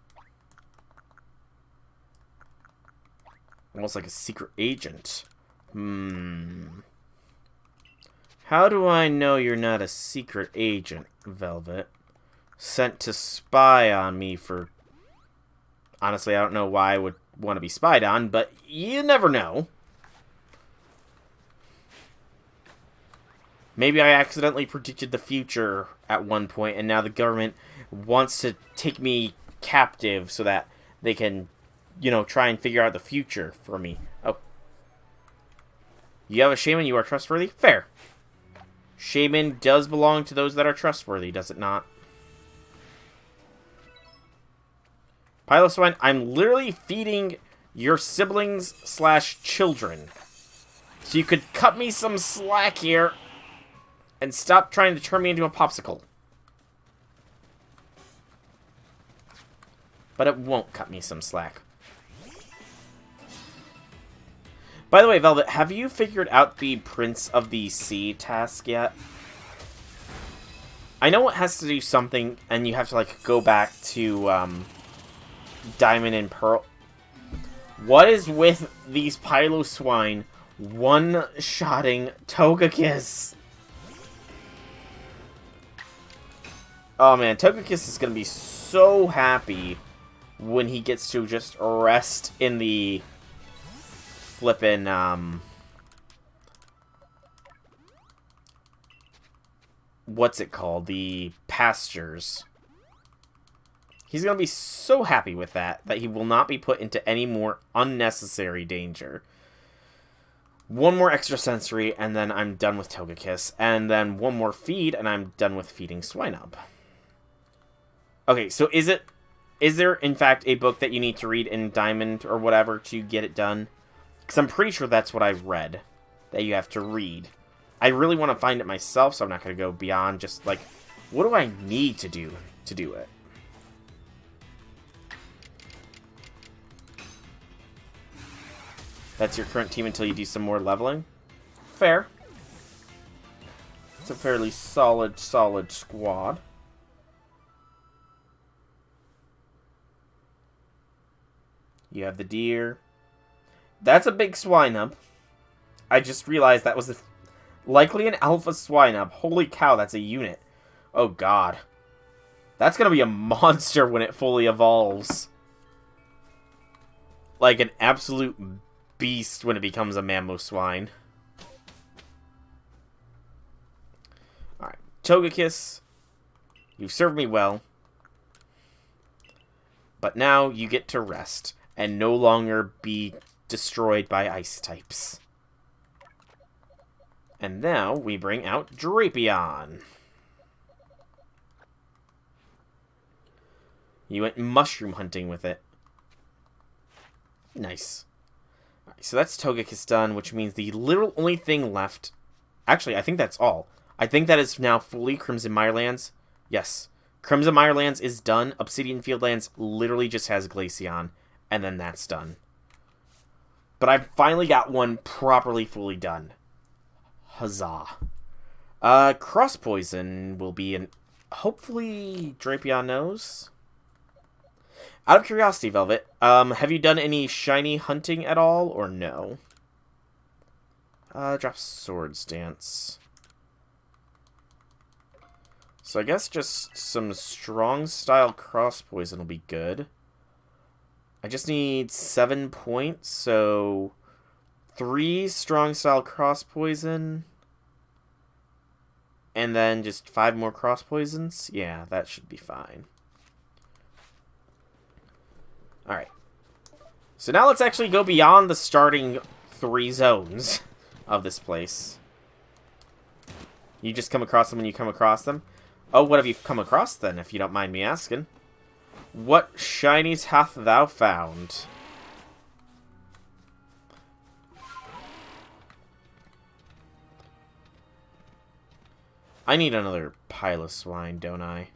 Almost like a secret agent. How do I know you're not a secret agent, Velvet? Sent to spy on me for... Honestly, I don't know why I would want to be spied on, but you never know. Maybe I accidentally predicted the future at one point, and now the government wants to take me captive so that they can, you know, try and figure out the future for me. Oh. You have a shaman, you are trustworthy? Fair. Shaman does belong to those that are trustworthy, does it not? Piloswine, I'm literally feeding your siblings / children. So you could cut me some slack here and stop trying to turn me into a popsicle. But it won't cut me some slack. By the way, Velvet, have you figured out the Prince of the Sea task yet? I know it has to do something, and you have to, like, go back to, Diamond and Pearl. What is with these Piloswine one-shotting Togekiss? Oh man, Togekiss is gonna be so happy when he gets to just rest in the flippin', what's it called? The pastures. He's gonna be so happy with that he will not be put into any more unnecessary danger. One more extra sensory, and then I'm done with Togekiss. And then one more feed, and I'm done with feeding Swinub. Okay, so is there, in fact, a book that you need to read in Diamond or whatever to get it done? Because I'm pretty sure that's what I read, that you have to read. I really want to find it myself, so I'm not going to go beyond just, like, what do I need to do it? That's your current team until you do some more leveling? Fair. It's a fairly solid squad. You have the deer. That's a big Swinub. I just realized that was likely an alpha Swinub. Holy cow, that's a unit. Oh god. That's gonna be a monster when it fully evolves. Like an absolute beast when it becomes a Mamoswine. Alright, Togekiss, you've served me well. But now you get to rest and no longer be destroyed by ice types. And now we bring out Drapion. You went mushroom hunting with it. Nice. Alright, so that's Togekiss done, which means the literal only thing left... Actually, I think that's all. I think that is now fully Crimson Mirelands. Yes. Crimson Mirelands is done. Obsidian Fieldlands literally just has Glaceon. And then that's done. But I finally got one properly fully done. Huzzah. Cross Poison will be an... Hopefully Drapion knows. Out of curiosity, Velvet, have you done any shiny hunting at all, or no? Drop Swords Dance. So I guess just some strong style cross poison will be good. I just need 7 points, so 3 strong style cross poison. And then just 5 more cross poisons. Yeah, that should be fine. Alright. So now let's actually go beyond the starting 3 zones of this place. You just come across them when you come across them? Oh, what have you come across then, if you don't mind me asking? What shinies hath thou found? I need another Piloswine, don't I?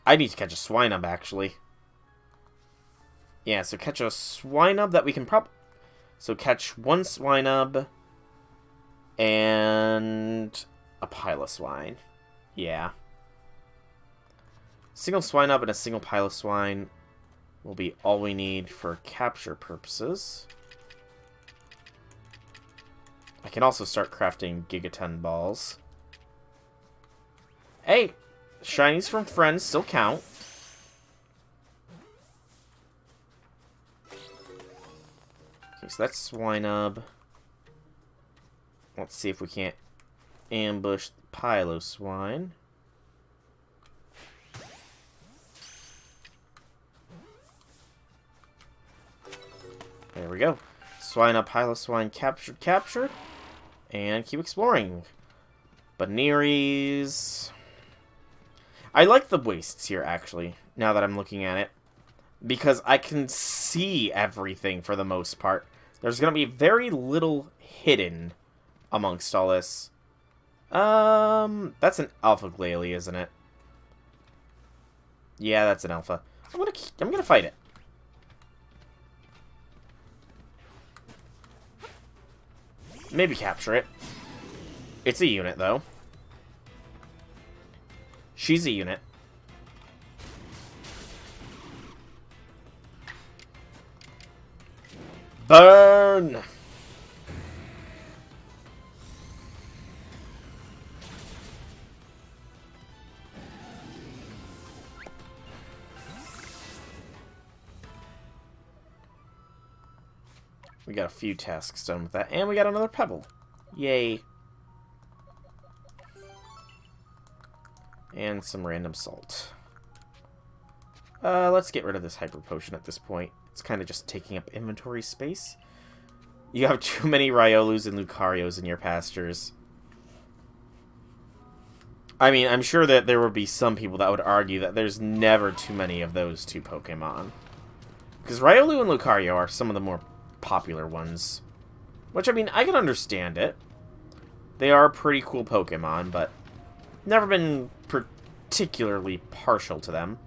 I need to catch a Swinub, actually. Yeah, so catch a Swinub that we can So catch 1 Swinub and a Piloswine. Yeah. Single Swinub and a single Piloswine will be all we need for capture purposes. I can also start crafting Gigaton balls. Hey! Shinies from friends still count. Okay, so that's Swinub. Let's see if we can't ambush the Piloswine. There we go. Swinub, Piloswine captured. And keep exploring. Banneries. I like the wastes here, actually, now that I'm looking at it. Because I can see everything for the most part. There's going to be very little hidden amongst all this. That's an Alpha Glalie, isn't it? Yeah, that's an Alpha. I'm gonna fight it. Maybe capture it. It's a unit, though. She's a unit. Burn! We got a few tasks done with that, and we got another pebble. Yay. And some random salt. Let's get rid of this hyper potion at this point. It's kind of just taking up inventory space. You have too many Riolus and Lucarios in your pastures. I mean, I'm sure that there would be some people that would argue that there's never too many of those 2 Pokemon. Because Riolu and Lucario are some of the more popular ones. Which, I mean, I can understand it. They are pretty cool Pokemon, but never been particularly partial to them.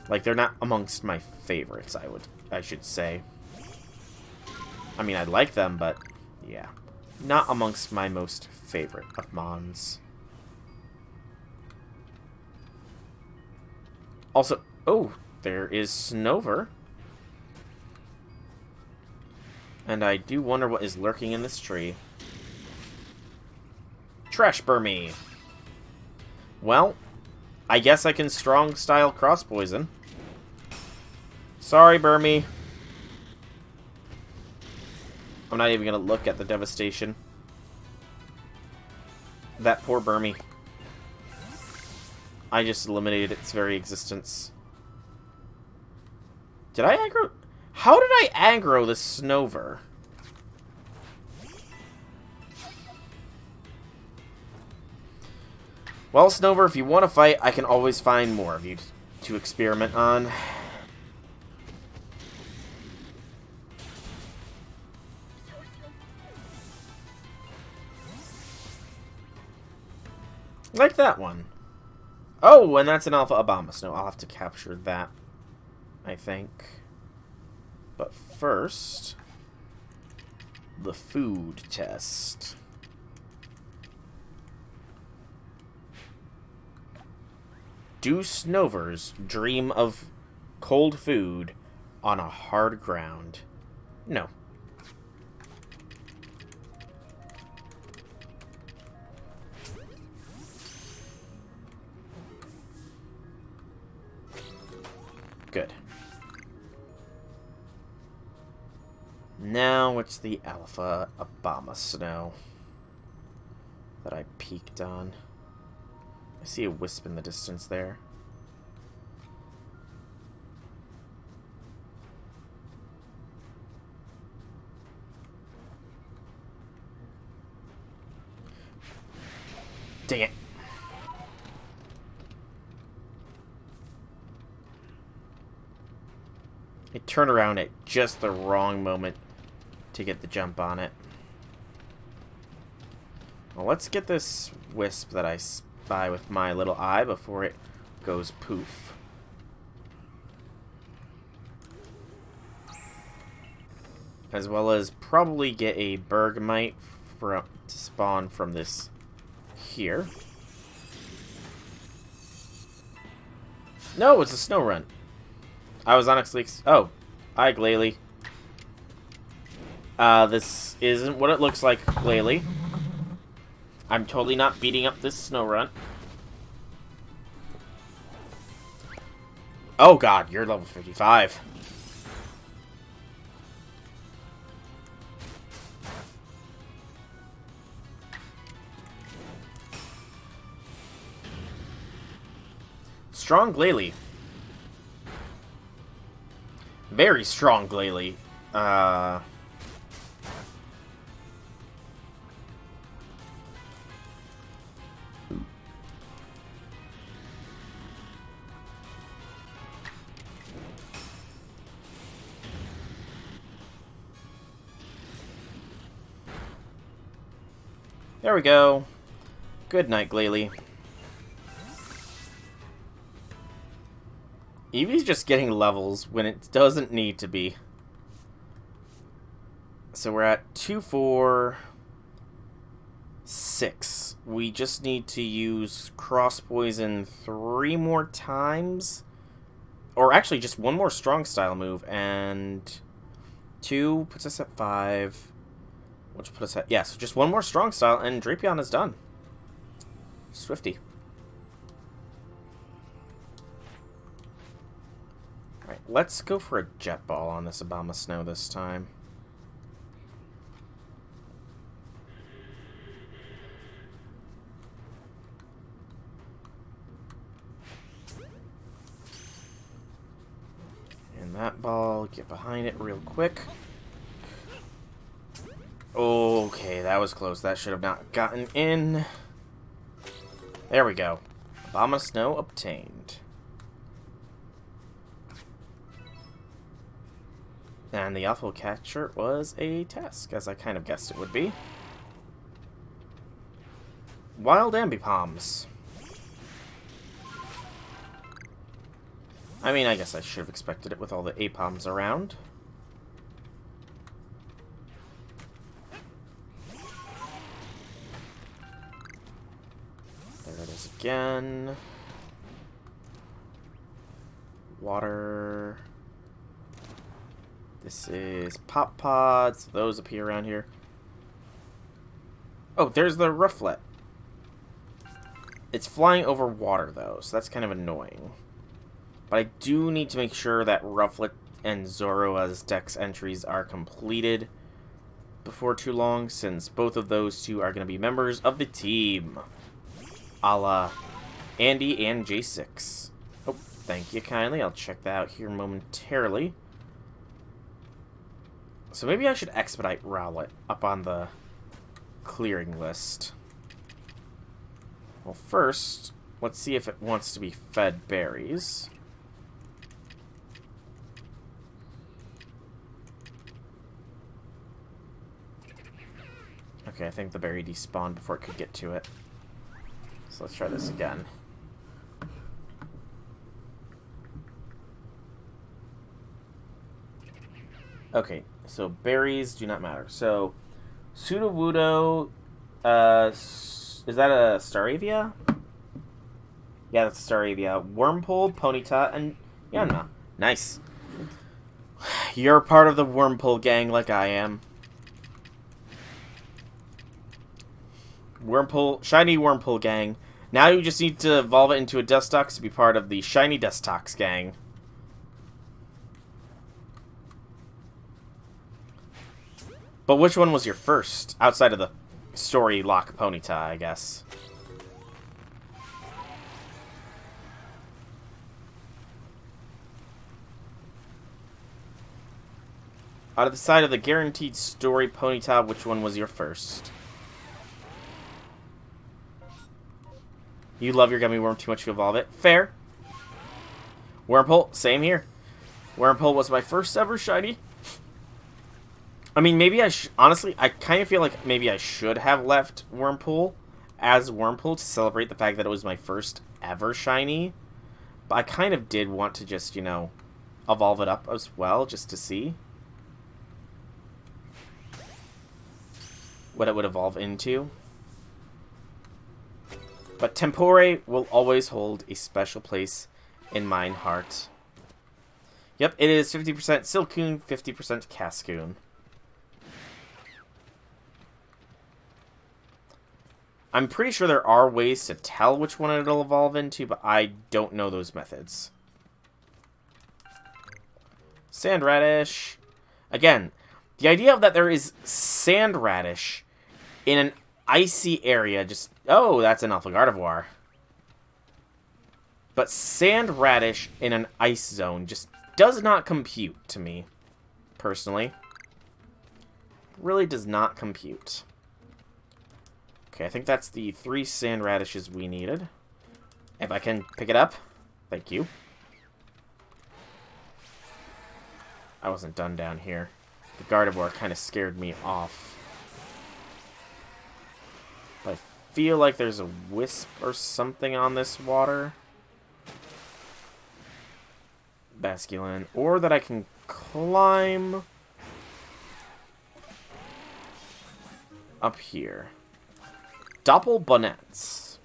Like, they're not amongst my favorites, I should say. I mean, I like them, but yeah. not amongst my most favorite of mons. Also, oh, there is Snover. And I do wonder what is lurking in this tree. Trash Burmy. Well, I guess I can strong style cross poison. Sorry, Burmy. I'm not even gonna look at the devastation. That poor Burmy. I just eliminated its very existence. Did I aggro? How did I aggro this Snover? Well, Snover, if you want to fight, I can always find more of you to experiment on. Like that one. Oh, and that's an Alpha Abomasnow. I'll have to capture that, I think. But first, the food test. Do Snovers dream of cold food on a hard ground? No. Good. Now it's the Alpha Abomasnow that I peeked on. I see a wisp in the distance there. Dang it. It turned around at just the wrong moment to get the jump on it. Well, let's get this wisp that I spy with my little eye before it goes poof. As well as probably get a Bergmite to spawn from this here. No, it's a snow run. I was honestly... Oh. Hi, Glalie. This isn't what it looks like, Glalie. I'm totally not beating up this snow run. Oh god, you're level 55. Strong Glalie. Very strong Glalie. There we go. Good night, Glalie. Eevee's just getting levels when it doesn't need to be. So we're at 2, 4, 6. We just need to use Cross Poison 3 more times. Or actually just one more Strong Style move. And 2 puts us at 5. Which put us at... Yeah, so just one more Strong Style and Drapion is done. Swifty. Alright, let's go for a Jet Ball on this Abomasnow this time. And that ball, get behind it real quick. Okay, that was close. That should have not gotten in. There we go. Abomasnow obtained. And the Alpha Catcher was a task, as I kind of guessed it would be. Wild Ambipalms. I mean, I guess I should have expected it with all the Apoms around. There it is again. Water. This is pop pods. Those appear around here. Oh, there's the Rufflet. It's flying over water, though, so that's kind of annoying. But I do need to make sure that Rufflet and Zoroa's Dex entries are completed before too long, since both of those two are going to be members of the team. A la Andy and J6. Oh, thank you kindly. I'll check that out here momentarily. So maybe I should expedite Rowlet up on the clearing list. Well, first, let's see if it wants to be fed berries. Okay, I think the berry despawned before it could get to it. So let's try this again. Okay, so berries do not matter. So, Sudowoodo, is that a Staravia? Yeah, that's a Staravia. Wurmple, Ponyta, and Yanma. Nice. You're part of the Wurmple gang like I am. Wurmple, shiny Wurmple gang. Now you just need to evolve it into a Dustox to be part of the shiny Dustox gang. But which one was your first? Outside of the story lock Ponyta, I guess. Out of the side of the guaranteed story Ponyta, which one was your first? You love your gummy worm too much to evolve it. Fair. Wurmple, same here. Wurmple was my first ever shiny. I mean, maybe honestly, I kind of feel like maybe I should have left Wurmple as Wurmple to celebrate the fact that it was my first ever shiny. But I kind of did want to just, you know, evolve it up as well, just to see what it would evolve into. But Tempore will always hold a special place in mine heart. Yep, it is 50% Silcoon, 50% Cascoon. I'm pretty sure there are ways to tell which one it'll evolve into, but I don't know those methods. Sand Radish. Again, the idea of that there is Sand Radish in an icy area just... Oh, that's an Alpha Gardevoir. But Sand Radish in an ice zone just does not compute to me, personally. Really does not compute. Okay, I think that's the 3 Sand Radishes we needed. If I can pick it up. Thank you. I wasn't done down here. The Gardevoir kind of scared me off. But I feel like there's a wisp or something on this water. Basculin. Or that I can climb up here. Doppelbonnets.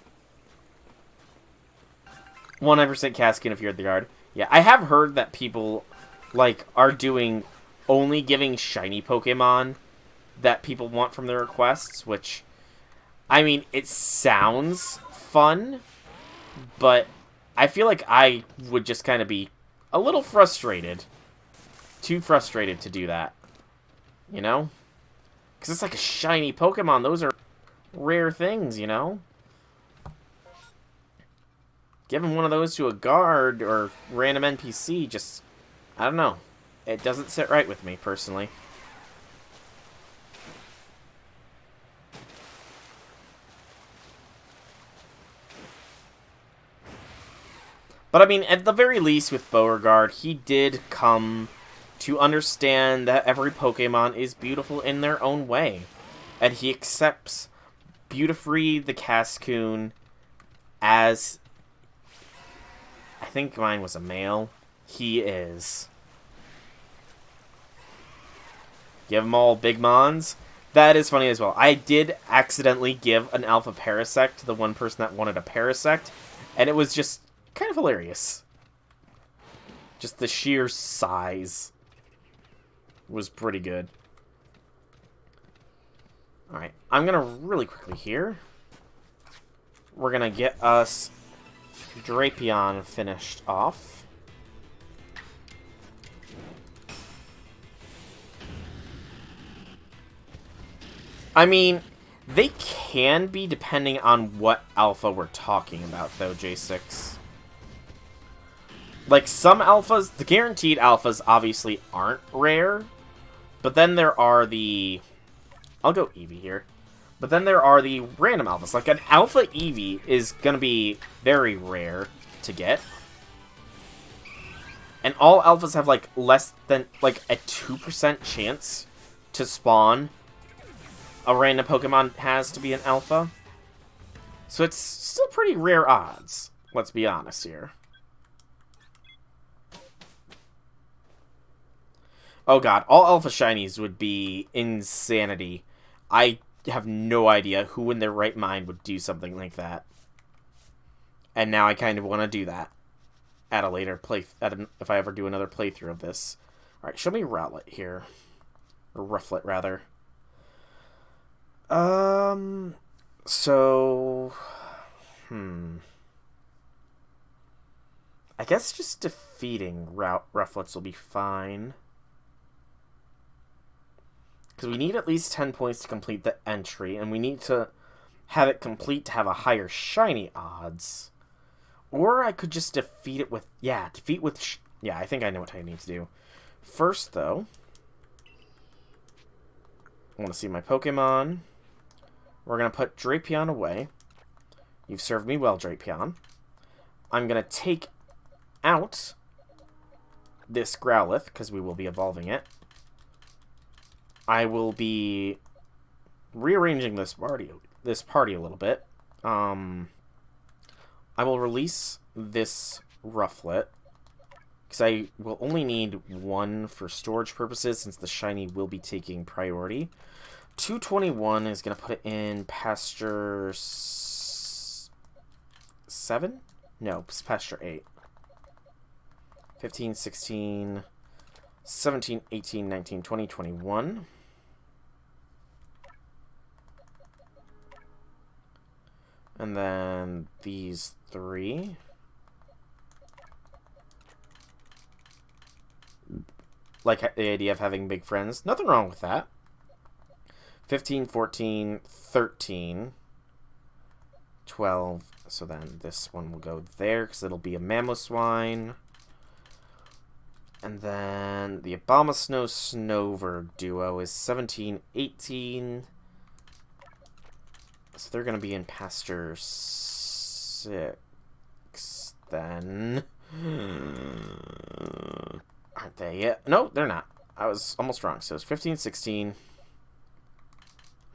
100% Caskin if you're at the yard. Yeah, I have heard that people, like, are doing only giving shiny Pokemon that people want from their requests, which, I mean, it sounds fun, but I feel like I would just kind of be a little frustrated. Too frustrated to do that. You know? Because it's like a shiny Pokemon. Those are rare things, you know? Giving one of those to a guard or random NPC just... I don't know. It doesn't sit right with me, personally. But, I mean, at the very least with Beauregard, he did come to understand that every Pokemon is beautiful in their own way. And he accepts Beautifree the Cascoon as... I think mine was a male. He is. Give them all big mons. That is funny as well. I did accidentally give an Alpha Parasect to the one person that wanted a Parasect, and it was just kind of hilarious. Just the sheer size was pretty good. Alright, I'm gonna really quickly here. We're gonna get us Drapion finished off. I mean, they can be depending on what alpha we're talking about, though, J6. Like, some alphas, the guaranteed alphas obviously aren't rare, but then there are the... I'll go Eevee here. But then there are the random alphas. Like, an alpha Eevee is gonna be very rare to get. And all alphas have, like, less than, like, a 2% chance to spawn a random Pokemon has to be an alpha. So it's still pretty rare odds, let's be honest here. Oh god, all alpha shinies would be insanity. I have no idea who in their right mind would do something like that. And now I kind of want to do that at a later if I ever do another playthrough of this. Alright, show me Rowlet here. Or Rufflet, rather. So... I guess just defeating Rufflets will be fine. Because we need at least 10 points to complete the entry, and we need to have it complete to have a higher shiny odds. Or I could just defeat it with... Yeah, defeat with... Yeah, I think I know what I need to do. First, though, I want to see my Pokemon. We're going to put Drapion away. You've served me well, Drapion. I'm going to take out this Growlithe, because we will be evolving it. I will be rearranging this party a little bit. I will release this Rufflet, because I will only need one for storage purposes, since the shiny will be taking priority. 221 is going to put it in pasture 7? No, it's pasture 8. 15, 16, 17, 18, 19, 20, 21. And then these 3. Like the idea of having big friends. Nothing wrong with that. 15, 14, 13, 12. So then this one will go there because it'll be a Mamoswine. And then the Abomasnow Snover duo is 17, 18. So they're going to be in pasture 6 then. Aren't they yet? No, they're not. I was almost wrong. So it's 15, 16.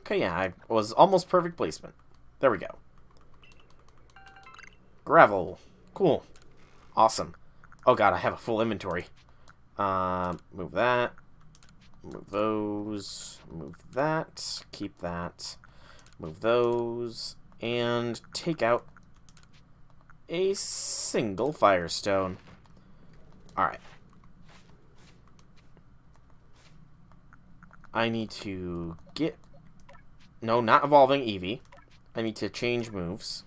Okay, yeah, I was almost perfect placement. There we go. Gravel. Cool. Awesome. Oh god, I have a full inventory. Move that. Move those. Move that. Keep that. Move those. And take out a single Firestone. Alright. I need to get... No, not evolving Eevee. I need to change moves.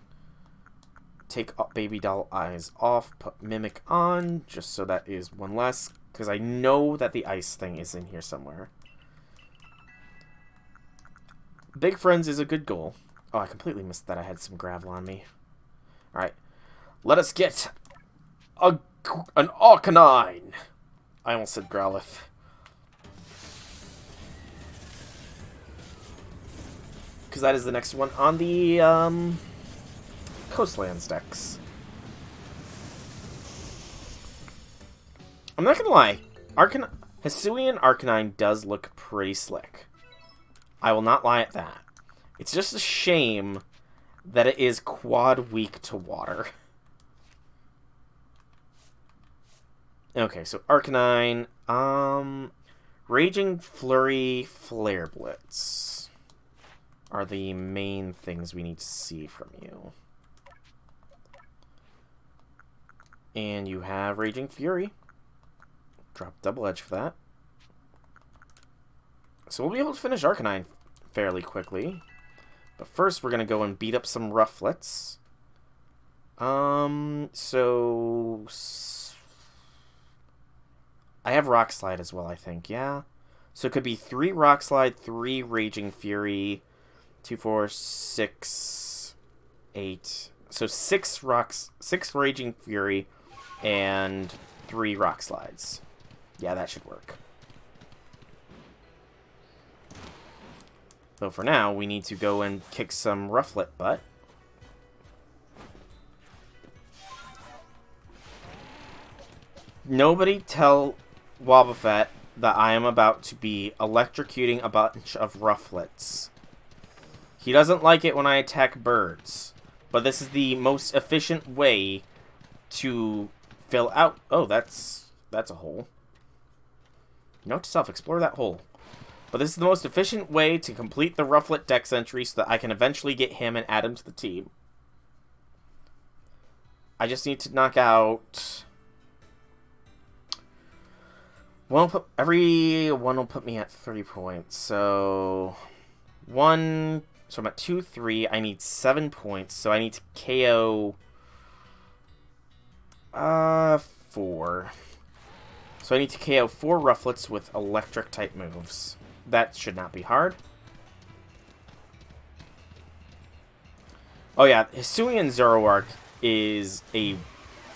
Take Baby Doll Eyes off. Put Mimic on. Just so that is one less. Because I know that the ice thing is in here somewhere. Big Friends is a good goal. Oh, I completely missed that I had some gravel on me. Alright. Let us get an Arcanine. I almost said Growlithe. Because that is the next one on the Coastlands decks. I'm not gonna lie, Hisui and Arcanine does look pretty slick. I will not lie at that. It's just a shame that it is quad weak to water. Okay, so Arcanine, Raging Flurry, Flare Blitz. are the main things we need to see from you. And you have Raging Fury. Drop double edge for that. So we'll be able to finish Arcanine fairly quickly. But first we're going to go and beat up some Rufflets. So... I have Rock Slide as well, I think, yeah? So it could be 3 Rock Slide, 3 Raging Fury, 2, 4, 6, 8. So 6 Raging Fury, and 3 Rock Slides. Yeah, that should work. So for now, we need to go and kick some Rufflet butt. Nobody tell Wobbuffet that I am about to be electrocuting a bunch of Rufflets. He doesn't like it when I attack birds, but this is the most efficient way to fill out... Oh, that's a hole. Note to self, explore that hole. But this is the most efficient way to complete the Rufflet dex entry so that I can eventually get him and add him to the team. I just need to knock out... Every one will put me at 3 points. So... 1... So I'm at 2, 3. I need 7 points. So I need to KO... 4. So I need to KO 4 Rufflets with electric-type moves. That should not be hard. Oh yeah, Hisui and Zoroark is a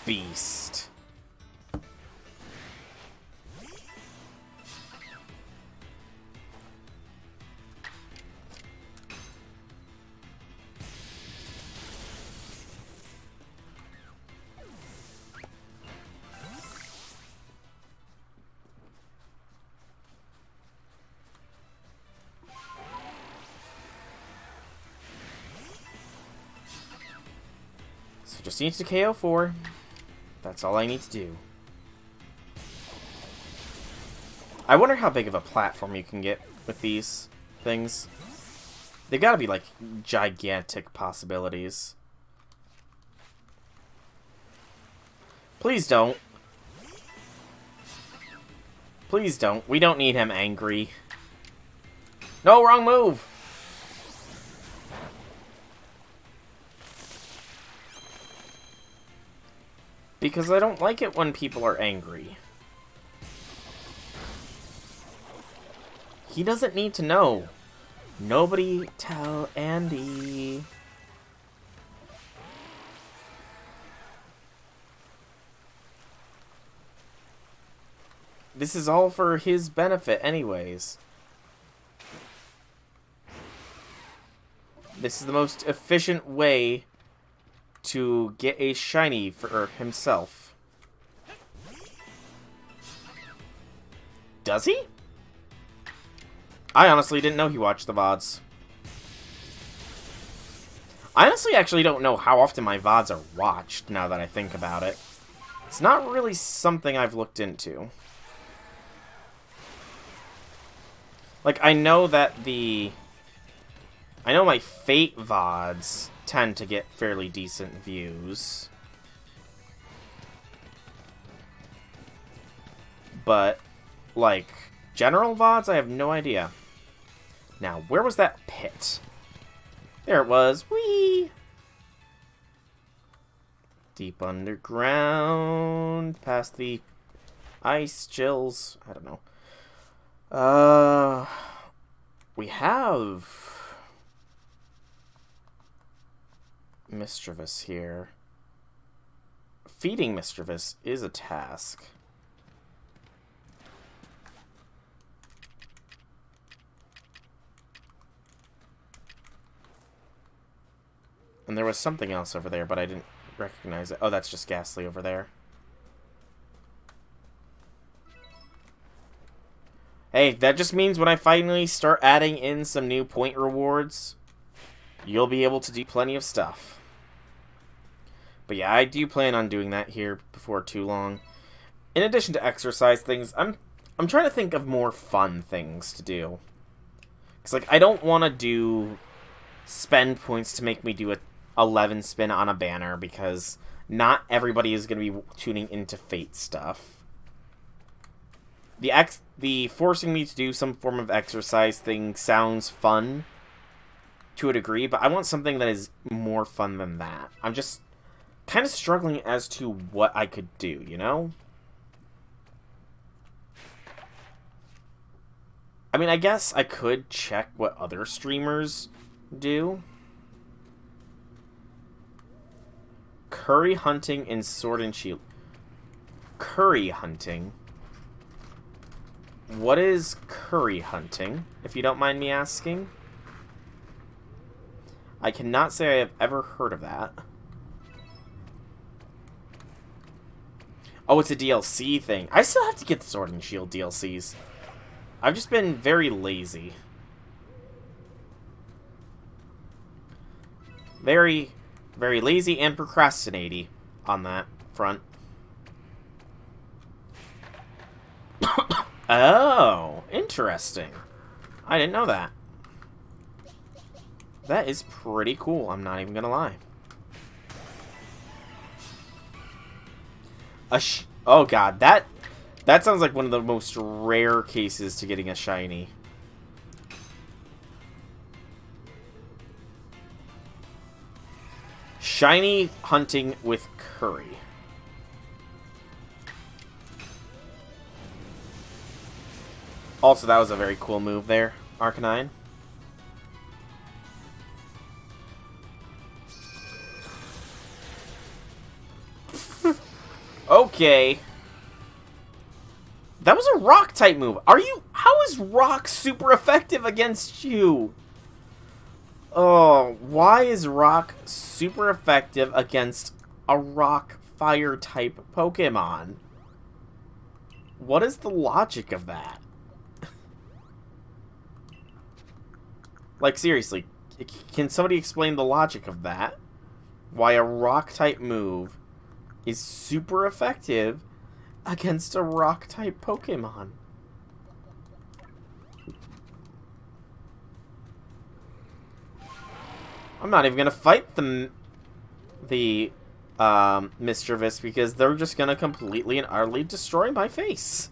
beast. So just need to KO 4. That's all I need to do. I wonder how big of a platform you can get with these things. They've got to be, like, gigantic possibilities. Please don't. Please don't. We don't need him angry. No, wrong move! Because I don't like it when people are angry. He doesn't need to know. Nobody tell Andy. This is all for his benefit anyways. This is the most efficient way to get a shiny for himself. Does he? I honestly didn't know he watched the VODs. I honestly actually don't know how often my VODs are watched, now that I think about it. It's not really something I've looked into. Like, I know that I know my Fate VODs tend to get fairly decent views. But, like, general VODs, I have no idea. Now, where was that pit? There it was. Whee! Deep underground, past the ice chills. I don't know. We have Mischievous here. Feeding Mischievous is a task. And there was something else over there, but I didn't recognize it. Oh, that's just Ghastly over there. Hey, that just means when I finally start adding in some new point rewards, you'll be able to do plenty of stuff. But yeah, I do plan on doing that here before too long. In addition to exercise things, I'm trying to think of more fun things to do. Because, like, I don't want to do spend points to make me do a 11 spin on a banner, because not everybody is going to be tuning into Fate stuff. The forcing me to do some form of exercise thing sounds fun to a degree, but I want something that is more fun than that. I'm just kind of struggling as to what I could do, you know? I mean, I guess I could check what other streamers do. Curry hunting and sword and shield. Curry hunting? What is curry hunting, if you don't mind me asking? I cannot say I have ever heard of that. Oh, it's a DLC thing. I still have to get the Sword and Shield DLCs. I've just been very lazy. Very, very lazy and procrastinating on that front. Oh, interesting. I didn't know that. That is pretty cool, I'm not even gonna lie. Oh god, that sounds like one of the most rare cases to getting a shiny. Shiny hunting with curry. Also, that was a very cool move there, Arcanine. Okay. That was a rock type move. How is rock super effective against you? Oh, why is rock super effective against a rock fire type Pokemon? What is the logic of that? Like, seriously, can somebody explain the logic of that? Why a rock type move is super effective against a rock type Pokemon? I'm not even gonna fight the Mischievous, because they're just gonna completely and utterly destroy my face.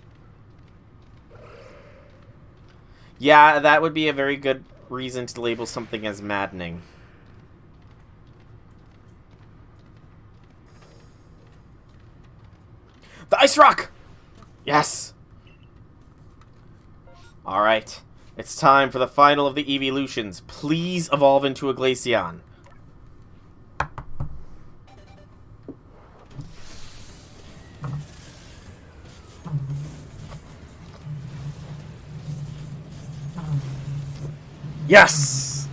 Yeah, that would be a very good reason to label something as maddening. The Ice Rock! Yes! Alright. It's time for the final of the evolutions. Please evolve into a Glaceon. Yes!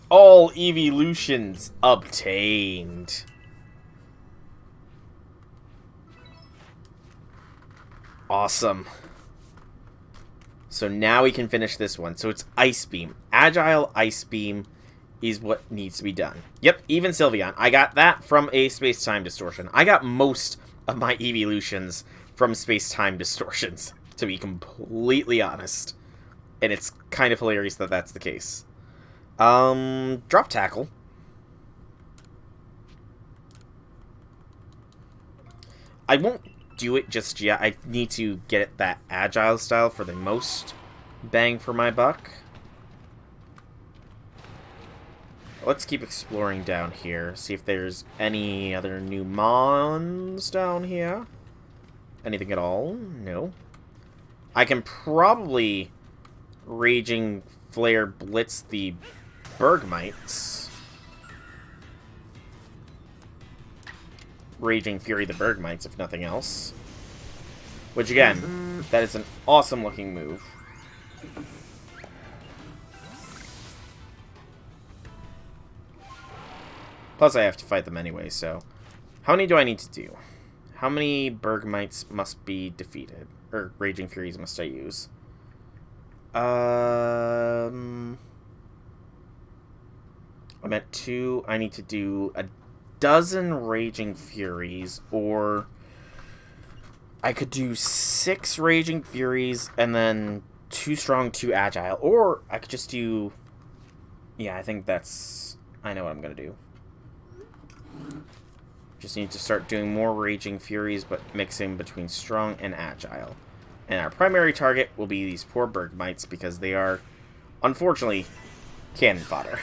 All evolutions obtained. Awesome. So now we can finish this one. So it's Ice Beam. Agile Ice Beam is what needs to be done. Yep, even Sylveon. I got that from a space-time distortion. I got most of my evolutions from space-time distortions, to be completely honest. And it's kind of hilarious that that's the case. Drop Tackle. I won't do it just yet. I need to get it that agile style for the most bang for my buck. Let's keep exploring down here. See if there's any other new mons down here. Anything at all? No. I can probably Raging Flare Blitz the Bergmites. Raging Fury the Bergmites, if nothing else. Which, again, that is an awesome looking move. Plus, I have to fight them anyway, so... How many do I need to do? How many Bergmites must be defeated? Or Raging Furies must I use? I'm at 2. I need to do a dozen Raging Furies, or I could do 6 Raging Furies and then 2 strong, 2 agile, or I could just do Yeah, I think that's... I know what I'm going to do. Just need to start doing more Raging Furies, but mixing between strong and agile. And our primary target will be these poor Bergmites, because they are, unfortunately, cannon fodder.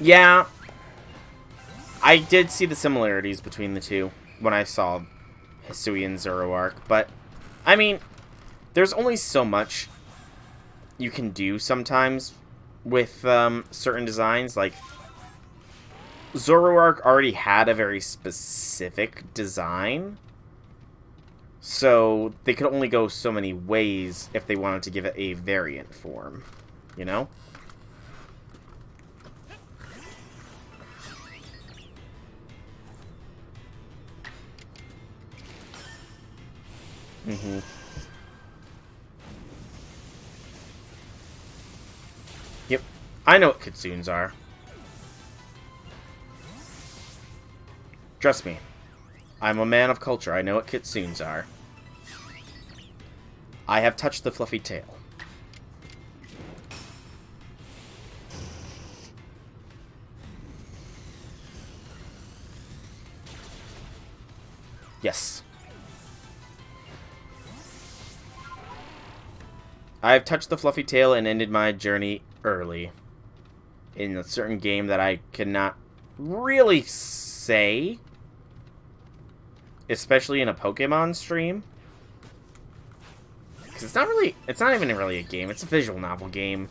Yeah, I did see the similarities between the two when I saw Hisui and Zoroark, but, I mean, there's only so much you can do sometimes with certain designs. Like, Zoroark already had a very specific design, so they could only go so many ways if they wanted to give it a variant form, you know? Mm-hmm. Yep. I know what Kitsunes are. Trust me. I'm a man of culture. I know what Kitsunes are. I have touched the fluffy tail. Yes. I've touched the fluffy tail and ended my journey early. In a certain game that I cannot really say. Especially in a Pokemon stream. Because it's not even really a game. It's a visual novel game.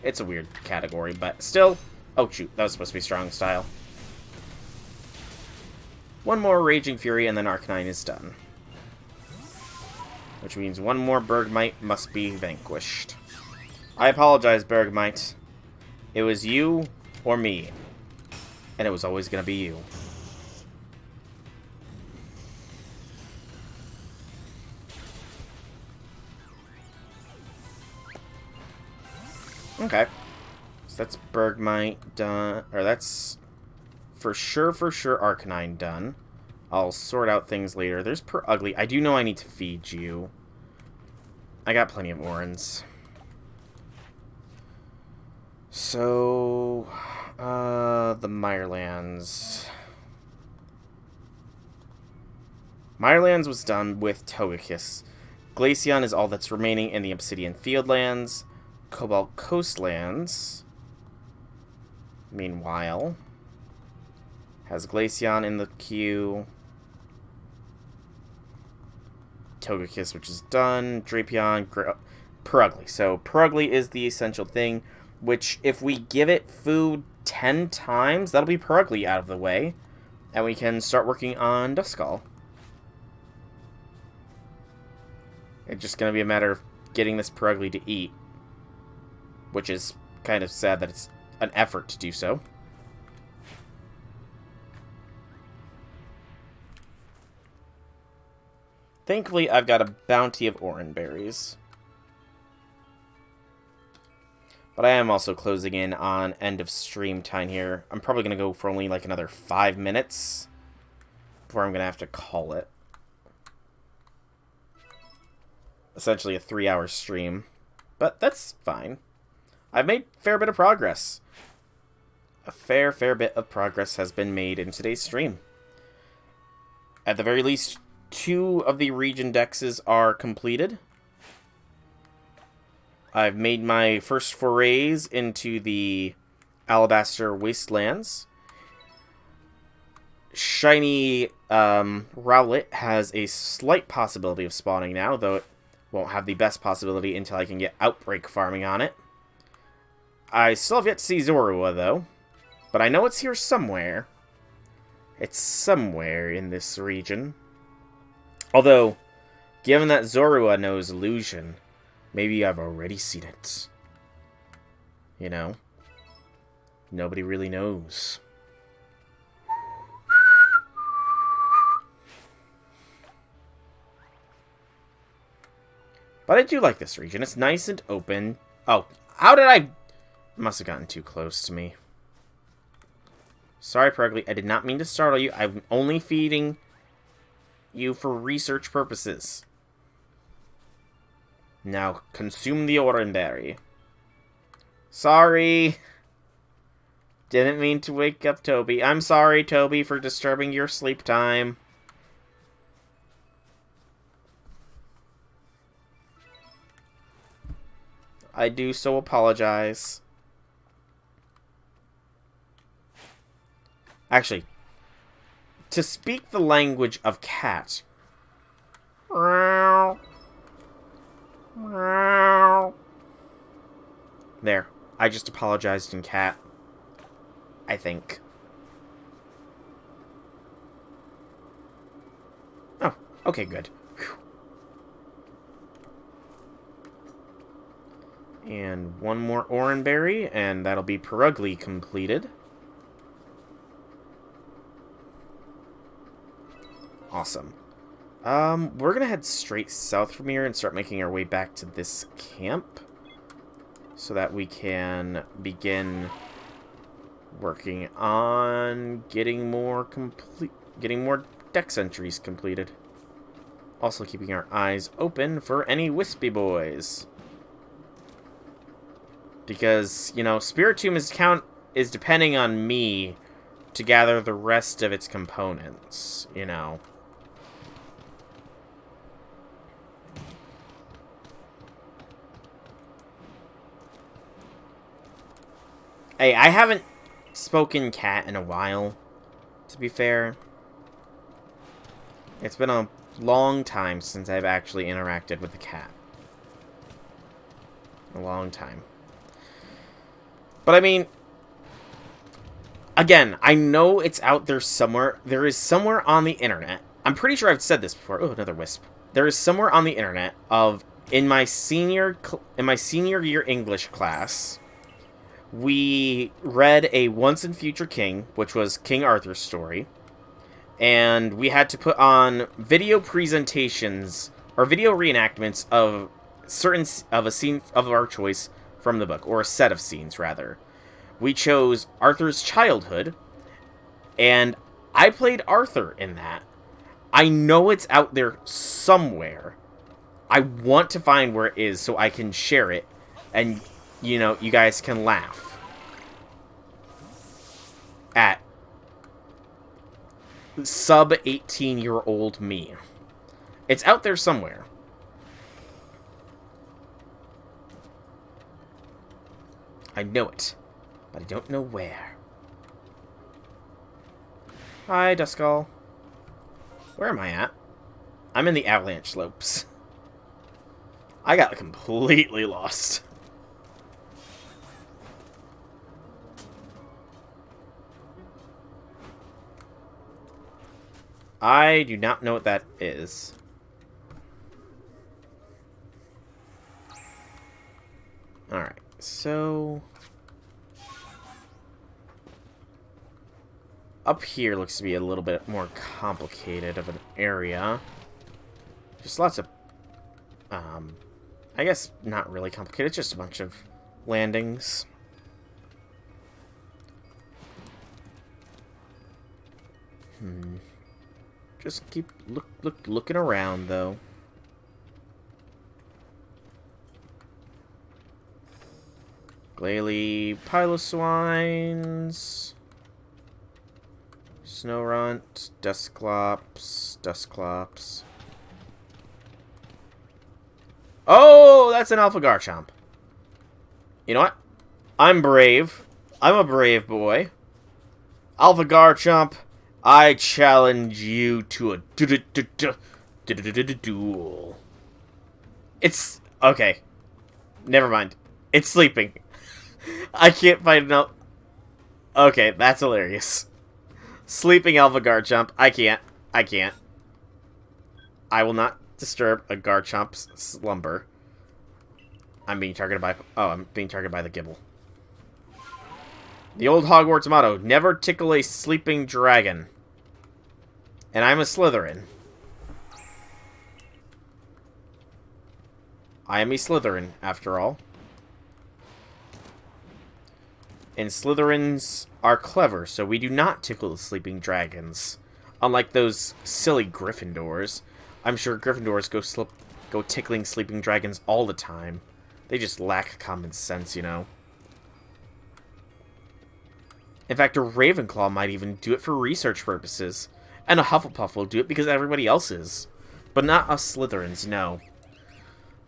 It's a weird category, but still. Oh, shoot. That was supposed to be strong style. One more Raging Fury and then Arcanine is done. Which means one more Bergmite must be vanquished. I apologize, Bergmite. It was you or me. And it was always going to be you. Okay. So that's Bergmite done. Or that's for sure Arcanine done. I'll sort out things later. There's Per Ugly. I do know I need to feed you. I got plenty of Orans. So, the Mirelands. Mirelands was done with Togekiss. Glaceon is all that's remaining in the Obsidian Fieldlands. Cobalt Coastlands, meanwhile, has Glaceon in the queue. Togekiss, which is done. Drapion, Perugly. So, Perugly is the essential thing, which, if we give it food 10 times, that'll be Perugly out of the way, and we can start working on Duskull. It's just going to be a matter of getting this Perugly to eat, which is kind of sad that it's an effort to do so. Thankfully, I've got a bounty of Oran berries. But I am also closing in on end of stream time here. I'm probably going to go for only like another 5 minutes before I'm going to have to call it. Essentially a 3-hour stream. But that's fine. I've made a fair bit of progress. A fair bit of progress has been made in today's stream. At the very least, 2 of the region dexes are completed. I've made my first forays into the Alabaster Wastelands. Shiny Rowlet has a slight possibility of spawning now, though it won't have the best possibility until I can get Outbreak farming on it. I still have yet to see Zorua, though. But I know it's here somewhere. It's somewhere in this region. Although, given that Zorua knows Illusion, maybe I've already seen it. You know? Nobody really knows. But I do like this region. It's nice and open. Oh, how did I... Must have gotten too close to me. Sorry, Pregly. I did not mean to startle you. I'm only feeding you for research purposes. Now, consume the oranberry. Sorry. Didn't mean to wake up Toby. I'm sorry, Toby, for disturbing your sleep time. I do so apologize. Actually, to speak the language of cats. There. I just apologized in cat. I think. Oh, okay, good. Whew. And one more oranberry, and that'll be Perugly completed. Awesome. We're gonna head straight south from here and start making our way back to this camp, so that we can begin working on getting more dex entries completed. Also keeping our eyes open for any wispy boys. Because, you know, Spiritomb is depending on me to gather the rest of its components, you know. Hey, I haven't spoken cat in a while, to be fair. It's been a long time since I've actually interacted with the cat. A long time. But I mean, again, I know it's out there somewhere. There is somewhere on the internet. I'm pretty sure I've said this before. Oh, another wisp. There is somewhere on the internet of in my senior year English class, we read a Once and Future King, which was King Arthur's story, and we had to put on video presentations or video reenactments of a scene of our choice from the book, or a set of scenes rather. We chose Arthur's childhood, and I played Arthur in that. I know it's out there somewhere. I want to find where it is so I can share it, and you know, you guys can laugh at sub 18-year-old me. It's out there somewhere. I know it, but I don't know where. Hi, Duskull. Where am I at? I'm in the avalanche slopes. I got completely lost. I do not know what that is. Alright, so up here looks to be a little bit more complicated of an area. Just lots of, I guess not really complicated, just a bunch of landings. Just keep looking around, though. Glalie Piloswines. Snowrunt. Dusclops. Oh, that's an Alpha Garchomp. You know what? I'm brave. I'm a brave boy. Alpha Garchomp, I challenge you to a duel. It's... okay. Never mind. It's sleeping. I can't find out. Okay, that's hilarious. Sleeping Alpha Garchomp. I can't. I will not disturb a Garchomp's slumber. I'm being targeted by... oh, I'm being targeted by the Gibble. The old Hogwarts motto, never tickle a sleeping dragon. And I'm a Slytherin. I am a Slytherin, after all. And Slytherins are clever, so we do not tickle the sleeping dragons. Unlike those silly Gryffindors. I'm sure Gryffindors go tickling sleeping dragons all the time. They just lack common sense, you know. In fact, a Ravenclaw might even do it for research purposes. And a Hufflepuff will do it because everybody else is. But not us Slytherins, no.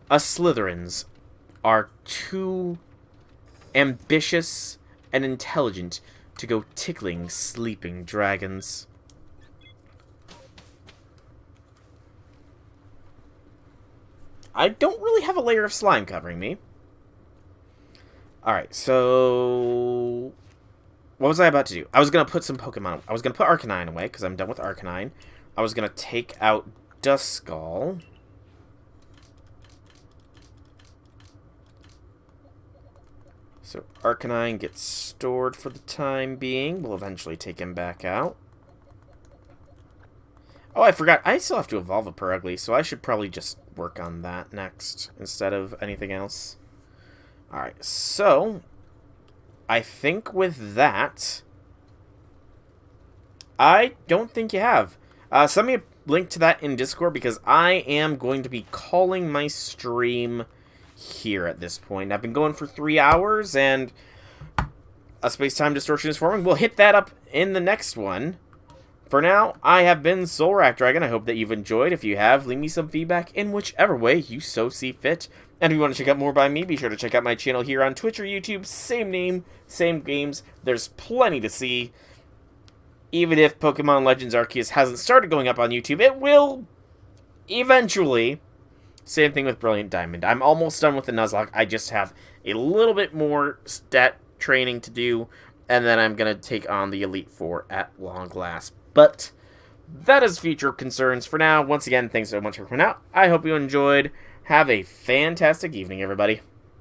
Us Slytherins are too ambitious and intelligent to go tickling sleeping dragons. I don't really have a layer of slime covering me. Alright, so... what was I about to do? I was going to put some Pokemon... I was going to put Arcanine away, because I'm done with Arcanine. I was going to take out Duskull. So Arcanine gets stored for the time being. We'll eventually take him back out. Oh, I forgot. I still have to evolve a Purugly, so I should probably just work on that next instead of anything else. Alright, so I think with that, I don't think you have. Send me a link to that in Discord because I am going to be calling my stream here at this point. I've been going for 3 hours and a space-time distortion is forming. We'll hit that up in the next one. For now, I have been Soulrack Dragon. I hope that you've enjoyed. If you have, leave me some feedback in whichever way you so see fit. And if you want to check out more by me, be sure to check out my channel here on Twitch or YouTube. Same name, same games. There's plenty to see. Even if Pokemon Legends Arceus hasn't started going up on YouTube, it will eventually. Same thing with Brilliant Diamond. I'm almost done with the Nuzlocke. I just have a little bit more stat training to do. And then I'm going to take on the Elite Four at long last. But that is future concerns for now. Once again, thanks so much for coming out. I hope you enjoyed. Have a fantastic evening, everybody.